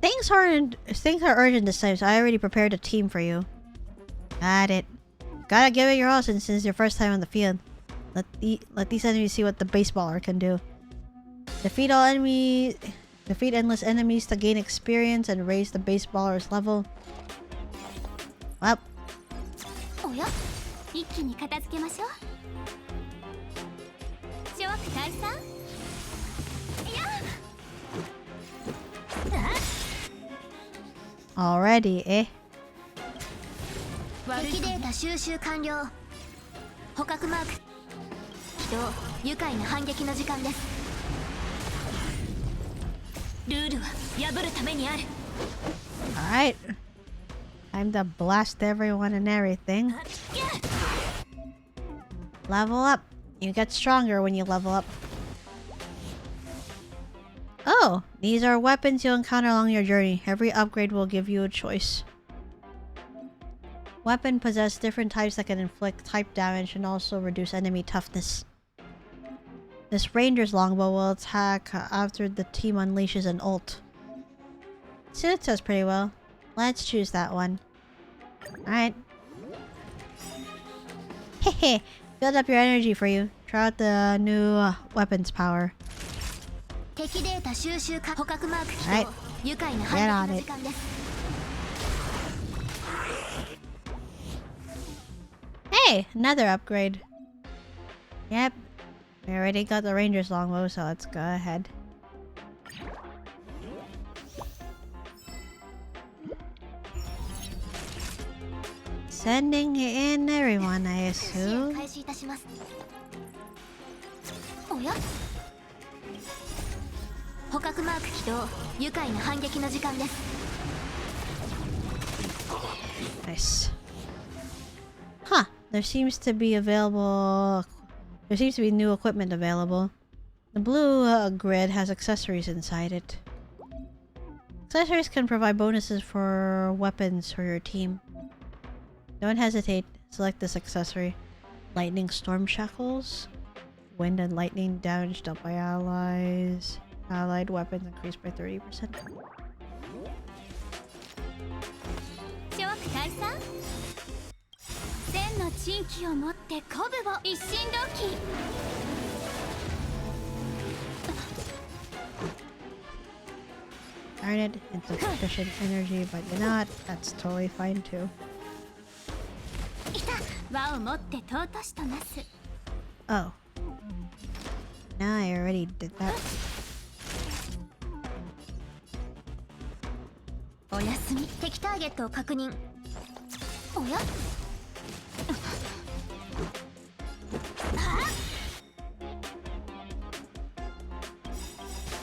Things are urgent this time, so I already prepared a team for you. Got it. Gotta give it your all since it's your first time on the field. Let these enemies see what the baseballer can do. Defeat endless enemies to gain experience and raise the baseballer's level. Well. Already, eh? Alright. Time to blast everyone and everything. Level up. You get stronger when you level up. Oh, these are weapons you'll encounter along your journey. Every upgrade will give you a choice. Weapon possess different types that can inflict type damage and also reduce enemy toughness. This ranger's longbow will attack after the team unleashes an ult. Suits us pretty well. Let's choose that one. Alright. Hehe, build up your energy for you. Try out the new weapons power. Alright, get on it. Hey, another upgrade. Yep, we already got the ranger's longbow, so let's go ahead. Sending in everyone, I assume. 捕獲マーク起動。愉快な反撃の時間です。 Nice. Huh. There seems to be new equipment available. The blue grid has accessories inside it. Accessories can provide bonuses for weapons for your team. Don't hesitate. Select this accessory. Lightning Storm Shackles. Wind and lightning damage dealt by allies. Allied weapons increased by 30%. 諸悪退散。千の珍奇を持って鼓舞を一心同期。 Darn it, insufficient energy, but you're not. That's totally fine too. 輪を持って尊しとなす。 Oh. Nah, I already did that. おやすみ。敵ターゲットを確認。おや？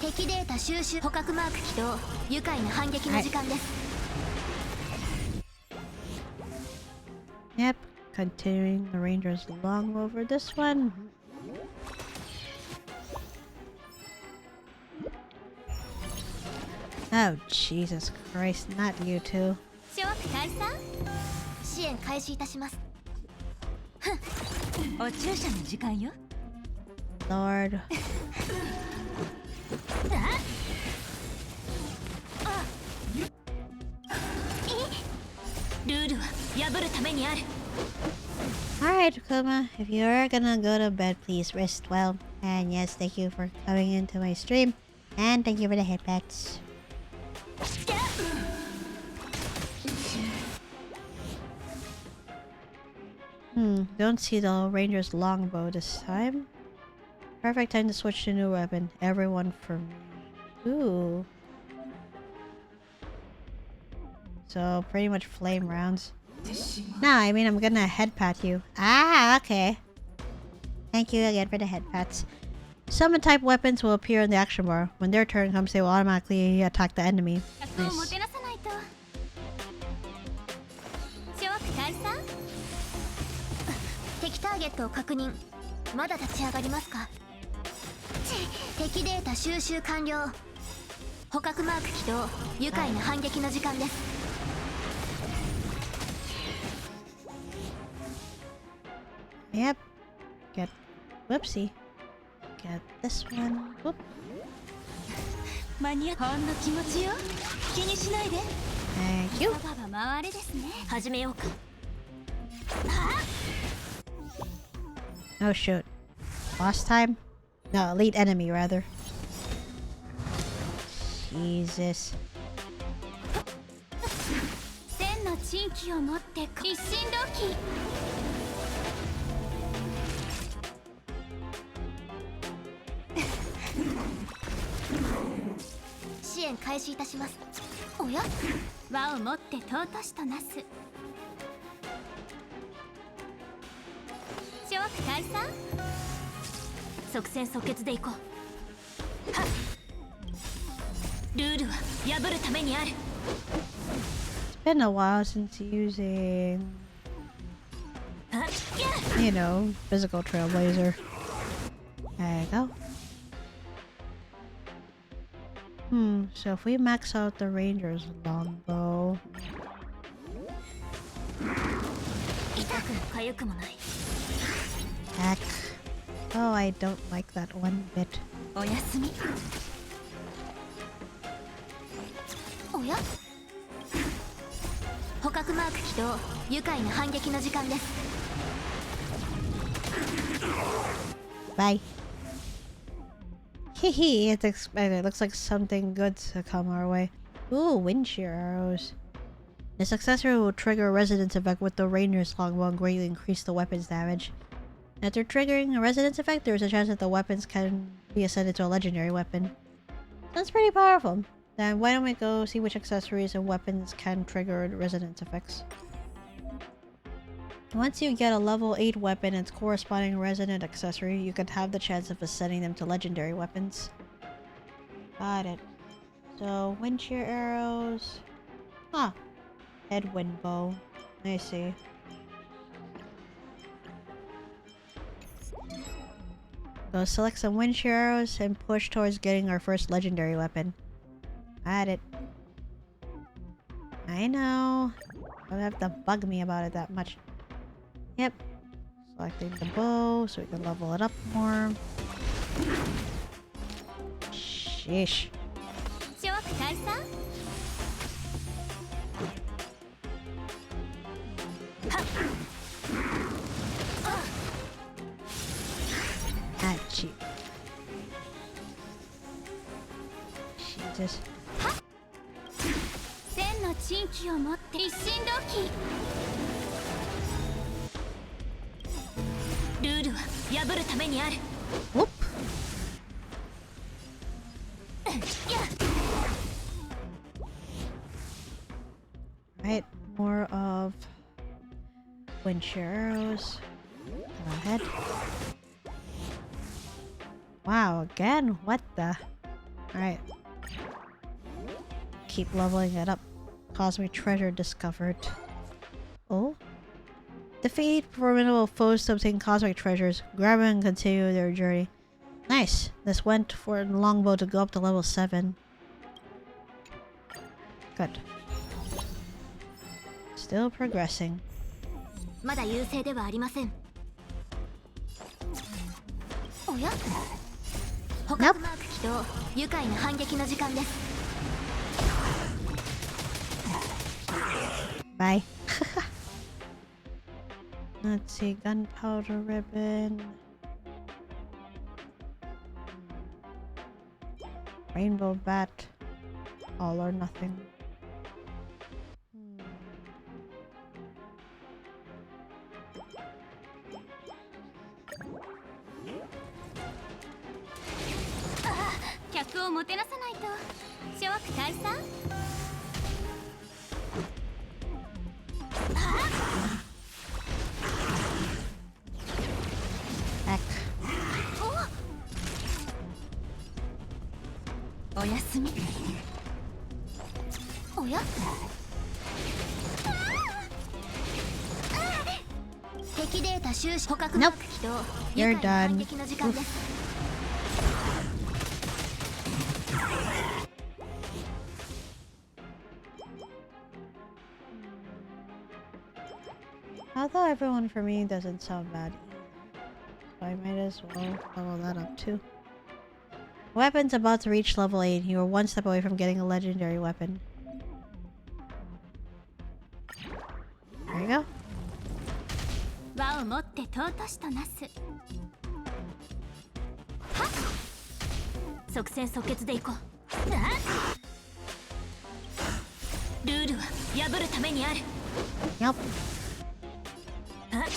敵データ収集。捕獲マーク起動。愉快な反撃の時間です。 Yep, continuing the Rangers long over this one. Oh, Jesus Christ, not you two. 諸悪退散。支援開始いたします。お注射の時間よ。 Lord. ルールは破るためにある。 Alright, Kuma, if you're gonna go to bed, please rest well. And yes, thank you for coming into my stream. And thank you for the headpats. Don't see the Ranger's longbow this time. Perfect time to switch to a new weapon. Everyone for me. Ooh. So, pretty much flame rounds. Nah, I mean, I'm gonna head pat you. Ah, okay. Thank you again for the head pats. Summon type weapons will appear in the action bar. When their turn comes, they will automatically attack the enemy. Nice. 敵ターゲットを確認。まだ立ち上がりますか？敵データ収集完了。捕獲マーク起動。愉快な反撃の時間です。 Yep. Get... Whoopsie. Get this one. Whoop. マニアほんの気持ちよ。気にしないで。Thank you. パパは回れですね。始めようか。 Oh shoot. Boss time? No, elite enemy rather. Jesus. 千の珍奇を持って一心同期。支援開始いたします。おや？輪を持って尊しとなす。諸悪退散。即戦即決でいこう。はっ。ルールは破るためにある。 It's been a while since using... You know, physical trailblazer. There you go. So if we max out the Ranger's longbow... Heck. Oh, I don't like that one bit. おやすみ。おや？捕獲マーク起動。愉快な反撃の時間です。 Bye. Hehe, it's expected. Looks like something good to come our way. Ooh, wind shear arrows. This accessory will trigger a resonance effect with the Ranger's longbow and greatly increase the weapon's damage. After triggering a resonance effect, there is a chance that the weapons can be ascended to a legendary weapon. That's pretty powerful. Then why don't we go see which accessories and weapons can trigger resonance effects. Once you get a level 8 weapon and its corresponding resonant accessory, you can have the chance of ascending them to legendary weapons. Got it. So, wind shear arrows. Huh. Headwind bow. I see. So select some wind shear arrows and push towards getting our first legendary weapon. Got it. I know. Don't have to bug me about it that much. Yep. Selecting the bow so we can level it up more. Sheesh. Achoo. Jesus. 千の珍奇を持って一心同期ルールは破るためにある Whoop. Right, more of wind shear arrows. Go ahead. Wow, again? What the? Alright. Keep leveling it up. Cosmic treasure discovered. Oh? Defeat formidable foes to obtain cosmic treasures. Grab it and continue their journey. Nice. This went for a longbow to go up to level 7. Good. Still progressing. まだ優勢ではありませんおや捕獲マーク起動愉快な反撃の時間です Bye. Let's see, gunpowder ribbon. Rainbow bat. All or nothing. Hmm. 客をもてなさないと諸悪退散 Heck. おやすみおや敵データ収集捕獲マーク起動 You're 愉快な反 done. 撃の時間です Although everyone for me doesn't sound bad either. So I might as well level that up too. Weapon's about to reach level 8. You are one step away from getting a legendary weapon. There you go. 輪を持って尊しとなすはっ即戦即決でいこうルールは破るためにある Yep. あっやっ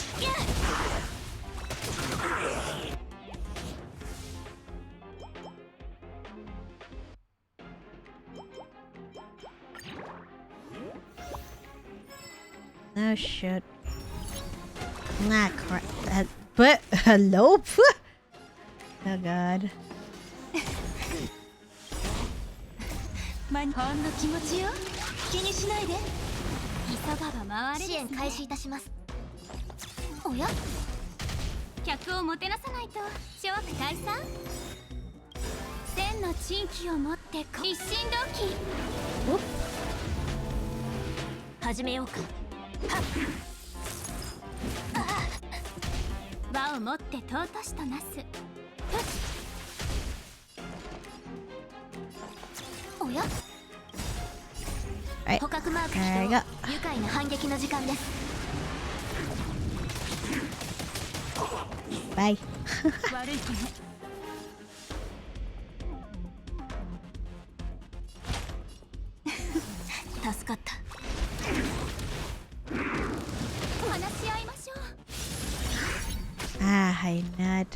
No shit. Nah, crap. But hello? Oh god. ほんの気持ちよ気にしないで急がば回れですね支援開始いたしますおや客をもてなさないと諸悪退散千の珍奇を持って一心同期始めようかはっ輪を持って尊しとなすおや Right. 捕獲マーク起 There 動 you go. 愉快な反撃の時間です Bye. 悪い子ね助かった話し合いましょう Ah, hi, Nut.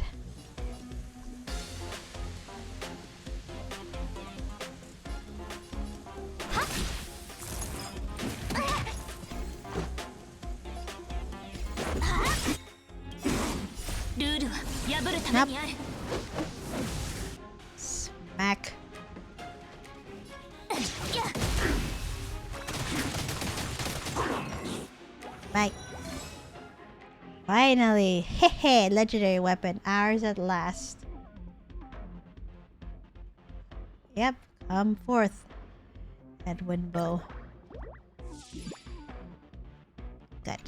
Smack. Finally! Hehe! Legendary weapon. Ours at last. Yep. Come forth. Edwin bow. Good.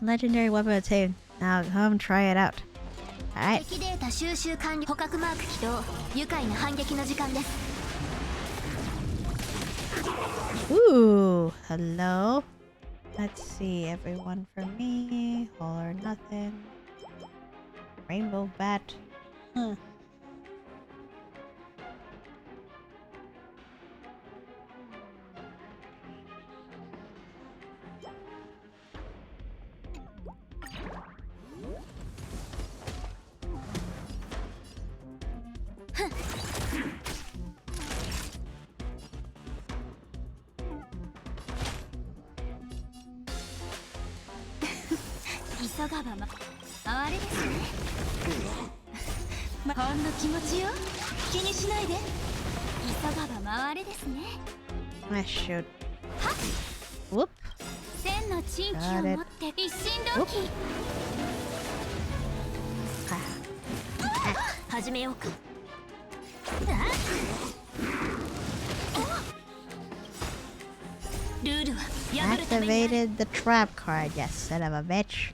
Legendary weapon obtained. Now come try it out. Alright. Ooh, hello. Let's see, everyone for me. All or nothing. Rainbow bat. Huh. I shoot. Whoop. Got it. Whoop. Activated the trap card, yes, son of a bitch.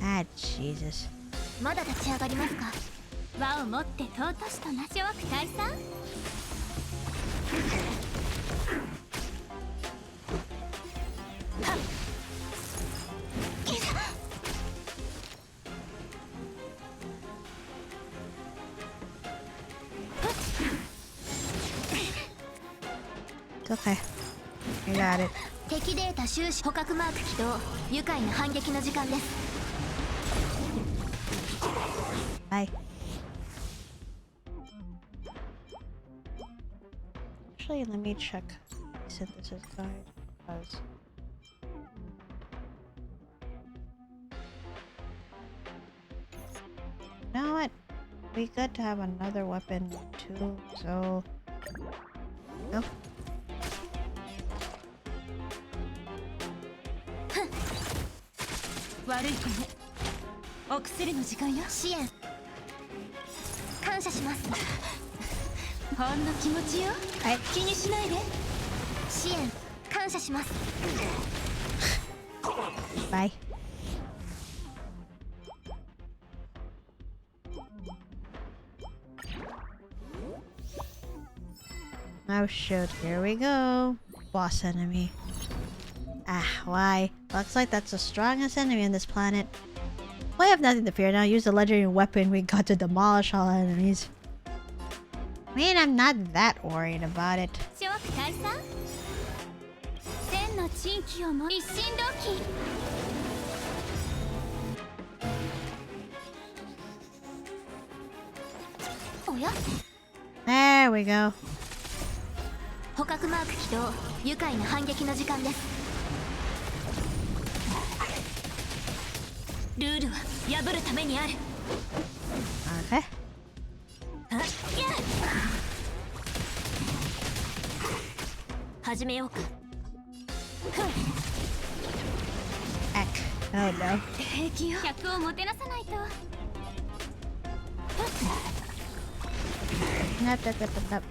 Ah, Jesus. It's okay. I got it. Bye. Actually, let me check synthesis guide. Because you know what? We good to have another weapon too, so go. Bye. Oh shoot, here we go. Boss enemy. Ah, why? Looks like that's the strongest enemy on this planet. We have nothing to fear now. Use the legendary weapon we got to demolish all enemies. I mean, I'm not that worried about it. There we go. Okay. Heck. Oh no. Nope.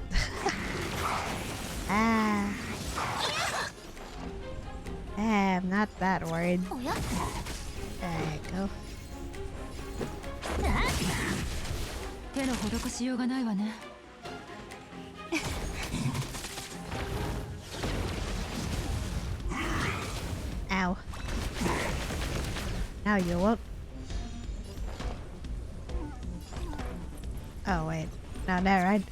Ah. I'm not that worried. There you go. Ow. Now you won't. Oh wait. No, never mind.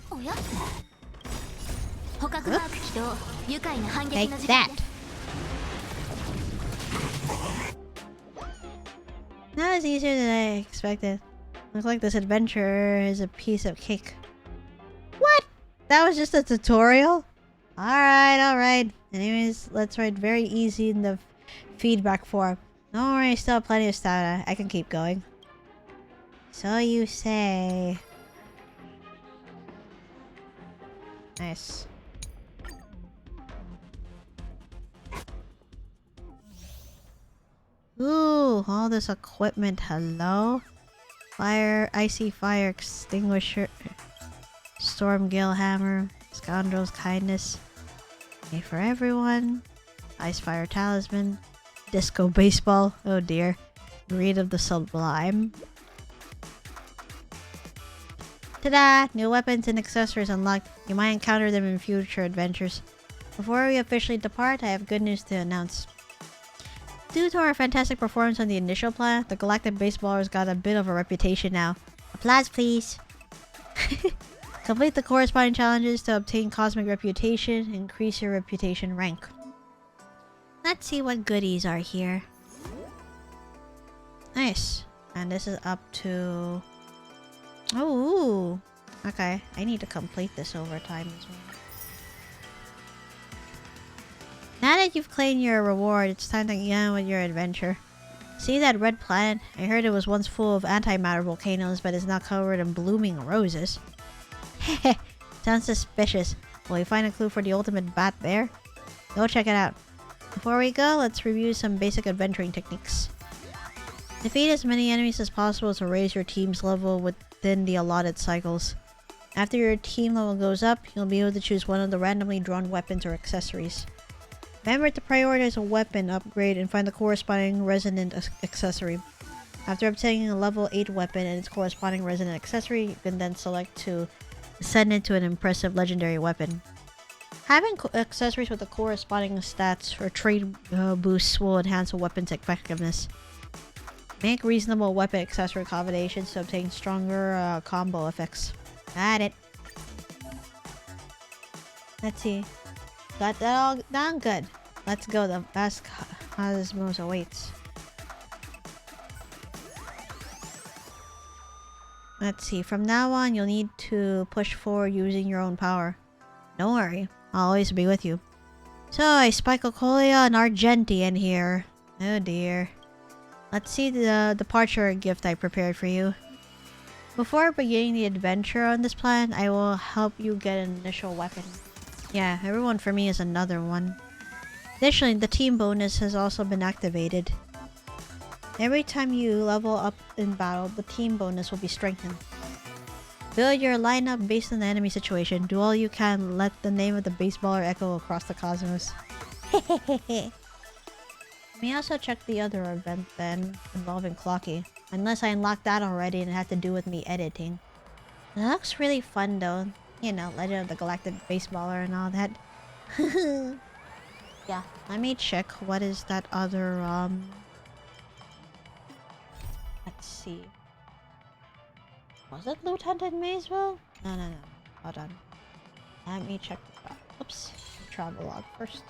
Take that. That was easier than I expected. Looks like this adventure is a piece of cake. What? That was just a tutorial? Alright. Anyways, let's write very easy in the feedback form. Don't worry, still have plenty of stamina. I can keep going. So you say. Nice. Ooh, all this equipment. Hello? Fire, icy fire extinguisher, storm gale hammer, scoundrel's kindness, made for everyone, ice fire talisman, disco baseball, oh dear, greed of the sublime. Ta-da! New weapons and accessories unlocked. You might encounter them in future adventures. Before we officially depart, I have good news to announce. Due to our fantastic performance on the initial plan, the Galactic Baseballers got a bit of a reputation now. Applause, please! Complete the corresponding challenges to obtain cosmic reputation, increase your reputation rank. Let's see what goodies are here. Nice. And this is up to... Oh, okay. I need to complete this over time as well. Now that you've claimed your reward, it's time to get on with your adventure. See that red planet? I heard it was once full of antimatter volcanoes, but is now covered in blooming roses. Heh, sounds suspicious. Will you find a clue for the ultimate bat there? Go check it out. Before we go, let's review some basic adventuring techniques. Defeat as many enemies as possible to raise your team's level within the allotted cycles. After your team level goes up, you'll be able to choose one of the randomly drawn weapons or accessories. Remember to prioritize a weapon upgrade and find the corresponding resonant accessory. After obtaining a level 8 weapon and its corresponding resonant accessory, you can then select to ascend into an impressive legendary weapon. Having accessories with the corresponding stats or trait boosts will enhance a weapon's effectiveness. Make reasonable weapon accessory combinations to obtain stronger combo effects. Got it. Let's see. Got that all done? Good. Let's go. The best cosmos awaits. Let's see. From now on, you'll need to push forward using your own power. Don't worry. I'll always be with you. So, I spike Ocolia and Argenti in here. Oh dear. Let's see the departure gift I prepared for you. Before beginning the adventure on this planet, I will help you get an initial weapon. Yeah, everyone for me is another one. Additionally, the team bonus has also been activated. Every time you level up in battle, the team bonus will be strengthened. Build your lineup based on the enemy situation. Do all you can, let the name of the baseballer echo across the cosmos. Let me also check the other event then, involving Clocky. Unless I unlocked that already and it had to do with me editing. It looks really fun though. You know, Legend of the Galactic Baseballer and all that. Yeah, let me check what is that other, let's see. Was it Lieutenant Maysville? No. Hold on. Let me check the oops. Travel log first.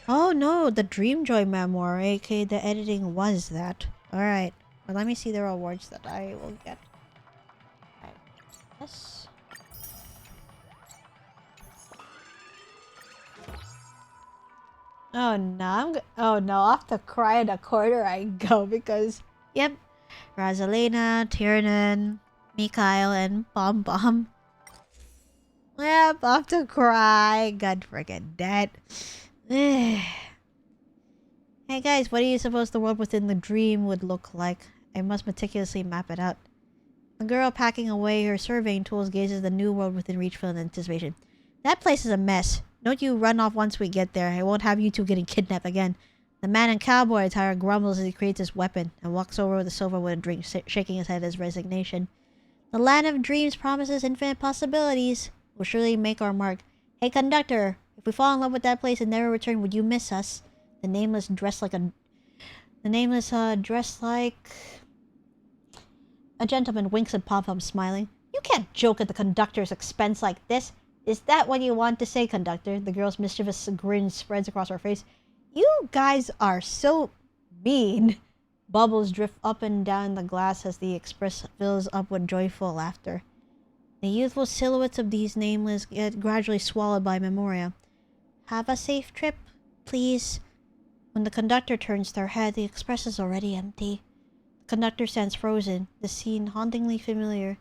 Oh no, the Dreamjoy memoir, aka the editing was that. Alright. Well, let me see the rewards that I will get. Alright. Yes. Oh no, oh no, off the cry in the corner I go because, yep, Rosalina, Tiernan, Mikhail, and Bomb Bomb. Yep, off to cry. God forget that. Hey guys, what do you suppose the world within the dream would look like? I must meticulously map it out. The girl packing away her surveying tools gazes the new world within reach in anticipation. That place is a mess. Don't you run off once we get there. I won't have you two getting kidnapped again. The man in cowboy attire grumbles as he creates his weapon and walks over with a sofa with a drink, shaking his head as resignation. The land of dreams promises infinite possibilities. We'll surely make our mark. Hey conductor, if we fall in love with that place and never return, would you miss us? The nameless dressed like a gentleman winks at Pop-Pop, smiling. You can't joke at the conductor's expense like this. Is that what you want to say, conductor? The girl's mischievous grin spreads across her face. You guys are so mean. Bubbles drift up and down the glass as the express fills up with joyful laughter. The youthful silhouettes of these nameless get gradually swallowed by memoria. Have a safe trip, please. When the conductor turns their head, the express is already empty. The conductor stands frozen, the scene hauntingly familiar,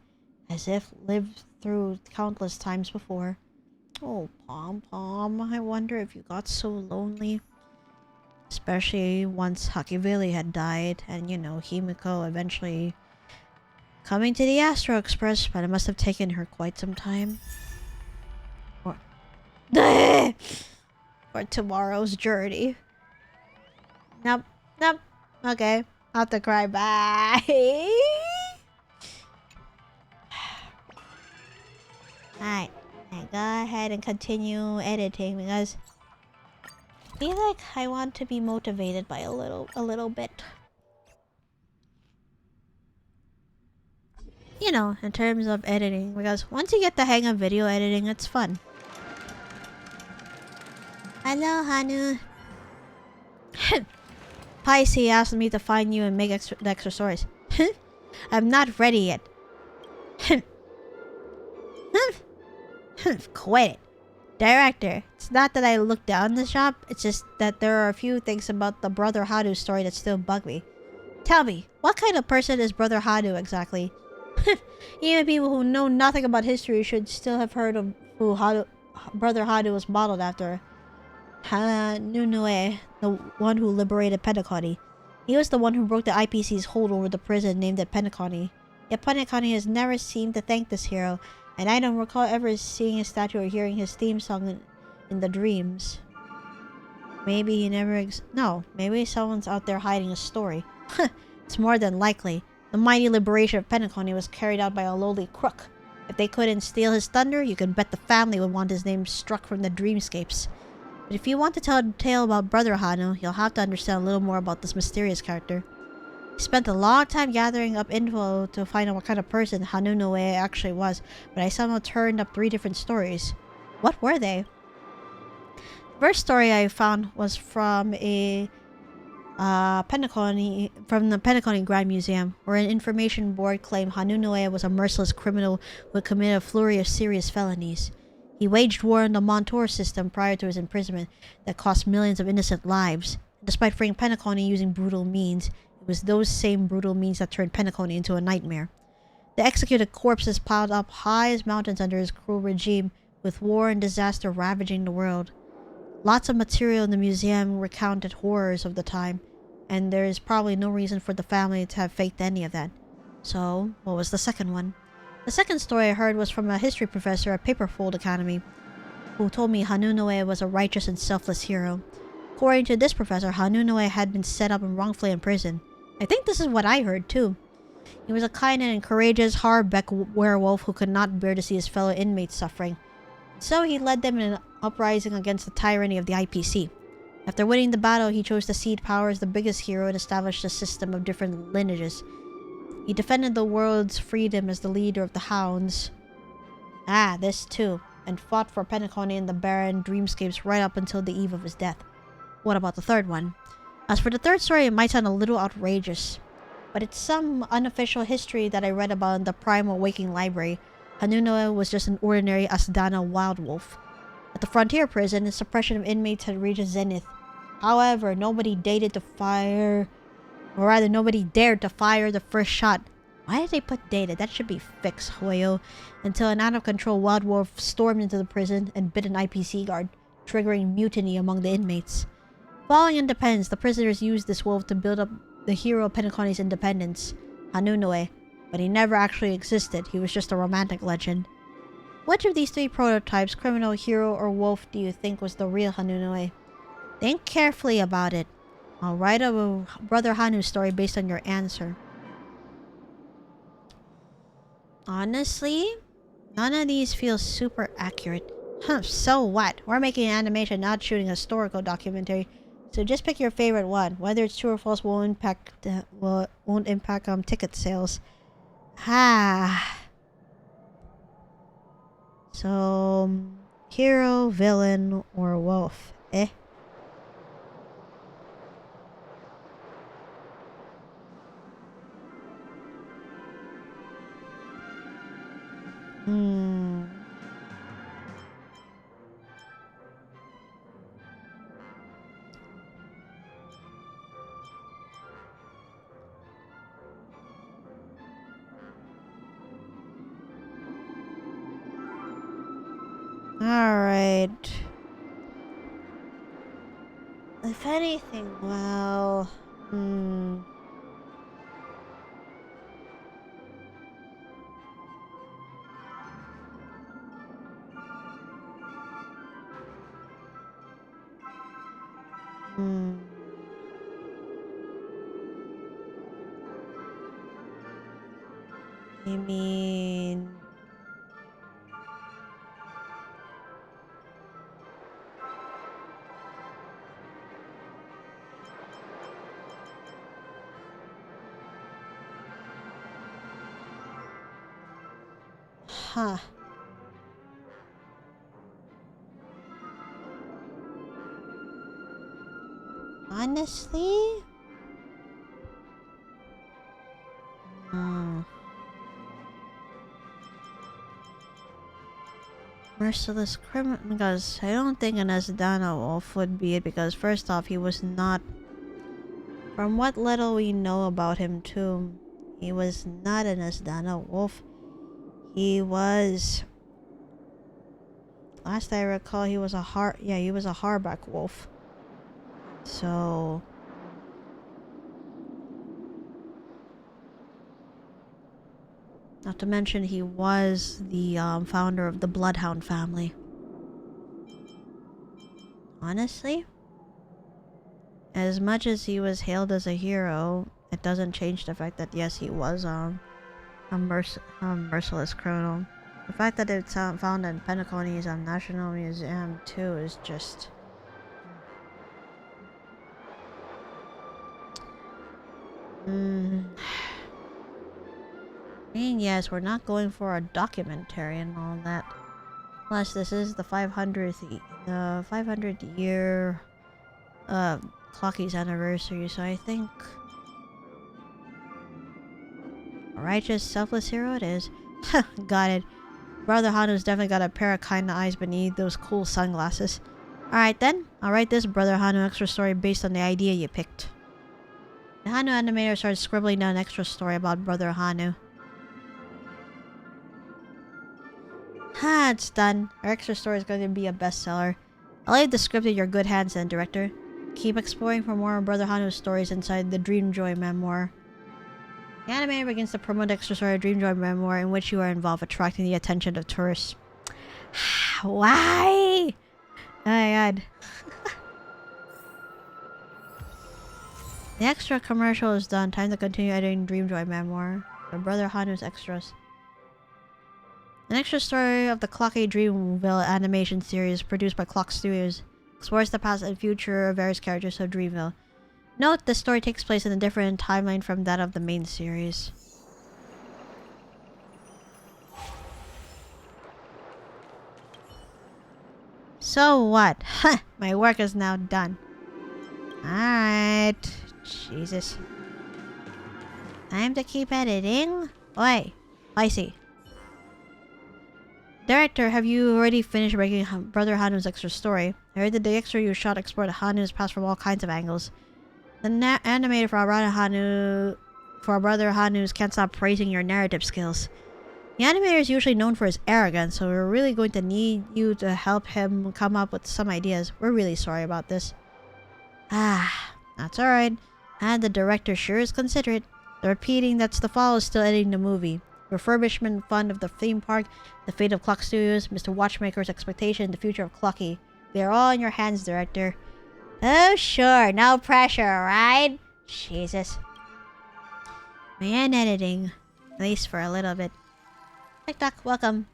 as if lived through countless times before. Oh, Pom, I wonder if you got so lonely. Especially once Hakivili had died, and you know, Himiko eventually coming to the Astro Express, but it must have taken her quite some time. Or, or tomorrow's journey. Nope. Okay, I'll have to cry. Bye. Alright, go ahead and continue editing because I feel like I want to be motivated by a little bit. You know, in terms of editing, because once you get the hang of video editing, it's fun. Hello, Hanu. Pisces asked me to find you and make the extra stories. I'm not ready yet. Quit it. Director, it's not that I look down the shop, it's just that there are a few things about the Brother Hadu story that still bug me. Tell me, what kind of person is Brother Hadu exactly? Even people who know nothing about history should still have heard of who Brother Hadu was modeled after. Nunue, the one who liberated Penacony. He was the one who broke the IPC's hold over the prison named at Penacony. Yet Penacony has never seemed to thank this hero, and I don't recall ever seeing his statue or hearing his theme song in the dreams. Maybe he never no, maybe someone's out there hiding a story. It's more than likely. The mighty liberation of Penacony was carried out by a lowly crook. If they couldn't steal his thunder, you can bet the family would want his name struck from the dreamscapes. But if you want to tell a tale about Brother Hanu, you'll have to understand a little more about this mysterious character. He spent a long time gathering up info to find out what kind of person Hanunoe actually was, but I somehow turned up 3 different stories. What were they? The first story I found was from a from the Penacony Grand Museum, where an information board claimed Hanunoe was a merciless criminal who had committed a flurry of serious felonies. He waged war on the Montour system prior to his imprisonment that cost millions of innocent lives. Despite freeing Penacony using brutal means, it was those same brutal means that turned Penacony into a nightmare. The executed corpses piled up high as mountains under his cruel regime, with war and disaster ravaging the world. Lots of material in the museum recounted horrors of the time, and there is probably no reason for the family to have faked any of that. So, what was the second one? The second story I heard was from a history professor at Paperfold Academy, who told me Hanunoe was a righteous and selfless hero. According to this professor, Hanunoe had been set up and wrongfully imprisoned. I think this is what I heard too. He was a kind and courageous Harbeck werewolf who could not bear to see his fellow inmates suffering. So he led them in an uprising against the tyranny of the IPC. After winning the battle, he chose to cede power as the biggest hero and established a system of different lineages. He defended the world's freedom as the leader of the Hounds. This too. And fought for Penacony and the barren dreamscapes right up until the eve of his death. What about the third one? As for the third story, it might sound a little outrageous, but it's some unofficial history that I read about in the Primal Waking Library. Hanunoe was just an ordinary Asdana wild wolf. At the frontier prison, the suppression of inmates had reached a zenith. However, nobody dared to fire the first shot. Why did they put dated? That should be fixed, Hoyo. Until an out-of-control wild wolf stormed into the prison and bit an IPC guard, triggering mutiny among the inmates. Following independence, the prisoners used this wolf to build up the hero of Penacony's independence, Hanunoe, but he never actually existed. He was just a romantic legend. Which of these 3 prototypes, criminal, hero, or wolf, do you think was the real Hanunoe? Think carefully about it. I'll write a Brother Hanu story based on your answer. Honestly, none of these feel super accurate. So what? We're making an animation, not shooting a historical documentary. So just pick your favorite one. Whether it's true or false won't impact ticket sales. So, hero, villain, or wolf? Alright. If anything, well... I mean... Huh. Honestly? Merciless criminal, because I don't think an Asdana wolf would be it, because first off, he was not... From what little we know about him too, he was not an Asdana wolf. He was... Last I recall, he was a Harbuck wolf. So... Not to mention, he was the founder of the Bloodhound family. Honestly, as much as he was hailed as a hero, it doesn't change the fact that yes, he was a merciless criminal. The fact that it's found in Penacony's National Museum too is just... I mean, yes, we're not going for a documentary and all that. Plus, this is the 500th year Clocky's anniversary, so I think a righteous, selfless hero it is. Got it. Brother Hanu's definitely got a pair of kind eyes beneath those cool sunglasses. Alright then, I'll write this Brother Hanu extra story based on the idea you picked. The Hanu animator started scribbling down an extra story about Brother Hanu. It's done. Our extra story is going to be a bestseller. I'll leave the script in your good hands then, director. Keep exploring for more Brother Hanu's stories inside the Dreamjoy memoir. The animator begins to promote the extra story of Dreamjoy memoir in which you are involved, attracting the attention of tourists. Why? Oh my god. The extra commercial is done. Time to continue editing Dreamjoy memoir. For Brother Hanu's extras. An extra story of the Clocky Dreamville animation series produced by Clock Studios explores the past and future of various characters of Dreamville. Note, the story takes place in a different timeline from that of the main series. So what? My work is now done. Alright. Jesus. Time to keep editing? Oi. Icy. Director, have you already finished making Brother Hanu's extra story? I heard that the extra you shot explored Hanu's past from all kinds of angles. The animator for Brother Hanu's can't stop praising your narrative skills. The animator is usually known for his arrogance, so we're really going to need you to help him come up with some ideas. We're really sorry about this. That's alright. And the director sure is considerate. The repeating that's the fall is still editing the movie. Refurbishment fund of the theme park, the fate of Clock Studios, Mr. Watchmaker's expectation, the future of Clocky. They are all in your hands, director. Oh, sure. No pressure, alright? Jesus. Man editing. At least for a little bit. TikTok, welcome.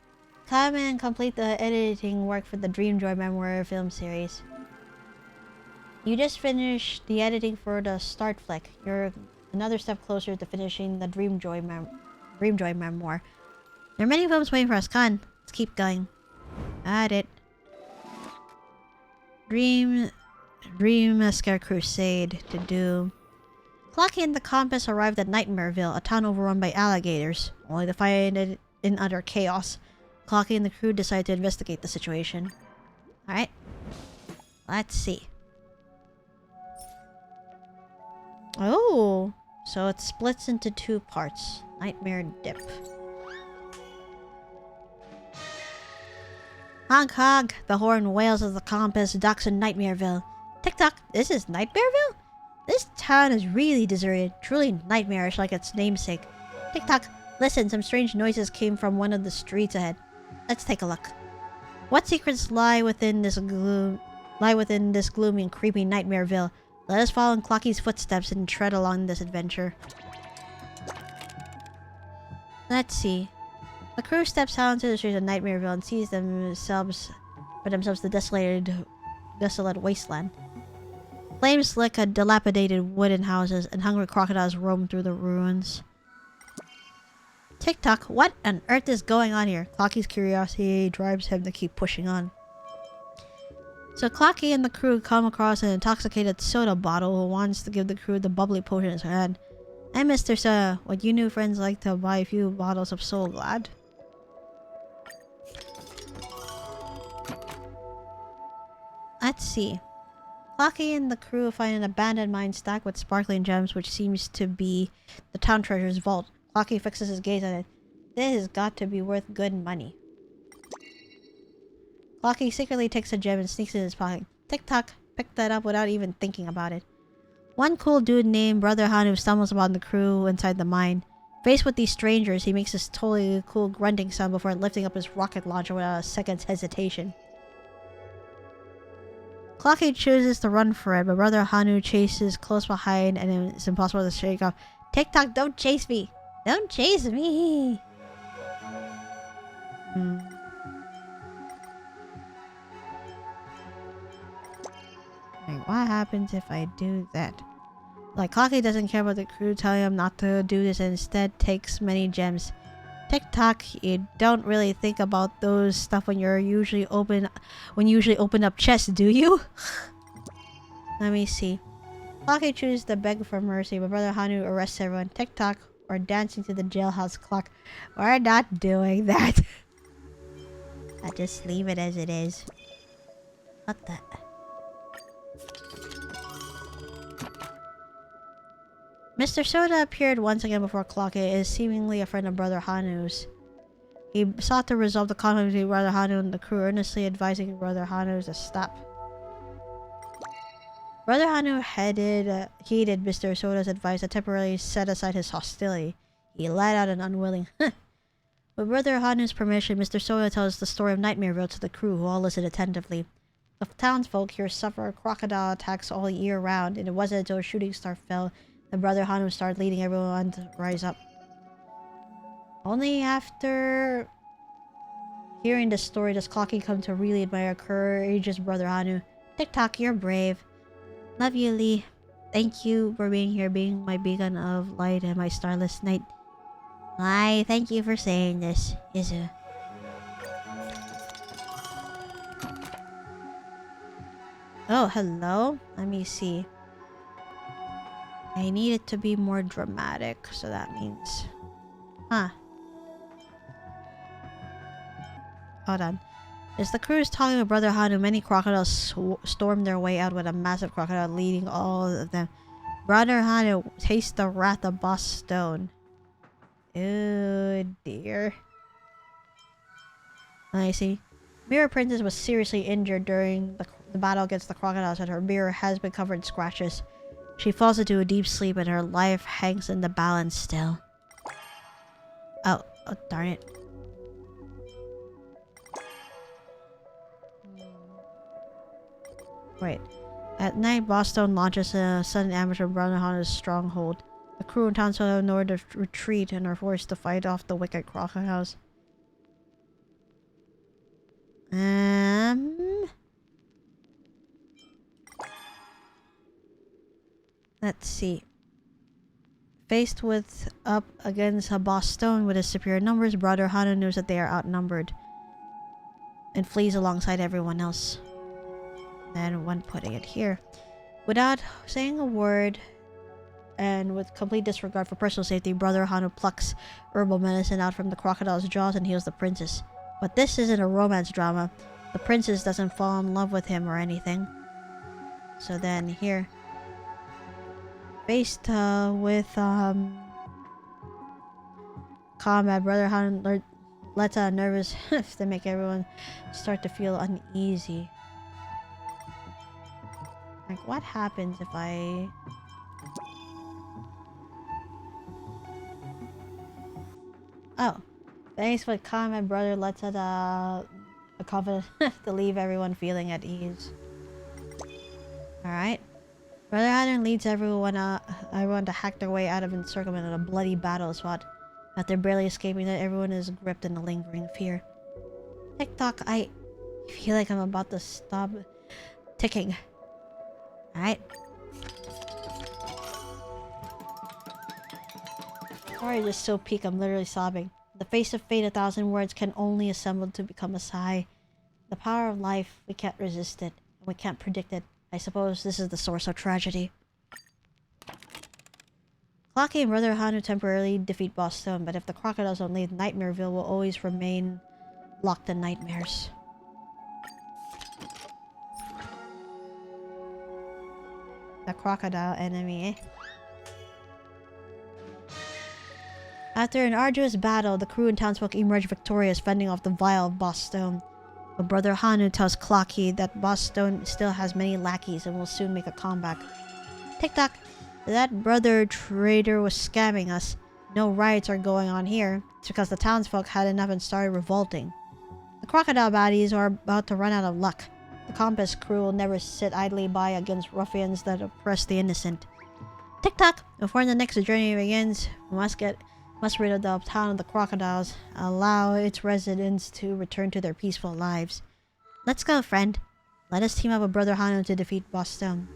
Come and complete the editing work for the Dreamjoy Memoir film series. You just finished the editing for the start flick. You're another step closer to finishing the Dreamjoy Memoir. There are many films waiting for us. Come on, let's keep going. Got it. Dream Scare Crusade to do. Clocky and the Compass arrived at Nightmareville, a town overrun by alligators, only to find it in utter chaos. Clocky and the crew decided to investigate the situation. Alright. Let's see. Oh, so it splits into two parts. Nightmare Dip. Honk honk! The horn wails as the compass docks in Nightmareville. Tick-tock, this is Nightmareville? This town is really deserted, truly nightmarish like its namesake. Tick-tock, listen, some strange noises came from one of the streets ahead. Let's take a look. What secrets lie within this gloomy and creepy Nightmareville? Let us follow in Clocky's footsteps and tread along this adventure. Let's see. The crew steps out into the streets of Nightmareville and sees themselves the desolate wasteland. Flames lick at dilapidated wooden houses, and hungry crocodiles roam through the ruins. Tick-tock, what on earth is going on here? Clocky's curiosity drives him to keep pushing on. So Clocky and the crew come across an intoxicated soda bottle who wants to give the crew the bubbly potion in his hand. Hey, Mr. Soda, would you new friends like to buy a few bottles of Soul Glad? Let's see. Clocky and the crew find an abandoned mine stacked with sparkling gems, which seems to be the town treasure's vault. Clocky fixes his gaze on it. This has got to be worth good money. Clocky secretly takes a gem and sneaks it in his pocket. Tick-tock picked that up without even thinking about it. One cool dude named Brother Hanu stumbles upon the crew inside the mine. Faced with these strangers, he makes this totally cool grunting sound before lifting up his rocket launcher without a second's hesitation. Clocky chooses to run for it, but Brother Hanu chases close behind and it's impossible to shake off. Tick-tock, don't chase me! Don't chase me! Like, what happens if I do that? Like, Clocky doesn't care about the crew telling him not to do this and instead takes many gems. Tick-tock, you don't really think about those stuff when you usually open up chests, do you? Let me see. Clocky chooses to beg for mercy, but Brother Hanu arrests everyone. Tick-tock, or dancing to the jailhouse clock. We're not doing that. I'll just leave it as it is. What the... Mr. Soda appeared once again before Clocky, is seemingly a friend of Brother Hanu's. He sought to resolve the conflict between Brother Hanu and the crew, earnestly advising Brother Hanu to stop. Brother Hanu heeded Mr. Soda's advice and temporarily set aside his hostility. He let out an unwilling huh. With Brother Hanu's permission, Mr. Soda tells the story of Nightmareville to the crew, who all listen attentively. The townsfolk here suffer crocodile attacks all year round, and it wasn't until a shooting star fell that Brother Hanu started leading everyone to rise up. Only after hearing this story does Clocky come to really admire courageous Brother Hanu. Tick-tock, you're brave. Love you, Lee. Thank you for being here, being my beacon of light and my starless night. Aye, thank you for saying this, Izu. Oh, hello? Let me see. I need it to be more dramatic, so that means... Huh. Hold on. As the crew is talking with Brother Hanu, many crocodiles storm their way out with a massive crocodile leading all of them. Brother Hanu tastes the wrath of Boss Stone. Oh dear. I see. Mirror Princess was seriously injured during the battle against the crocodiles, and her mirror has been covered in scratches. She falls into a deep sleep and her life hangs in the balance still. Oh darn it. Wait. At night, Bosstone launches a sudden ambush of Brother Hanu's stronghold. The crew and townsfolk have nowhere to retreat and are forced to fight off the wicked crocodiles. Let's see. Faced up against a boss stone with his superior numbers, Brother Hanu knows that they are outnumbered and flees alongside everyone else. And when putting it here, without saying a word and with complete disregard for personal safety, Brother Hanu plucks herbal medicine out from the crocodile's jaws and heals the princess. But this isn't a romance drama. The princess doesn't fall in love with him or anything. So then here, faced with combat, Brother Hanu lets out nervous to make everyone start to feel uneasy. Like, what happens if I... Oh. Thanks for calling my brother lets out a confidence to leave everyone feeling at ease. Alright. Brother Hannon leads everyone to hack their way out of encirclement in a bloody battle spot. After barely escaping that, everyone is gripped in a lingering fear. Tick-tock, I feel like I'm about to stop ticking. Alright. Sorry, just so peak, I'm literally sobbing. The face of fate, 1,000 words can only assemble to become a sigh. The power of life, we can't resist it, and we can't predict it. I suppose this is the source of tragedy. Clocky and Brother Hanu temporarily defeat Boss Stone, but if the crocodiles don't leave, Nightmareville will always remain locked in nightmares. The crocodile enemy, eh? After an arduous battle, the crew and townsfolk emerge victorious, fending off the vial of Boss Stone. But Brother Hanu tells Clocky that Boss Stone still has many lackeys and will soon make a comeback. Tick-tock, that brother trader was scamming us. No riots are going on here. It's because the townsfolk had enough and started revolting. The crocodile baddies are about to run out of luck. The Compass crew will never sit idly by against ruffians that oppress the innocent. Tick-tock, before the next journey begins, we must rid of the town of the crocodiles, allow its residents to return to their peaceful lives. Let's go, friend. Let us team up with Brother Hanu to defeat Boss Stone.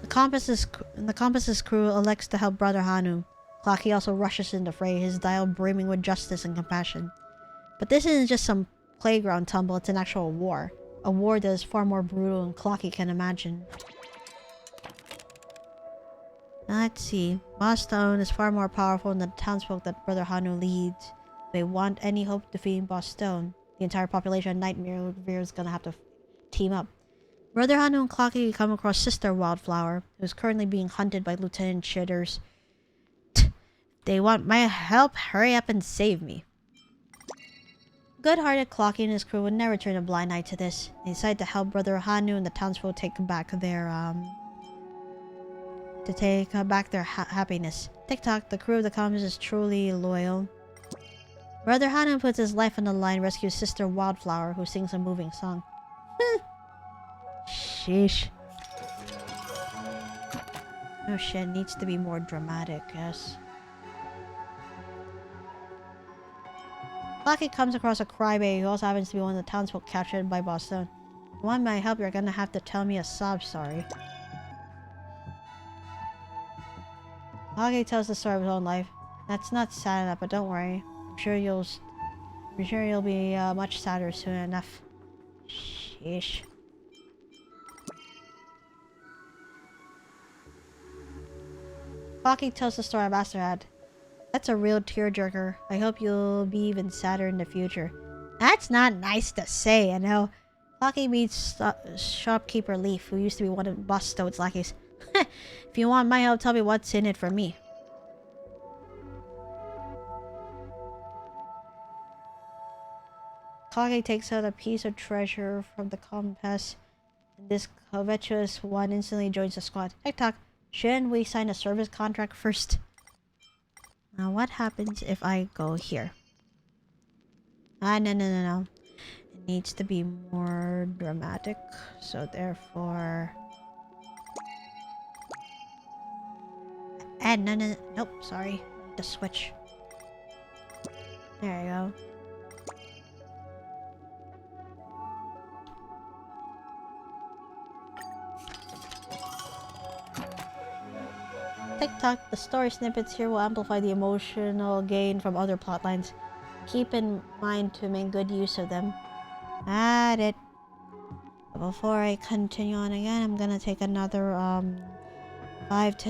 The Compass's crew elects to help Brother Hanu. Clocky also rushes in the fray, his dial brimming with justice and compassion. But this isn't just some playground tumble, it's an actual war. A war that is far more brutal than Clocky can imagine. Let's see. Boss Stone is far more powerful than the townsfolk that Brother Hanu leads. If they want any hope of defeating Boss Stone, the entire population of Nightmare is gonna have to team up. Brother Hanu and Clocky come across Sister Wildflower, who is currently being hunted by Lieutenant Chitters. They want my help, hurry up and save me. Good-hearted Clocky and his crew would never turn a blind eye to this. They decide to help Brother Hanu and the townsfolk take back their, happiness. Tick-tock, the crew of the Compass is truly loyal. Brother Hanu puts his life on the line and rescues Sister Wildflower, who sings a moving song. Sheesh. Oh shit, needs to be more dramatic, yes. Clocky comes across a crybaby who also happens to be one of the townsfolk captured by Boss Stone. If you want my help, you're gonna have to tell me a sob story. Clocky tells the story of his own life. That's not sad enough, but don't worry. I'm sure you'll be much sadder soon enough. Sheesh. Clocky tells the story of Asterad. That's a real tearjerker. I hope you'll be even sadder in the future. That's not nice to say, I know. Clocky meets shopkeeper Leaf, who used to be one of Boss Stone's lackeys. If you want my help, tell me what's in it for me. Clocky takes out a piece of treasure from the compass, and this covetous one instantly joins the squad. Tick-tock, shouldn't we sign a service contract first? Now what happens if I go here? No. It needs to be more dramatic, so therefore... no. Nope, sorry. The switch. There you go. Tick-tock, the story snippets here will amplify the emotional gain from other plotlines. Keep in mind to make good use of them. Got it. But before I continue on again, I'm gonna take another 5 to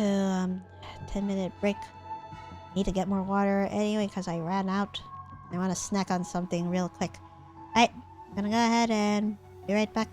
10-minute break. Need to get more water anyway because I ran out. I want to snack on something real quick. Alright, I'm gonna go ahead and be right back.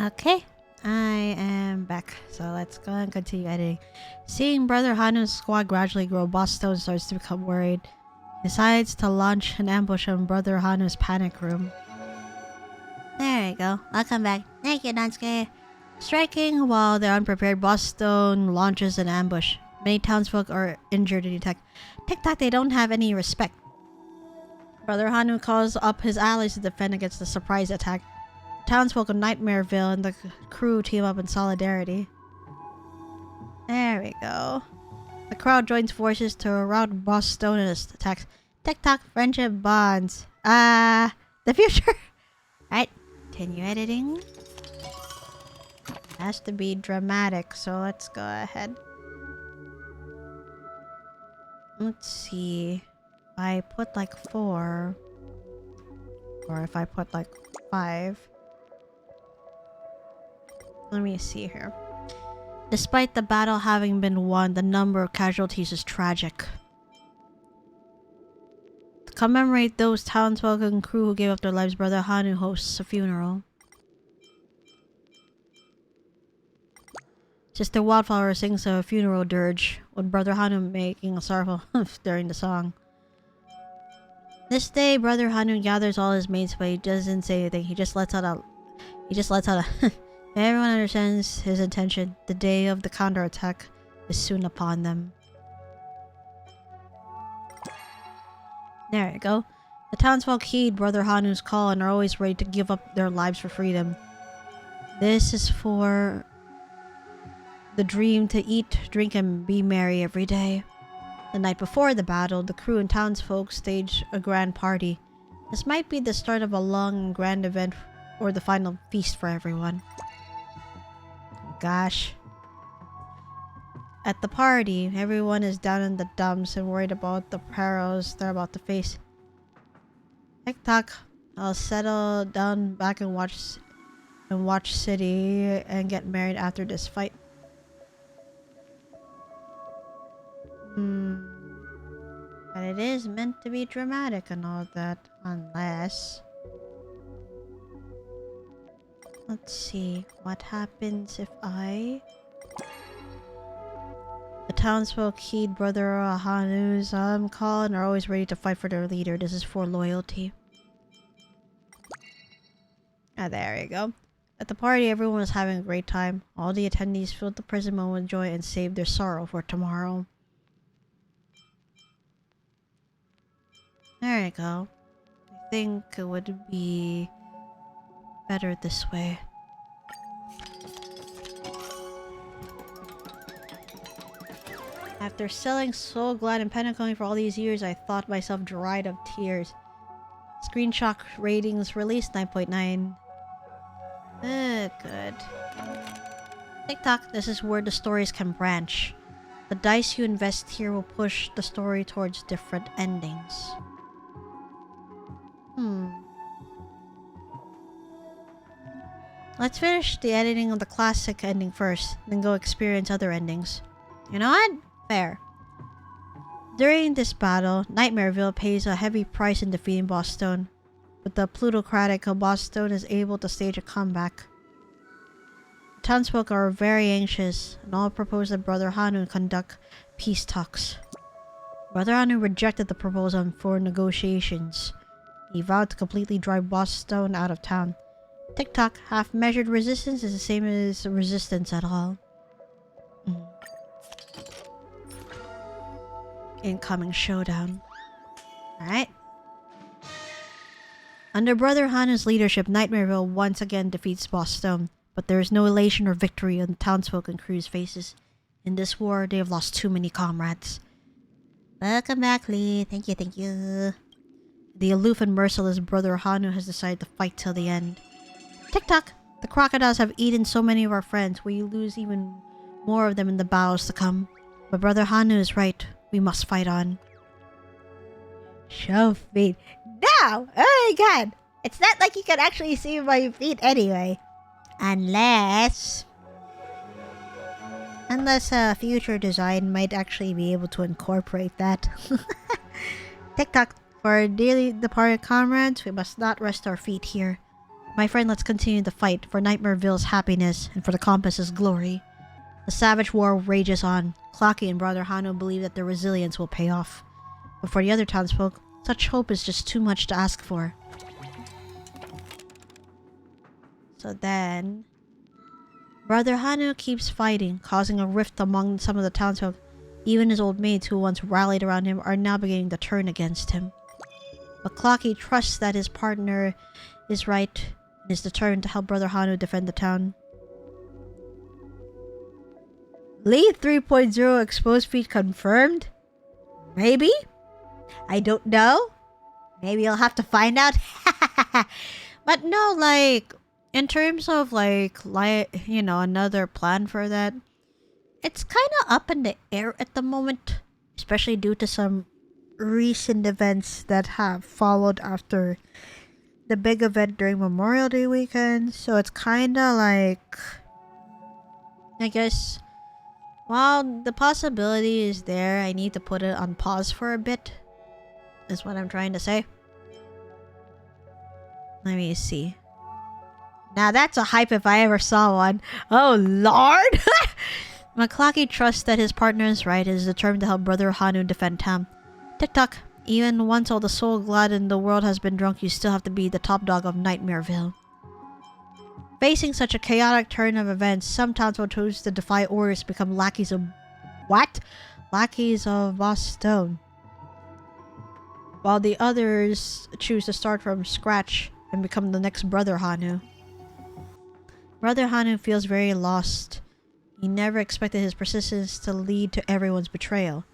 Okay, I am back. So let's go and continue editing. Seeing Brother Hanu's squad gradually grow, Boss Stone starts to become worried. He decides to launch an ambush on Brother Hanu's panic room. There you go. Welcome back. Thank you, Nansuke. Striking while they're unprepared, Boss Stone launches an ambush. Many townsfolk are injured in the attack. TikTok, they don't have any respect. Brother Hanu calls up his allies to defend against the surprise attack. The townsfolk of Nightmareville and the crew team up in solidarity. There we go. The crowd joins forces to rout Boss Stone in his attacks. TikTok, friendship bonds. The future. Alright, continue editing. Has to be dramatic, so let's go ahead. Let's see. If I put like 4, or if I put like 5. Let me see here. Despite the battle having been won, the number of casualties is tragic. To commemorate those townsfolk and crew who gave up their lives, Brother Hanu hosts a funeral. Sister Wildflower sings a funeral dirge, with Brother Hanu making a sorrowful during the song. This day, Brother Hanu gathers all his mates, but he doesn't say anything. He just lets out a everyone understands his intention. The day of the counterattack is soon upon them. There you go. The townsfolk heed Brother Hanu's call and are always ready to give up their lives for freedom. This is for the dream to eat, drink, and be merry every day. The night before the battle, the crew and townsfolk stage a grand party. This might be the start of a long and grand event or the final feast for everyone. Gosh. At the party, everyone is down in the dumps and worried about the perils they're about to face. TikTok, I'll settle down back and watch City and get married after this fight. But it is meant to be dramatic and all that, unless... Let's see, what happens if I... The townsfolk heed Brother Hanu's call and are always ready to fight for their leader. This is for loyalty. There we go. At the party, everyone was having a great time. All the attendees filled the present moment with joy and saved their sorrow for tomorrow. There you go. I think it would be better this way. After selling Soul Glad and Pentacling for all these years, I thought myself dried of tears. Screenshot ratings released 9.9. Good. TikTok, this is where the stories can branch. The dice you invest here will push the story towards different endings. Let's finish the editing of the classic ending first, then go experience other endings. You know what? Fair. During this battle, Nightmareville pays a heavy price in defeating Boss Stone. With the plutocratic, Boss Stone is able to stage a comeback. The townsfolk are very anxious, and all propose that Brother Hanu conduct peace talks. Brother Hanu rejected the proposal for negotiations. He vowed to completely drive Boss Stone out of town. TikTok, half-measured resistance is the same as resistance at all. Incoming showdown. Alright. Under Brother Hanu's leadership, Nightmareville once again defeats Boss Stone, but there is no elation or victory on the townsfolk and crew's faces. In this war, they have lost too many comrades. Welcome back, Lee. Thank you. The aloof and merciless Brother Hanu has decided to fight till the end. TikTok! The crocodiles have eaten so many of our friends. We lose even more of them in the battles to come. But Brother Hanu is right. We must fight on. Show feet. No! Oh my god! It's not like you can actually see my feet anyway. Unless a future design might actually be able to incorporate that. TikTok. For our dearly departed comrades, we must not rest our feet here. My friend, let's continue the fight for Nightmareville's happiness and for the Compass's glory. The savage war rages on. Clocky and Brother Hano believe that their resilience will pay off. But for the other townsfolk, such hope is just too much to ask for. So then... Brother Hano keeps fighting, causing a rift among some of the townsfolk. Even his old maids who once rallied around him are now beginning to turn against him. But Clocky trusts that his partner is right and is determined to help Brother Hano defend the town. Lead 3.0 exposed feed confirmed? Maybe? I don't know. Maybe I'll have to find out. But no, like, in terms of like, you know, another plan for that, it's kind of up in the air at the moment, especially due to some recent events that have followed after the big event during Memorial Day weekend. So it's kind of like, I guess, while the possibility is there, I need to put it on pause for a bit, is what I'm trying to say. Let me see. Now that's a hype if I ever saw one. Oh lord! McClocky trusts that his partner is right and is determined to help Brother Hanu defend town. Tick-tock. Even once all the soul glad in the world has been drunk, you still have to be the top dog of Nightmareville. Facing such a chaotic turn of events, some towns will choose to defy orders to become lackeys of... What? Lackeys of Boss Stone. While the others choose to start from scratch and become the next Brother Hanu. Brother Hanu feels very lost. He never expected his persistence to lead to everyone's betrayal.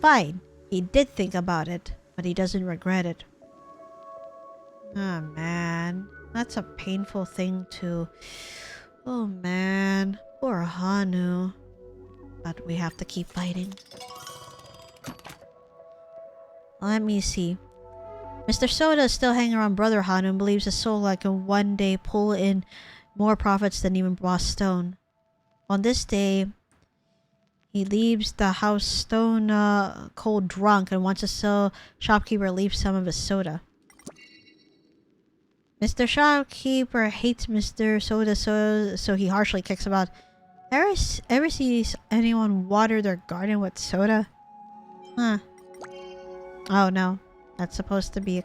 Fine, he did think about it, but he doesn't regret it. Oh man, that's a painful thing to... Oh man, poor Hanu. But we have to keep fighting. Let me see. Mr. Soda is still hanging around Brother Hanu and believes his soul like can one day pull in more profits than even Boss Stone. On this day, he leaves the house stone cold drunk and wants to sell shopkeeper leave some of his soda. Mr. Shopkeeper hates Mr. Soda so he harshly kicks him out. Ever see anyone water their garden with soda? Huh. Oh no. That's supposed to be a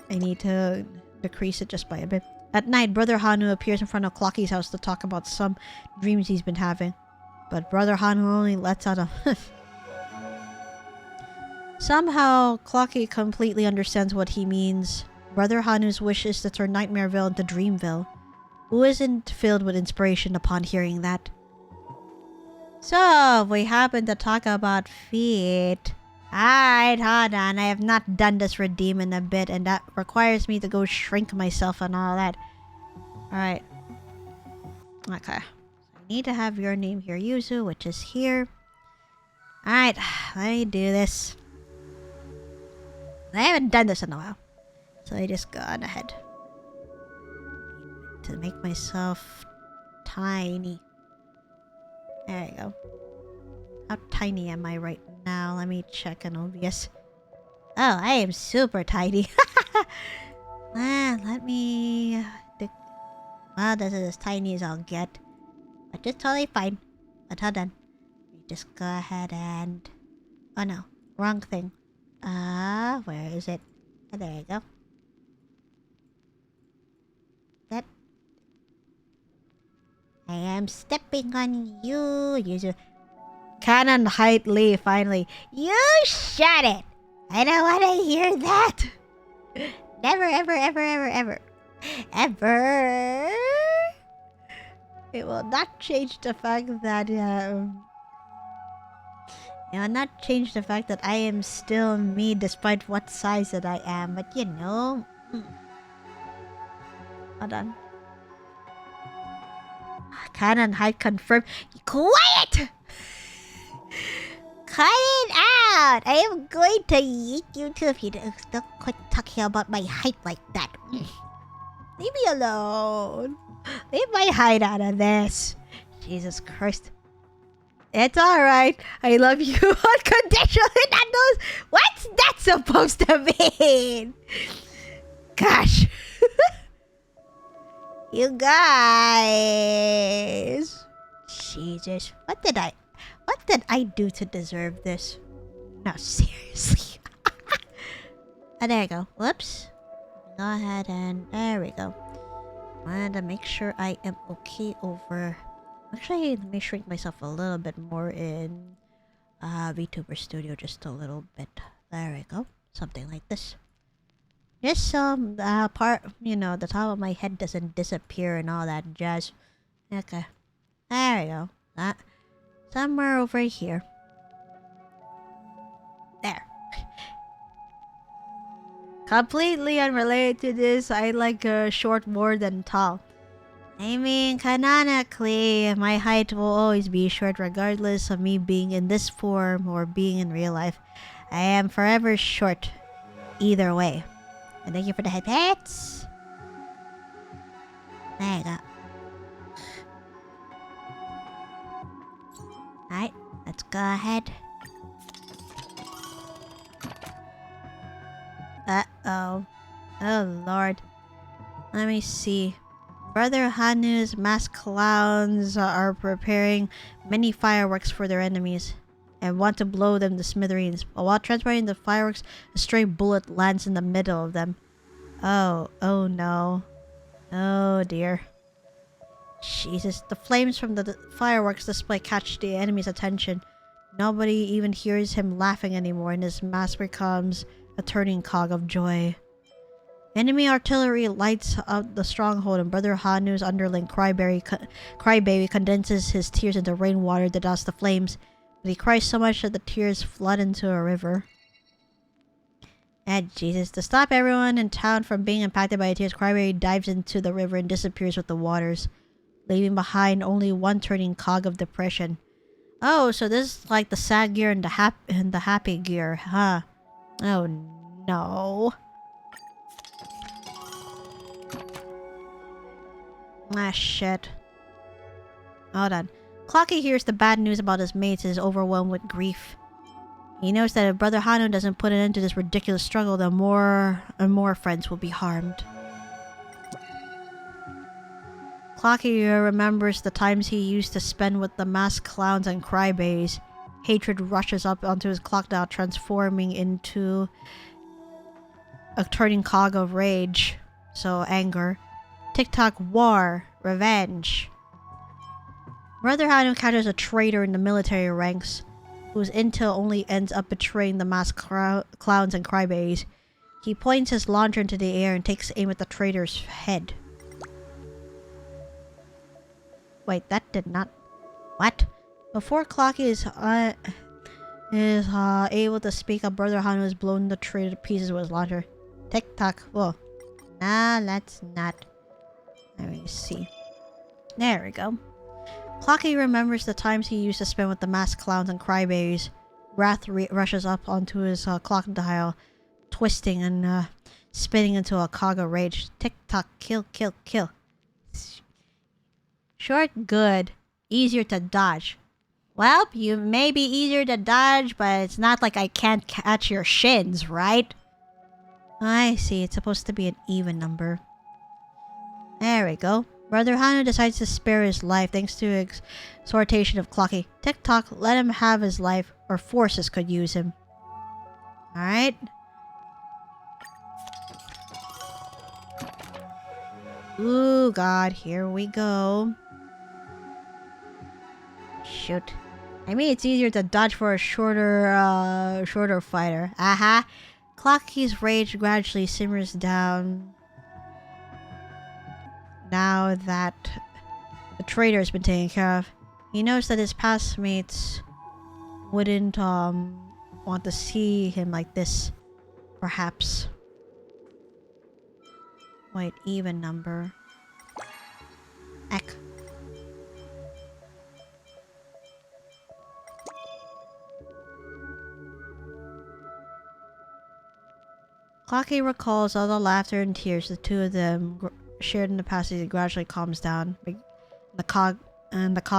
I need to decrease it just by a bit. At night, Brother Hanu appears in front of Clocky's house to talk about some dreams he's been having. But Brother Hanu only lets out a Somehow, Clocky completely understands what he means. Brother Hanu's wish is to turn Nightmareville into Dreamville. Who isn't filled with inspiration upon hearing that? So, we happen to talk about feet. Alright, hold on. I have not done this redeem in a bit, and that requires me to go shrink myself and all that. Alright. Okay. I need to have your name here, Yuzu, which is here. Alright, let me do this. I haven't done this in a while. So I just go on ahead. To make myself tiny. There you go. How tiny am I right now? Let me check an obvious. Oh, I am super tiny. Let me... Well, this is as tiny as I'll get. But it's totally fine. But hold on. Let me just go ahead and... Oh no. Wrong thing. Where is it? Oh, there you go. That... I am stepping on you. Yuzu. Canon height Lee, finally. You shut it! I don't want to hear that! Never, ever, ever, ever, ever. Ever! It will not change the fact that, it will not change the fact that I am still me despite what size that I am. But you know... Hold on. Canon height confirmed. Quiet! Cut it out! I am going to yeet you too if you don't quit talking about my height like that. Leave me alone. Leave my height out of this. Jesus Christ. It's alright. I love you unconditionally. What's that supposed to mean? Gosh. You guys! Jesus, what did I do to deserve this? No, seriously. Oh, there you go. Whoops. Go ahead and there we go. Wanted to make sure I am okay over. Actually, let me shrink myself a little bit more in VTuber Studio, just a little bit. There we go. Something like this. Just some part, you know, the top of my head doesn't disappear and all that jazz. Okay. There we go. Somewhere over here. There. Completely unrelated to this, I like short more than tall. I mean, canonically, my height will always be short regardless of me being in this form or being in real life. I am forever short. Either way. And thank you for the head pets. There you go. Alright, let's go ahead. Uh-oh. Oh, Lord. Let me see. Brother Hanu's masked clowns are preparing many fireworks for their enemies and want to blow them to smithereens. But while transporting the fireworks, a stray bullet lands in the middle of them. Oh no. Oh dear. Jesus, the flames from the fireworks display catch the enemy's attention. Nobody even hears him laughing anymore, and his mask becomes a turning cog of joy. Enemy artillery lights up the stronghold, and Brother Hanu's underling Crybaby condenses his tears into rainwater to douse the flames. But he cries so much that the tears flood into a river. And Jesus, to stop everyone in town from being impacted by the tears, Crybaby dives into the river and disappears with the waters, leaving behind only one turning cog of depression. Oh, so this is like the sad gear and the happy gear, huh? Oh no. Ah, shit. Hold on. Clocky hears the bad news about his mates and is overwhelmed with grief. He knows that if Brother Hanu doesn't put an end to this ridiculous struggle, then more and more friends will be harmed. Clocky remembers the times he used to spend with the masked clowns and crybabies. Hatred rushes up onto his clock dial, transforming into a turning cog of rage. So, anger. TikTok war. Revenge. Brother Hanu encounters a traitor in the military ranks, whose intel only ends up betraying the masked clowns and crybabies. He points his launcher into the air and takes aim at the traitor's head. Wait, that did not... What? Before Clocky is able to speak up, Brother Hanu has blown the traitor to pieces with his launcher. TikTok. Whoa. Nah, let's not. Let me see. There we go. Clocky remembers the times he used to spend with the masked clowns and crybabies. Wrath rushes up onto his clock dial, twisting and spinning into a cog of rage. Tick-tock, kill, kill, kill. Short, good. Easier to dodge. Well, you may be easier to dodge, but it's not like I can't catch your shins, right? I see, it's supposed to be an even number. There we go. Brother Hanu decides to spare his life thanks to exhortation of Clocky. TikTok, let him have his life, or forces could use him. Alright. Ooh, God, here we go. Shoot. I mean, it's easier to dodge for a shorter fighter. Aha. Clocky's rage gradually simmers down now that the traitor has been taken care of. He knows that his past mates wouldn't want to see him like this. Perhaps. Wait, even number. Eck. Clocky recalls all the laughter and tears the two of them shared in the past as it gradually calms down. The cog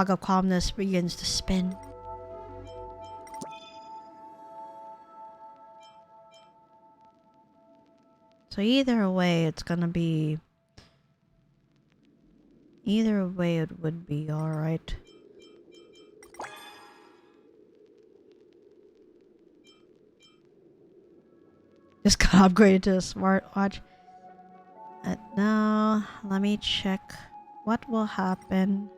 of calmness begins to spin. So either way, it's gonna be Either way, it would be alright. Just got upgraded to a smartwatch. Now, let me check what will happen.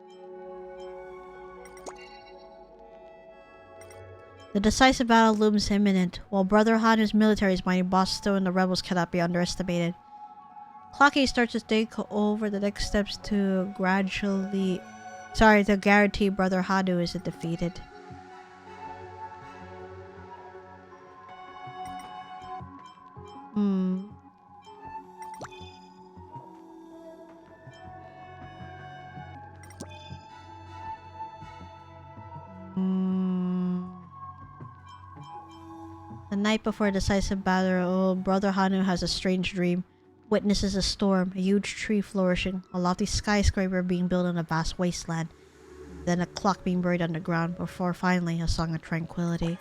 The decisive battle looms imminent. While Brother Hanu's military is mighty, Boss Stone, the rebels cannot be underestimated. Clocky starts to take over the next steps to guarantee Brother Hanu isn't defeated. The night before a decisive battle, Brother Hanu has a strange dream. Witnesses a storm, a huge tree flourishing, a lofty skyscraper being built in a vast wasteland, then a clock being buried underground, before finally a song of tranquility.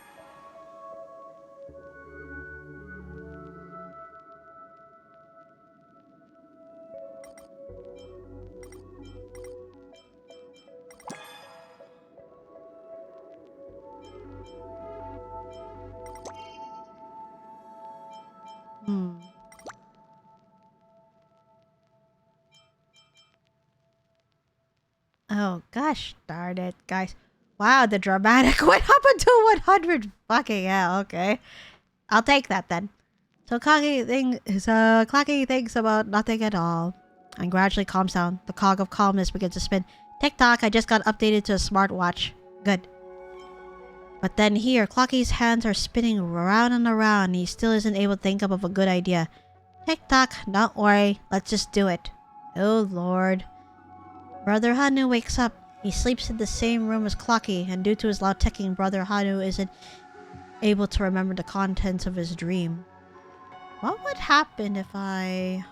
Oh gosh darn it, guys. Wow, the dramatic went up until 100. Fucking hell, okay. I'll take that then. So Clocky thinks about nothing at all and gradually calms down. The cog of calmness begins to spin. Tick-tock, I just got updated to a smartwatch. Good. But then here, Clocky's hands are spinning around and around and he still isn't able to think up of a good idea. Tick-tock, don't worry. Let's just do it. Oh lord. Brother Hanu wakes up. He sleeps in the same room as Clocky, and due to his loud ticking, Brother Hanu isn't able to remember the contents of his dream. What would happen if I...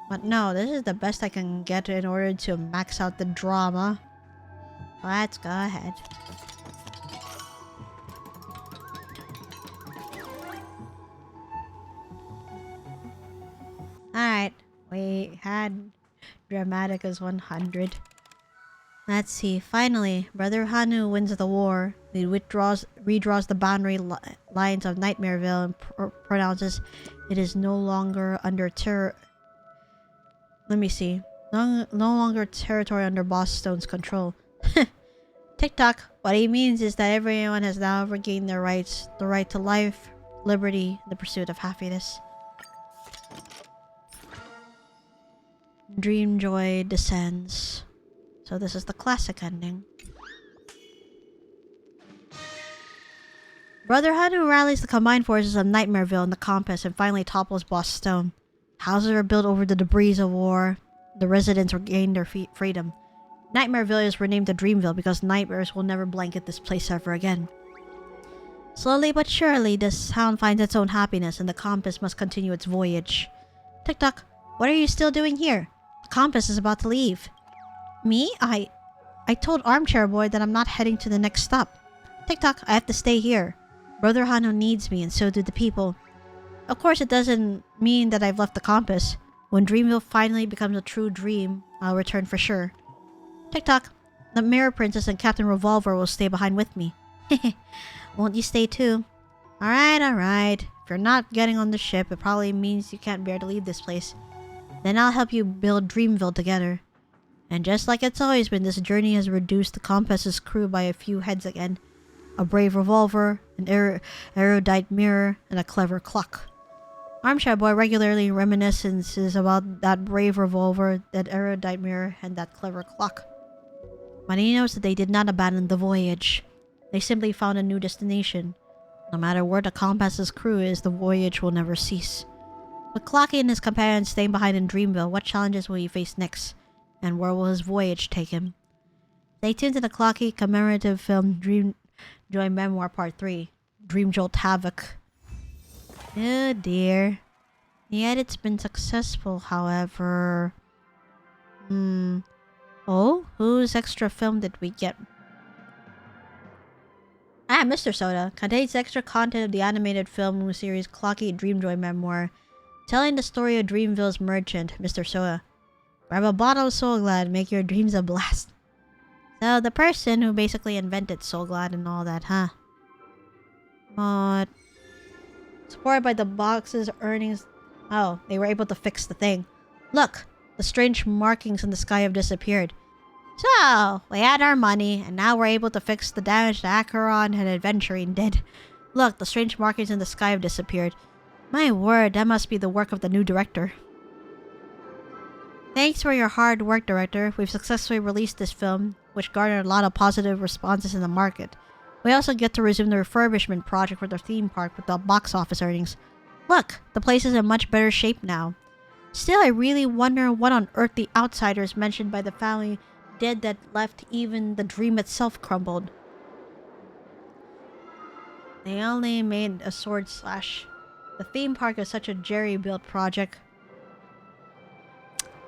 But no, this is the best I can get in order to max out the drama. Let's go ahead. Alright, we had dramatic as 100. Let's see, finally, Brother Hanu wins the war. He redraws the boundary lines of Nightmareville and pronounces it is no longer under no longer territory under Boss Stone's control. Tick-tock, what he means is that everyone has now regained their rights, the right to life, liberty, the pursuit of happiness. Dream joy descends. So this is the classic ending. Brother Hanu rallies the combined forces of Nightmareville and the Compass and finally topples Boss Stone. Houses are built over the debris of war. The residents regain their freedom. Nightmareville is renamed to Dreamville because nightmares will never blanket this place ever again. Slowly but surely, this town finds its own happiness and the Compass must continue its voyage. Tick-tock, what are you still doing here? The Compass is about to leave. Me? I told Armchair Boy that I'm not heading to the next stop. Tick-tock, I have to stay here. Brother Hanu needs me and so do the people. Of course, it doesn't mean that I've left the Compass. When Dreamville finally becomes a true dream, I'll return for sure. Tick-tock, the Mirror Princess and Captain Revolver will stay behind with me. Won't you stay too? Alright. If you're not getting on the ship, it probably means you can't bear to leave this place. Then I'll help you build Dreamville together. And just like it's always been, this journey has reduced the Compass's crew by a few heads again. A brave revolver, an erudite mirror, and a clever clock. Armchair Boy regularly reminiscences about that brave revolver, that erudite mirror, and that clever clock. But he knows that they did not abandon the voyage. They simply found a new destination. No matter where the Compass's crew is, the voyage will never cease. With Clocky and his companions staying behind in Dreamville, what challenges will he face next? And where will his voyage take him? Stay tuned to the Clocky commemorative film Dream Joy Memoir Part 3, Dream Jolt Havoc. Oh dear. The edit's been successful, however... Oh, whose extra film did we get? Mr. Soda contains extra content of the animated film series Clocky Dreamjoy Memoir, telling the story of Dreamville's merchant, Mr. Soda. Grab a bottle of Soul Glad, make your dreams a blast. So, the person who basically invented Soul Glad and all that, huh? But... supported by the box's earnings... oh, they were able to fix the thing. Look! The strange markings in the sky have disappeared. So, we had our money, and now we're able to fix the damage that Acheron and Adventuring did. Look, the strange markings in the sky have disappeared. My word, that must be the work of the new director. Thanks for your hard work, director. We've successfully released this film, which garnered a lot of positive responses in the market. We also get to resume the refurbishment project for the theme park with the box office earnings. Look, the place is in much better shape now. Still, I really wonder what on earth the outsiders mentioned by the family did that left even the dream itself crumbled. They only made a sword slash. The theme park is such a jerry-built project.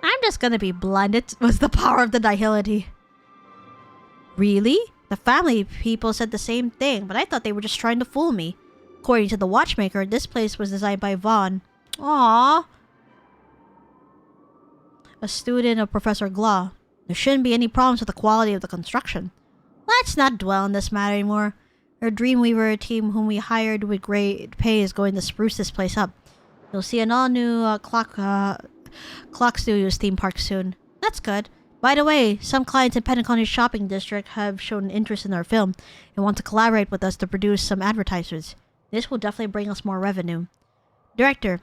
I'm just gonna be blunt. It was the power of the nihility. Really? The family people said the same thing, but I thought they were just trying to fool me. According to the watchmaker, this place was designed by Vaughn. Aww. A student of Professor Glaw. There shouldn't be any problems with the quality of the construction. Let's not dwell on this matter anymore. Our Dreamweaver team, whom we hired with great pay, is going to spruce this place up. You'll see an all-new Clock Studios theme park soon. That's good. By the way, some clients in Penacony Shopping District have shown interest in our film and want to collaborate with us to produce some advertisements. This will definitely bring us more revenue. Director,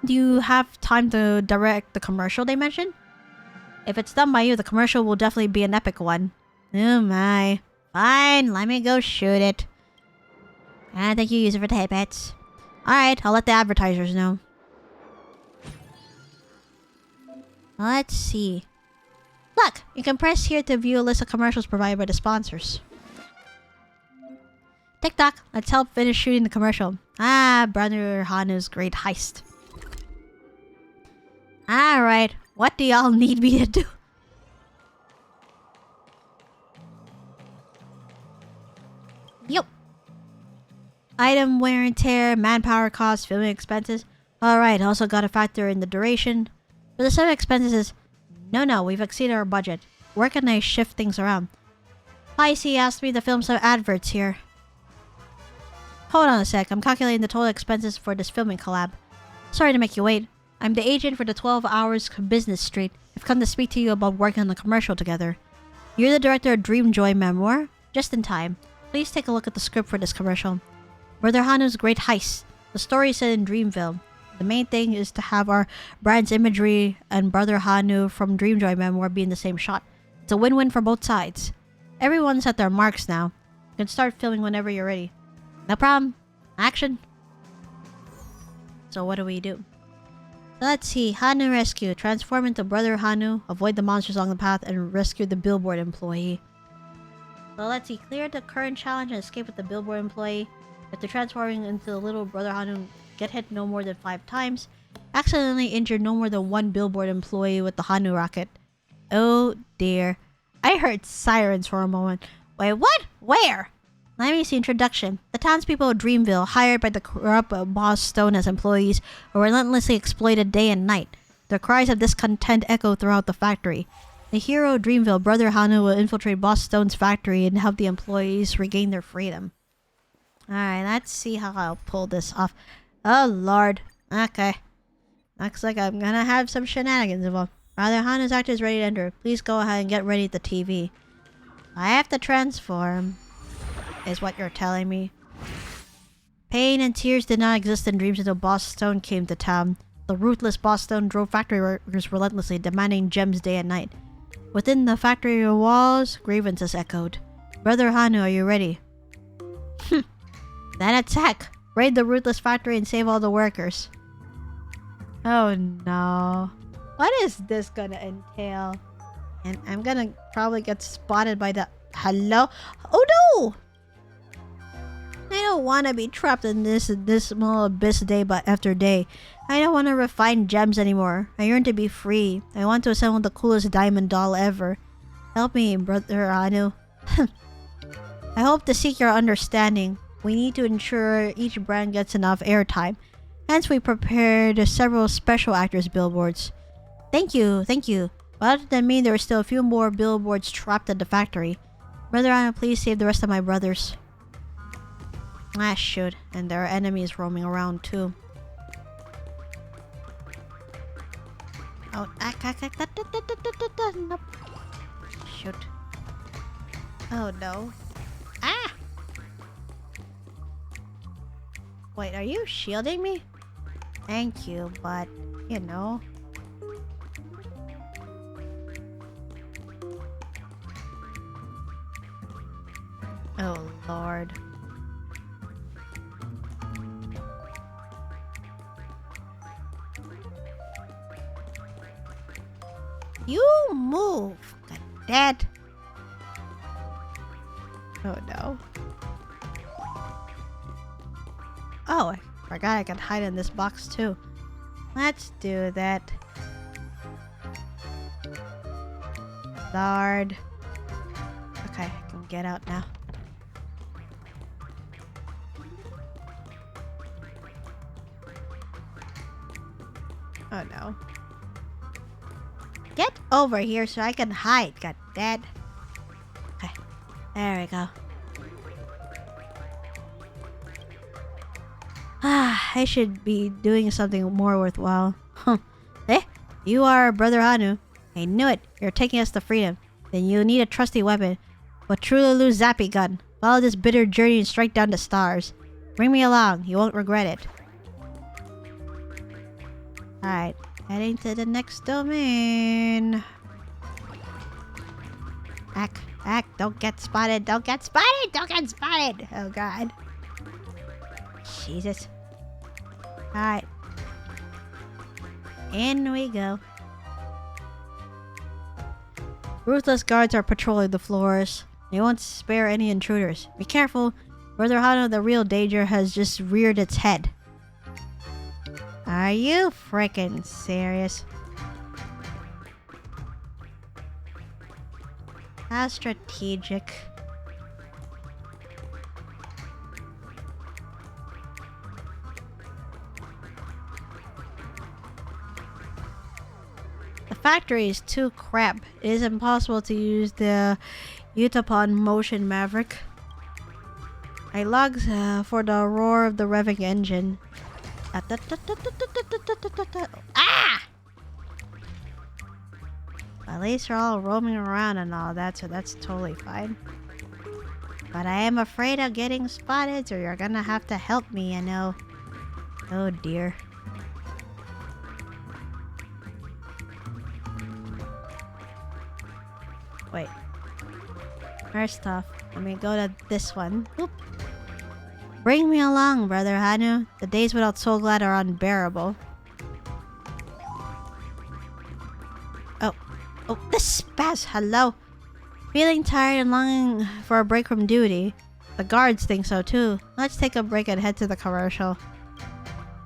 do you have time to direct the commercial they mentioned? If it's done by you, the commercial will definitely be an epic one. Oh my. Fine, let me go shoot it. And thank you, user, for the tidbits. Alright, I'll let the advertisers know. Let's see. Look, you can press here to view a list of commercials provided by the sponsors. TikTok, let's help finish shooting the commercial. Ah, Brother Hanu's great heist. Alright, what do y'all need me to do? Yup. Item wear and tear, manpower costs, filming expenses. Alright, also gotta factor in the duration. But the set of expenses is... No, we've exceeded our budget. Where can I shift things around? Icy asked me to film some adverts here. Hold on a sec, I'm calculating the total expenses for this filming collab. Sorry to make you wait. I'm the agent for the 12 Hours Business Street. I've come to speak to you about working on the commercial together. You're the director of Dream Joy Memoir? Just in time. Please take a look at the script for this commercial. Brother Hanu's great heist. The story is set in Dreamville. The main thing is to have our brand's imagery and Brother Hanu from Dream Joy Memoir be in the same shot. It's a win-win for both sides. Everyone's at their marks now. You can start filming whenever you're ready. No problem. Action. So what do we do? Let's see. Hanu Rescue. Transform into Brother Hanu, avoid the monsters along the path, and rescue the billboard employee. So let's see. Clear the current challenge and escape with the billboard employee. After transforming into the little Brother Hanu, get hit no more than 5 times. Accidentally injure no more than 1 billboard employee with the Hanu rocket. Oh dear. I heard sirens for a moment. Wait, what? Where? Let me see introduction. The townspeople of Dreamville, hired by the corrupt Boss Stone as employees, are relentlessly exploited day and night. Their cries of discontent echo throughout the factory. The hero of Dreamville, Brother Hanu, will infiltrate Boss Stone's factory and help the employees regain their freedom. Alright, let's see how I'll pull this off. Oh lord. Okay. Looks like I'm gonna have some shenanigans involved. Brother Hanu's actor is ready to enter. Please go ahead and get ready at the TV. I have to transform, is what you're telling me. Pain and tears did not exist in dreams until Boss Stone came to town. The ruthless Boss Stone drove factory workers relentlessly, demanding gems day and night. Within the factory walls, grievances echoed. Brother Hanu, are you ready? Then attack! Raid the ruthless factory and save all the workers. Oh no. What is this gonna entail? And I'm gonna probably get spotted by the... Hello? Oh no! I don't want to be trapped in this small abyss day after day. I don't want to refine gems anymore. I yearn to be free. I want to assemble the coolest diamond doll ever. Help me, Brother Anu. I hope to seek your understanding. We need to ensure each brand gets enough airtime. Hence, we prepared several special actors billboards. Thank you, thank you. But other than me, there are still a few more billboards trapped at the factory. Brother Anna, please save the rest of my brothers. Ah, shoot. And there are enemies roaming around too. Oh, nope. Shoot. Oh no. Ah! Wait, are you shielding me? Thank you, but, you know. Oh, Lord. You move, goddammit. Oh, no. Oh, I forgot I could hide in this box, too. Let's do that. Lord. Okay, I can get out now. Oh no. Get over here so I can hide, goddammit. Okay, there we go. Ah, I should be doing something more worthwhile. Huh. Eh? You are Brother Hanu. I knew it. You're taking us to freedom. Then you need a trusty weapon. But Trululu Zappy gun. Follow this bitter journey and strike down the stars. Bring me along. You won't regret it. Alright. Heading to the next domain. Act. Don't get spotted. Don't get spotted. Don't get spotted. Oh god. Jesus. Alright. In we go. Ruthless guards are patrolling the floors. They won't spare any intruders. Be careful. Brother Hano, the real danger, has just reared its head. Are you frickin' serious? How strategic. The factory is too crap. It is impossible to use the Utapon Motion Maverick. I logged for the roar of the revving engine. Ah! At least they're all roaming around and all that, so that's totally fine. But I am afraid of getting spotted, so you're gonna have to help me, I know. Oh dear. Wait. First off, let me go to this one. Oop. Bring me along, Brother Hanu. The days without Soul Glad are unbearable. Oh, this spaz, hello. Feeling tired and longing for a break from duty. The guards think so too. Let's take a break and head to the commercial.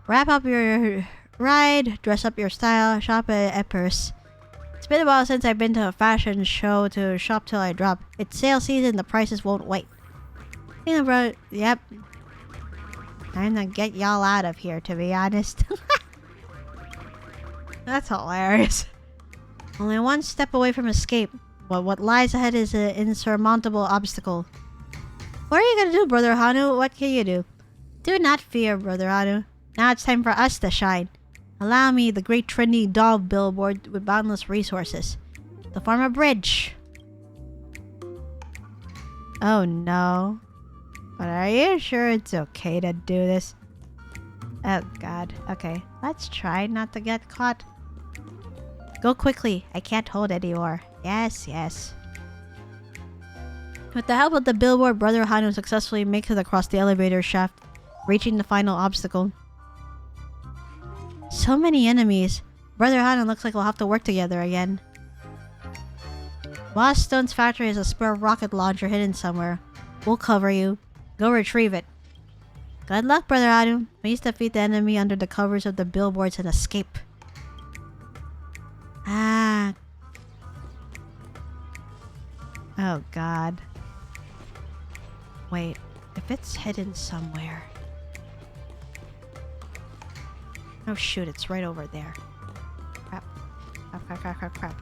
Wrap up your ride, dress up your style, shop at Epirus. It's been a while since I've been to a fashion show to shop till I drop. It's sale season, the prices won't wait. Yep. Time to get y'all out of here, to be honest. That's hilarious. Only one step away from escape, but what lies ahead is an insurmountable obstacle. What are you gonna do, Brother Hanu? What can you do? Do not fear, Brother Hanu. Now it's time for us to shine. Allow me, the great trendy doll billboard with boundless resources, to form a bridge. Oh no. But are you sure it's okay to do this? Oh god. Okay, let's try not to get caught. Go quickly. I can't hold anymore. Yes, yes. With the help of the billboard, Brother Hanu successfully makes it across the elevator shaft, reaching the final obstacle. So many enemies. Brother Hanu looks like we'll have to work together again. Boss Stone's factory has a spare rocket launcher hidden somewhere. We'll cover you. Go retrieve it. Good luck, Brother Hanu. Please defeat the enemy under the covers of the billboards and escape. Ah. Oh god. Wait, if it's hidden somewhere. Oh shoot, it's right over there. Crap. Crap.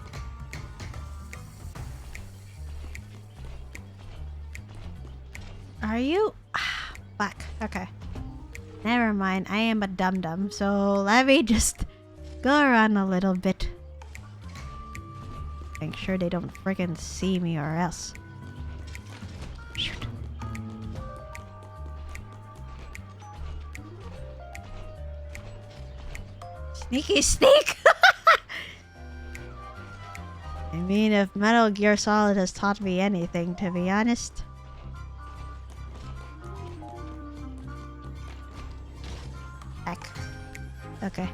Are you? Ah, fuck. Okay. Never mind. I am a dum-dum, so let me just go around a little bit. Make sure they don't friggin' see me or else. Shoot. Sneaky sneak! I mean, if Metal Gear Solid has taught me anything, to be honest. Heck. Okay.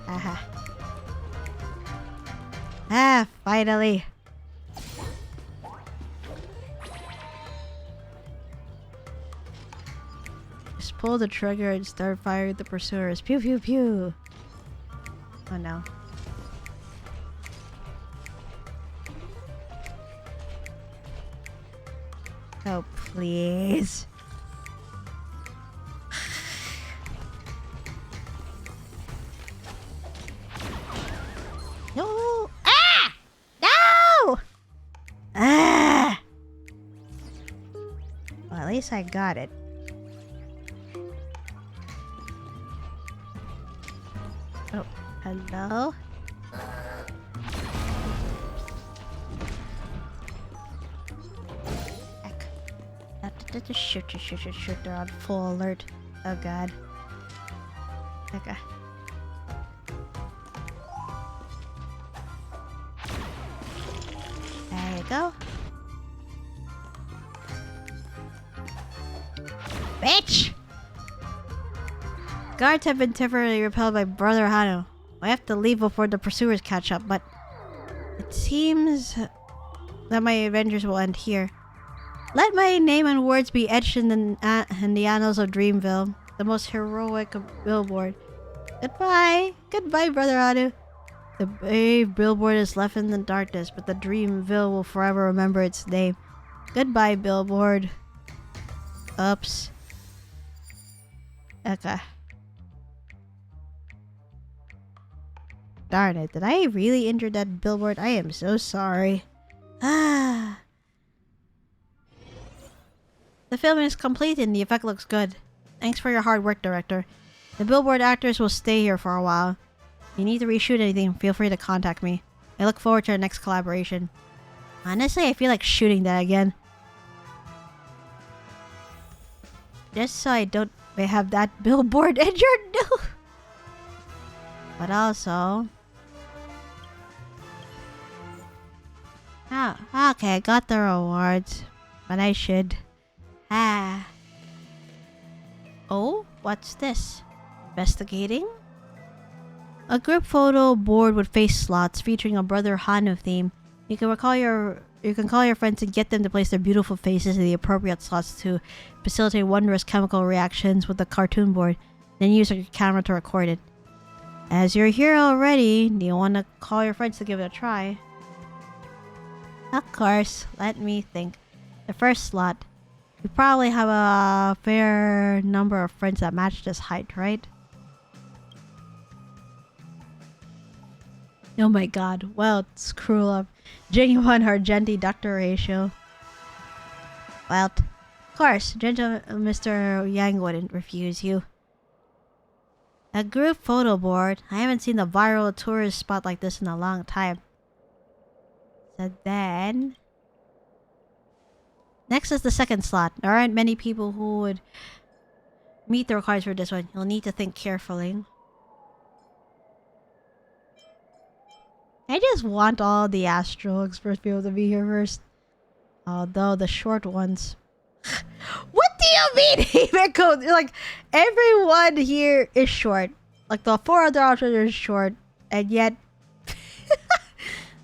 Aha. Ah, finally. Just pull the trigger and start firing the pursuers. Pew pew pew. Oh no. Oh, please. No! Ah! No! Ah! Well, at least I got it. Oh, hello? Shoot. They're on full alert. Oh god. Okay. There you go. Bitch! Guards have been temporarily repelled by Brother Hano. I have to leave before the pursuers catch up, but it seems that my adventures will end here. Let my name and words be etched in the annals of Dreamville, the most heroic billboard. Goodbye. Goodbye, Brother Anu. The brave billboard is left in the darkness, but the Dreamville will forever remember its name. Goodbye, billboard. Oops. Okay. Darn it, did I really injure that billboard? I am so sorry. Ah. The film is complete and the effect looks good. Thanks for your hard work, director. The billboard actors will stay here for a while. If you need to reshoot anything, feel free to contact me. I look forward to our next collaboration. Honestly, I feel like shooting that again. Just so I don't have that billboard injured. No. But also... Oh, okay, I got the rewards. But I should... Ah. Oh, what's this? Investigating? A group photo board with face slots featuring a Brother Hanu theme. You can call your friends and get them to place their beautiful faces in the appropriate slots to facilitate wondrous chemical reactions with the cartoon board. Then use your camera to record it. As you're here already, do you want to call your friends to give it a try? Of course, let me think. The first slot. You probably have a fair number of friends that match this height, right? Oh my god. Well, it's cruel of genuine Argenti-Doctor ratio. Well, of course, gentle Mr. Yang wouldn't refuse you. A group photo board. I haven't seen a viral tourist spot like this in a long time. So then... Next is the second slot. There aren't many people who would meet the requirements for this one. You'll need to think carefully. I just want all the Astro Express people to be here first. Although the short ones... What do you mean, Himeko? Like, everyone here is short. Like, the 4 other options are short. And yet...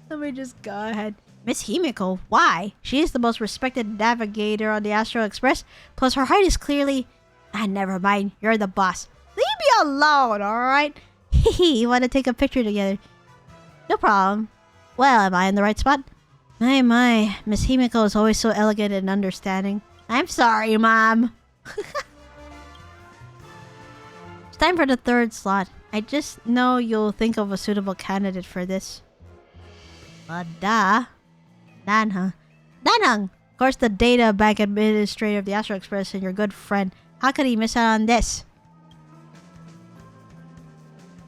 Let me just go ahead. Miss Himeko, why? She is the most respected navigator on the Astro Express. Plus, her height is clearly... Ah, never mind. You're the boss. Leave me alone, alright? Hehe, you want to take a picture together? No problem. Well, am I in the right spot? My. Miss Himeko is always so elegant and understanding. I'm sorry, Mom. It's time for the third slot. I just know you'll think of a suitable candidate for this. Duh. Danhang. Danhang! Of course, the data bank administrator of the Astro Express and your good friend. How could he miss out on this?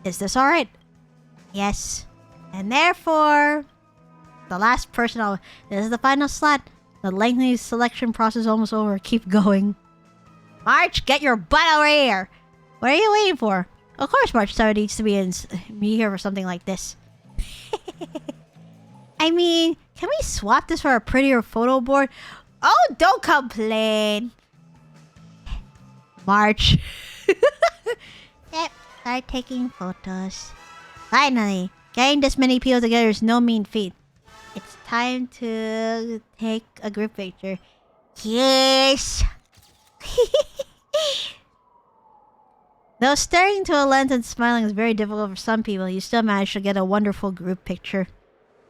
Is this alright? Yes. And therefore, the last person this is the final slot. The lengthy selection process is almost over. Keep going. March, get your butt over here! What are you waiting for? Of course March 7 needs to be here for something like this. I mean, can we swap this for a prettier photo board? Oh, don't complain! March. Yep, start taking photos. Finally, getting this many people together is no mean feat. It's time to take a group picture. Yes! Though staring into a lens and smiling is very difficult for some people, you still manage to get a wonderful group picture.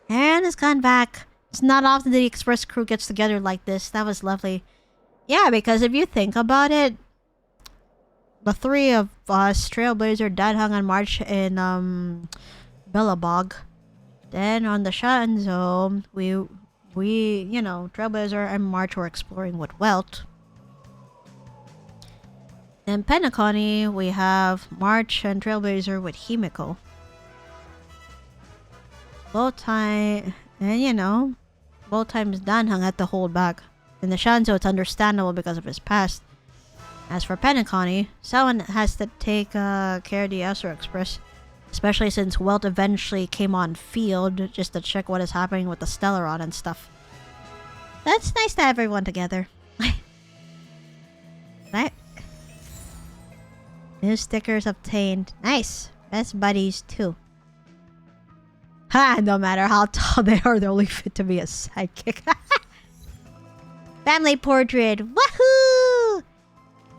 Aaron has gone back. It's not often the Express crew gets together like this. That was lovely. Yeah, because if you think about it, the three of us, Trailblazer, Danhang, and March in Billabog. Then on the Shan Zone, we you know, Trailblazer and March were exploring with Welt. In Penacony, we have March and Trailblazer with Himiko. Both times Danhang had to hold back. In the Shanzou, it's understandable because of his past. As for Penacony, someone has to take care of the Astro Express. Especially since Welt eventually came on field just to check what is happening with the Stellaron and stuff. That's nice to have everyone together. Right? New stickers obtained. Nice. Best buddies too. Ha! No matter how tall they are, they're only fit to be a sidekick. Family portrait. Woohoo!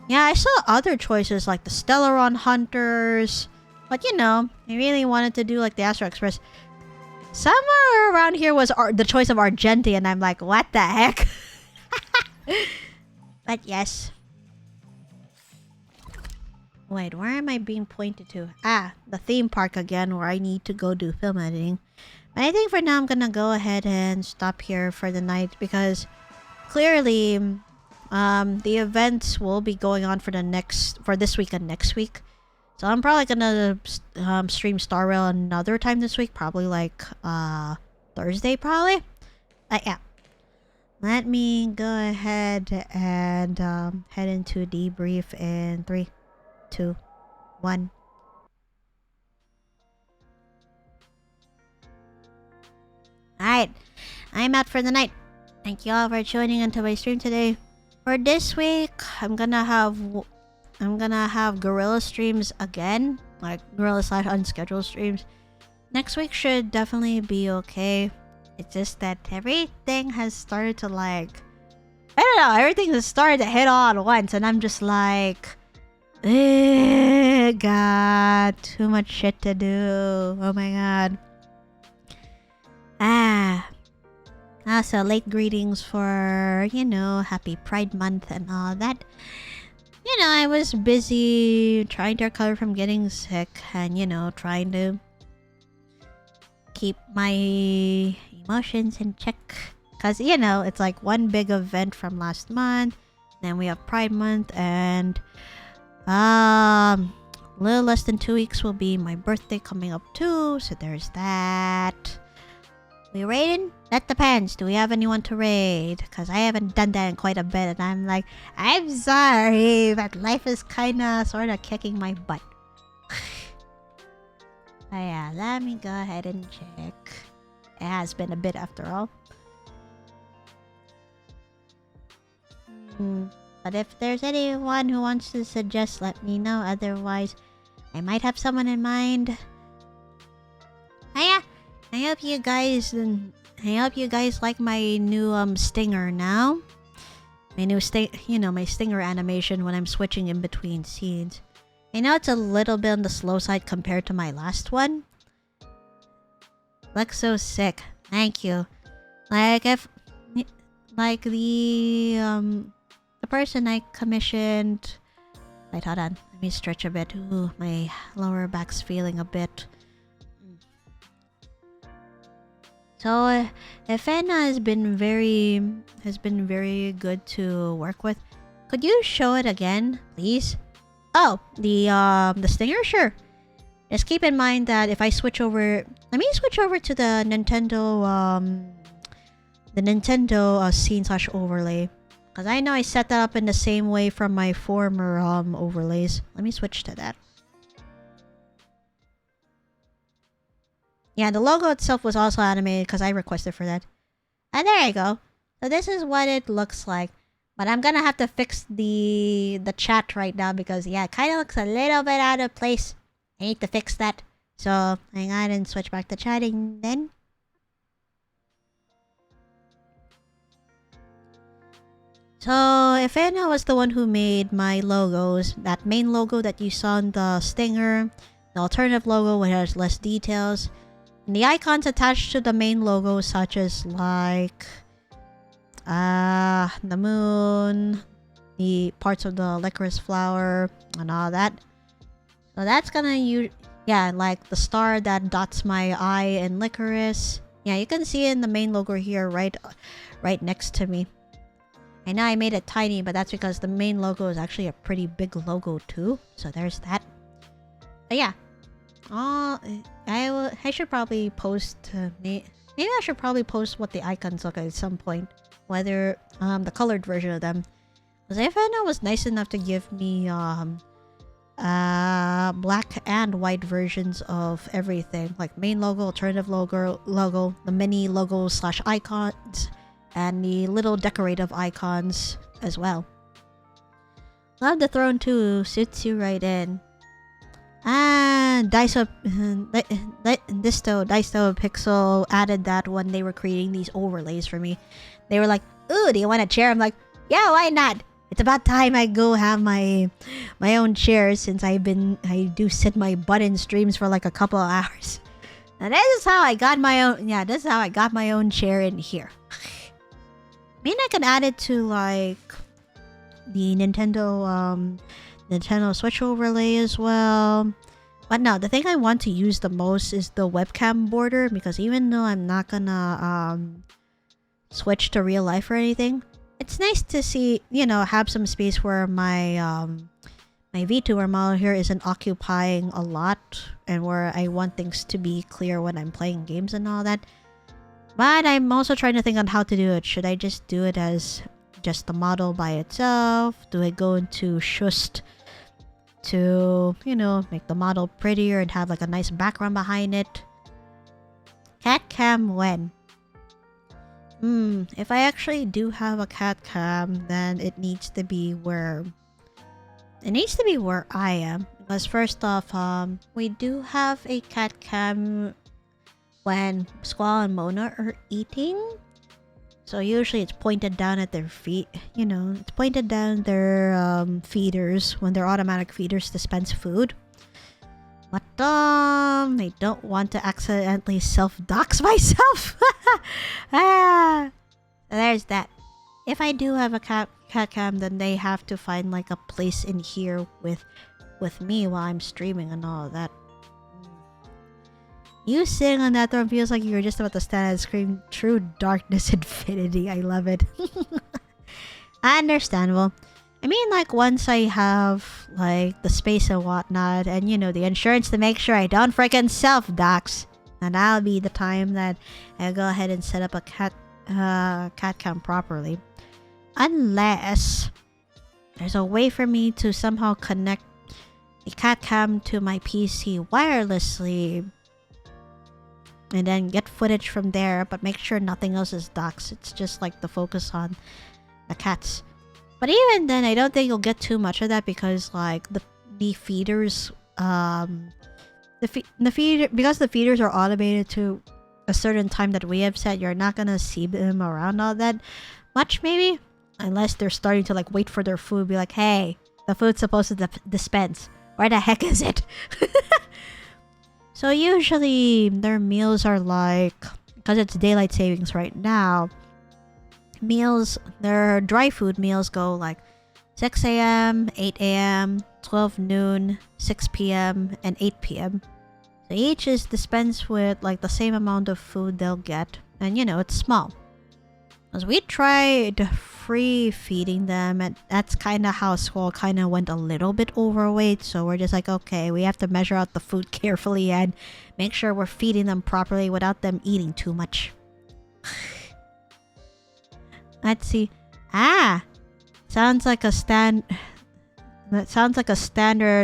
Yeah, I saw other choices like the Stellaron Hunters. But you know, I really wanted to do like the Astro Express. Somewhere around here was the choice of Argenti, and I'm like, what the heck? But yes. Wait, where am I being pointed to? Ah, the theme park again, where I need to go do film editing. But I think for now I'm gonna go ahead and stop here for the night because clearly the events will be going on for this week and next week. So I'm probably gonna stream Star Rail another time this week, probably like Thursday probably. Yeah. Let me go ahead and head into debrief in 3, 2, 1. Alright, I'm out for the night. Thank you all for tuning into my stream today. For this week, I'm gonna have Guerrilla streams again, like Guerrilla / unscheduled streams. Next week should definitely be okay. It's just that everything has started to I don't know, everything has started to hit all at once, and I'm just like, God, too much shit to do. Oh my god. Also, late greetings for, happy Pride Month and all that. I was busy trying to recover from getting sick and, trying to keep my emotions in check. Because, it's like one big event from last month. Then we have Pride Month and a little less than 2 weeks will be my birthday coming up too. So there's that. We raiding? That depends. Do we have anyone to raid? Because I haven't done that in quite a bit. And I'm like, I'm sorry, but life is sort of kicking my butt. Oh yeah, let me go ahead and check. It has been a bit after all. But if there's anyone who wants to suggest, let me know. Otherwise, I might have someone in mind. Oh yeah, I hope you guys like my new stinger now. My new my stinger animation when I'm switching in between scenes. I know it's a little bit on the slow side compared to my last one. Looks so sick. Thank you. The person I commissioned. Wait, hold on. Let me stretch a bit. Ooh, my lower back's feeling a bit. So, Efena has been very good to work with. Could you show it again, please? Oh, the stinger? Sure. Just keep in mind that if I switch over... Let me switch over to the Nintendo, scene/overlay. Because I know I set that up in the same way from my former, overlays. Let me switch to that. Yeah, the logo itself was also animated because I requested for that. And there you go. So this is what it looks like. But I'm gonna have to fix the chat right now because, yeah, it kind of looks a little bit out of place. I need to fix that. So, hang on and switch back to chatting then. So, Efena was the one who made my logos. That main logo that you saw in the stinger. The alternative logo which has less details. And the icons attached to the main logo such as like... the moon, the parts of the licorice flower, and all that. So that's gonna use, yeah, like the star that dots my eye and licorice. Yeah, you can see in the main logo here, right next to me. I know I made it tiny, but that's because the main logo is actually a pretty big logo too. So there's that. But yeah, I should probably post. Maybe I should probably post what the icons look like at some point. Whether the colored version of them. Because Efena was nice enough to give me black and white versions of everything, like main logo, alternative logo, the mini logos / icons, and the little decorative icons as well. Love the throne too, suits you right in. And Daiso Pixel added that when they were creating these overlays for me. They were like, "Ooh, do you want a chair?" I'm like, "Yeah, why not? It's about time I go have my own chair since I do sit my butt in streams for like a couple of hours." And this is how I got my own. Yeah, this is how I got my own chair in here. Maybe I can add it to like the Nintendo Switch overlay as well. But no, the thing I want to use the most is the webcam border, because even though I'm not gonna switch to real life or anything, it's nice to see, you know, have some space where my my VTuber model here isn't occupying a lot, and where I want things to be clear when I'm playing games and all that. But I'm also trying to think on how to do it. Should I just do it as just the model by itself? Do I go into Shust to, you know, make the model prettier and have like a nice background behind it? Cat cam when? If I actually do have a cat cam, then it needs to be where I am. Because first off, we do have a cat cam when Squall and Mona are eating. So usually it's pointed down at their feet, you know, it's pointed down their feeders when their automatic feeders dispense food. But I don't want to accidentally self-dox myself. So there's that. If I do have a cat cam, then they have to find like a place in here with me while I'm streaming and all of that. You sitting on that throne feels like you were just about to stand and scream "True Darkness Infinity." I love it. Understandable. I mean, like, once I have like the space and whatnot, and you know, the insurance to make sure I don't freaking self-dox, then that'll be the time that I'll go ahead and set up a cat cam properly. Unless there's a way for me to somehow connect a cat cam to my PC wirelessly, and then get footage from there, but make sure nothing else is doxed. It's just like the focus on the cats. But even then, I don't think you'll get too much of that, because like the feeders, because the feeders are automated to a certain time that we have set, you're not gonna see them around all that much, maybe, unless they're starting to like wait for their food, be like, "Hey, the food's supposed to dispense. Where the heck is it?" So usually their meals are like, because it's daylight savings right now, their dry food meals go like 6 a.m., 8 a.m., 12 noon, 6 p.m., and 8 p.m. So each is dispensed with like the same amount of food they'll get. And you know, it's small. As we tried free feeding them, and that's kind of how Squall kind of went a little bit overweight. So we're just like, okay, we have to measure out the food carefully and make sure we're feeding them properly without them eating too much. Let's see. Sounds like a standard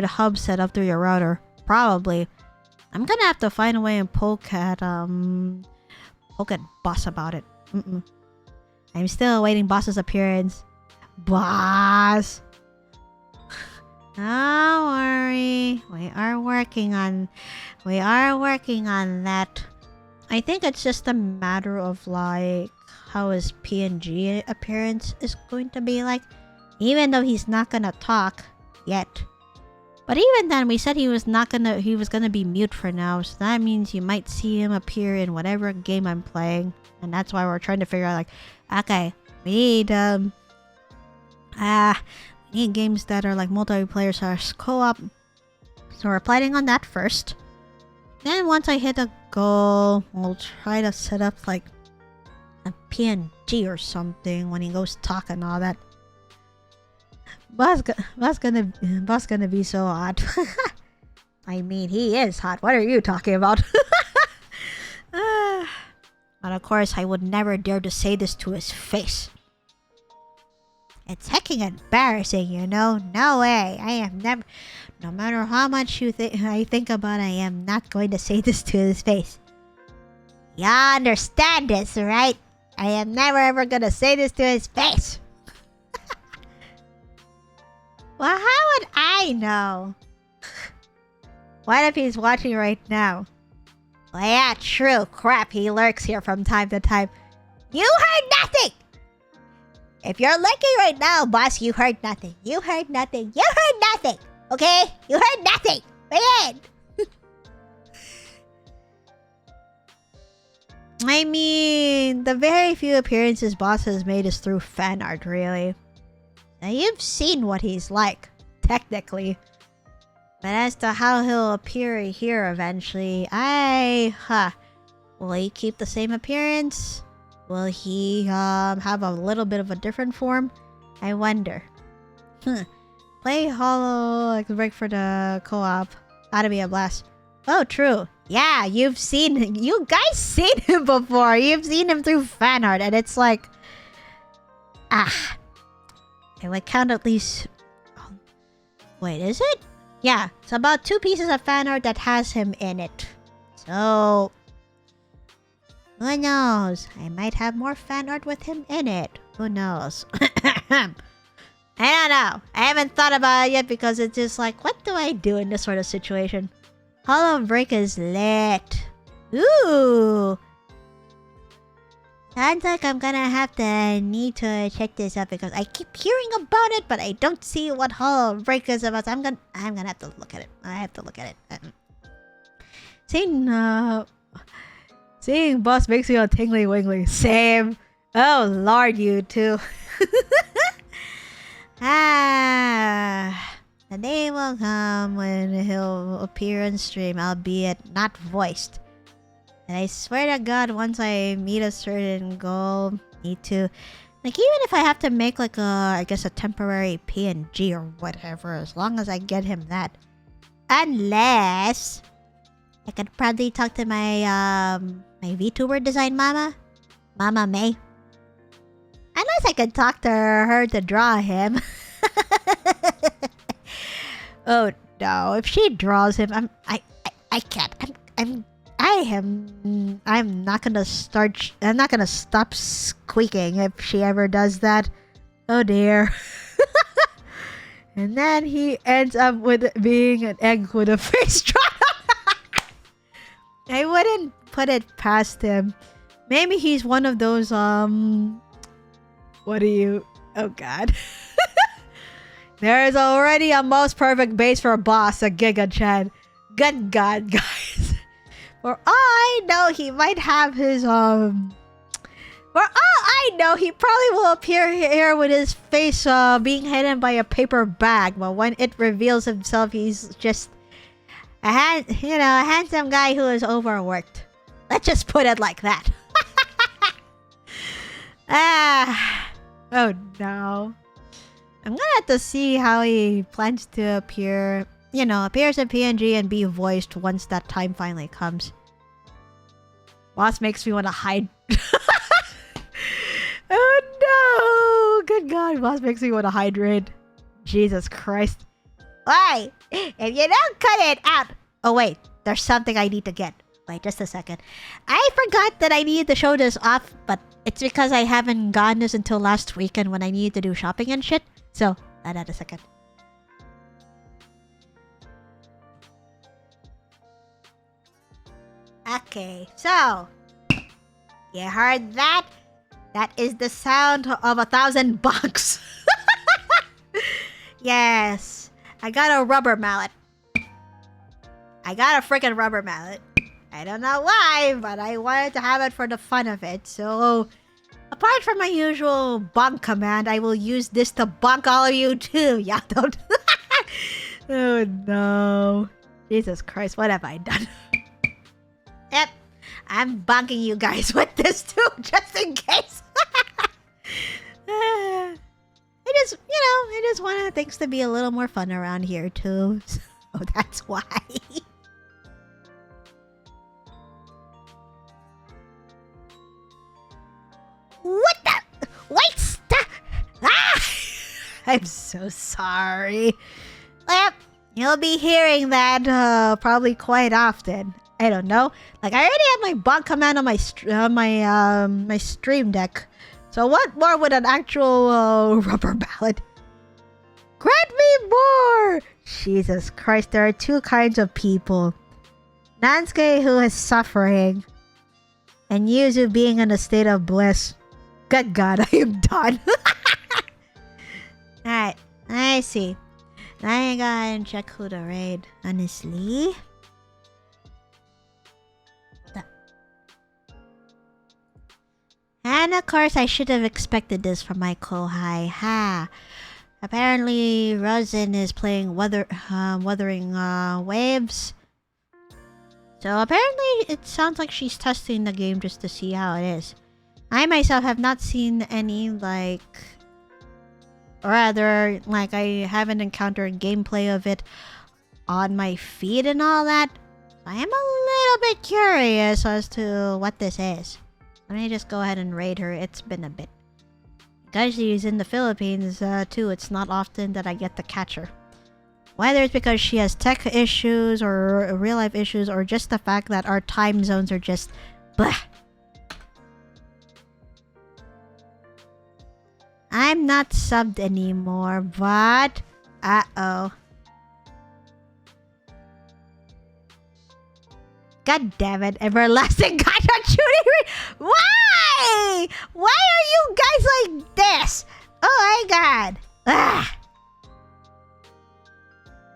hub set up through your router. Probably. I'm gonna have to find a way and poke at Boss about it. I'm still awaiting Boss's appearance. Boss! Don't worry. We are working on that. I think it's just a matter of like how his PNG appearance is going to be like. Even though he's not gonna talk yet. But even then, we said he was gonna be mute for now, so that means you might see him appear in whatever game I'm playing, and that's why we're trying to figure out like, okay, we need games that are like multiplayer / co-op, so we're planning on that first. Then once I hit a goal, we'll try to set up like a PNG or something when he goes talk and all that. Boss gonna be so hot. I mean, he is hot. What are you talking about? But of course, I would never dare to say this to his face. It's hecking embarrassing, you know? No way. I am never... No matter how much I think about it, I am not going to say this to his face. Y'all understand this, right? I am never ever gonna say this to his face. Well, how would I know? What if he's watching right now? Well, yeah, true. Crap, he lurks here from time to time. You heard nothing! If you're lurking right now, boss, you heard nothing. You heard nothing. You heard nothing! Okay? You heard nothing! Man! I mean, the very few appearances boss has made is through fan art, really. Now, you've seen what he's like, technically. But as to how he'll appear here eventually, will he keep the same appearance? Will he have a little bit of a different form? I wonder. Play Hollow like the break for the co-op. That'd be a blast. Oh, true. Yeah, you guys seen him before. You've seen him through fan art, and it's like, I would count at least... Wait, is it? Yeah, it's about 2 pieces of fan art that has him in it. So... who knows? I might have more fan art with him in it. Who knows? I don't know. I haven't thought about it yet because it's just like, what do I do in this sort of situation? Hollow Break is lit. Ooh! Sounds like I'm gonna need to check this out because I keep hearing about it, but I don't see what Hollow Break is about. So I'm gonna have to look at it. I have to look at it. Seeing boss makes me all tingly wiggly. Same. Oh lord, you too. The day will come when he'll appear on stream, albeit not voiced. And I swear to God, once I meet a certain goal, need to... Like, even if I have to make, like, I guess a temporary PNG or whatever, as long as I get him that. Unless... I could probably talk to my, my VTuber design mama. Mama May. Unless I could talk to her to draw him. Oh, no. If she draws him, I can't. I'm not gonna stop squeaking if she ever does that. Oh dear. And then he ends up with being an egg with a face drawn. I wouldn't put it past him. Maybe he's one of those, oh god. There is already a most perfect base for a boss, a Giga Chan. Good god, guys. For all I know, he might have his, For all I know, he probably will appear here with his face being hidden by a paper bag. But when it reveals himself, he's just a handsome guy who is overworked. Let's just put it like that. Oh no. I'm gonna have to see how he plans to appear. Appears in PNG and be voiced once that time finally comes. Boss makes me want to hide. Oh no! Good God, boss makes me want to hydrate. Jesus Christ. Why? If you don't cut it out. Oh wait, there's something I need to get. Wait, just a second. I forgot that I needed to show this off, but it's because I haven't gotten this until last weekend when I needed to do shopping and shit. So, hold on a second. Okay, so you heard that? That is the sound of 1,000 bucks. Yes, I got a rubber mallet. I got a freaking rubber mallet. I don't know why, but I wanted to have it for the fun of it. So, apart from my usual bonk command, I will use this to bonk all of you too. Yeah, don't. Oh no. Jesus Christ, what have I done? Yep, I'm bonking you guys with this too, just in case. I just want things to be a little more fun around here too. So that's why. What the? Wait, stop! Ah! I'm so sorry. Yep, you'll be hearing that probably quite often. I don't know. Like, I already have my bonk command on my stream deck. So what more would an actual rubber mallet? Grant me more! Jesus Christ, there are two kinds of people. Nansuke, who is suffering, and Yuzu being in a state of bliss. Good God, I am done. Alright, I see. Now I go ahead and check who to raid, honestly. And of course, I should have expected this from my Kohai. Ha! Apparently, Rosin is playing Wuthering Waves. So apparently, it sounds like she's testing the game just to see how it is. I myself have not seen any, I haven't encountered gameplay of it on my feed and all that. I am a little bit curious as to what this is. Let me just go ahead and raid her. It's been a bit. Because she's in the Philippines, too, it's not often that I get to catch her. Whether it's because she has tech issues or real-life issues or just the fact that our time zones are just... Blah. I'm not subbed anymore, but... Uh-oh. God damn it, everlasting gacha shooting me! Why? Why are you guys like this? Oh my god. Ah.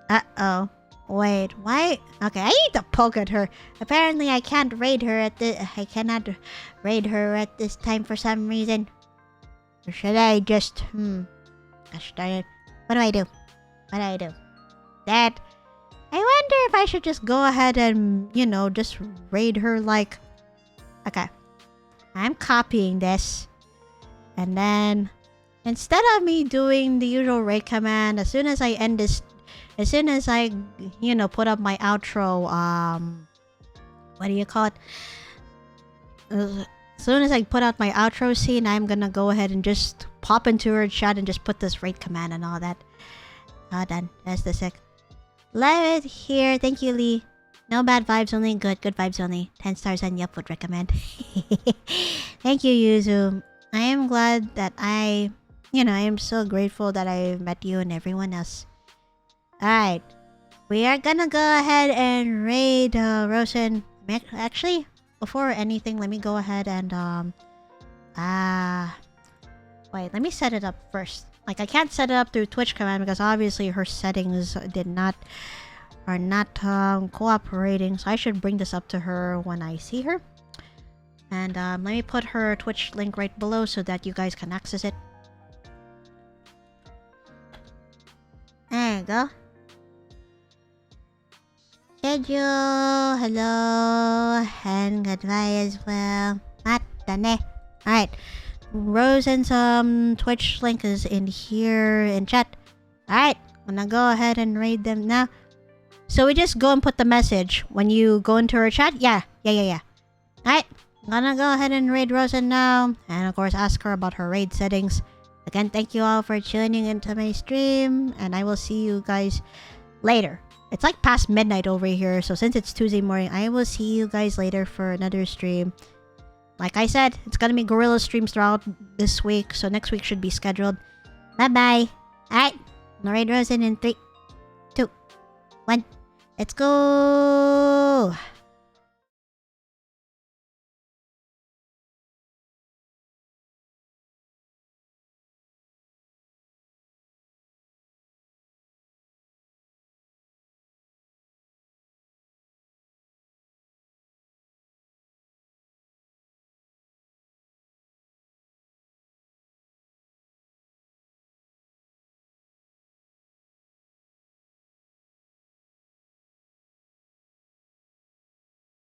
Uh-oh. Wait, why? Okay, I need to poke at her. Apparently I can't raid her at this... I cannot raid her at this time for some reason. Or should I just... Gosh darn it. What do I do? What do I do? That... I wonder if I should just go ahead and, just raid her like... Okay. I'm copying this. And then, instead of me doing the usual raid command, as soon as I end this... As soon as I, put up my outro, what do you call it? As soon as I put out my outro scene, I'm gonna go ahead and just pop into her chat and just put this raid command and all that. Done. That's the sick. Love it here. Thank you, Lee. No bad vibes, only good. Good vibes only. 10 stars and Yup would recommend. Thank you, Yuzu. I am glad that I am so grateful that I met you and everyone else. Alright. We are gonna go ahead and raid Rosen. Actually, before anything, let me go ahead and wait, let me set it up first. Like, I can't set it up through Twitch command because obviously her settings are not cooperating. So I should bring this up to her when I see her. And let me put her Twitch link right below so that you guys can access it. There you go. Schedule, hello, and goodbye as well. Alright. Rose and some Twitch link is in here in chat. Alright, I'm gonna go ahead and read them now. So we just go and put the message when you go into her chat? Yeah. Alright, I'm gonna go ahead and raid Rosen now. And of course ask her about her raid settings. Again, thank you all for tuning into my stream. And I will see you guys later. It's like past midnight over here. So since it's Tuesday morning, I will see you guys later for another stream. Like I said, it's gonna be Guerrilla streams throughout this week. So next week should be scheduled. Bye-bye. Alright, I'm gonna raid Rosen in 3, 2, 1. Let's go!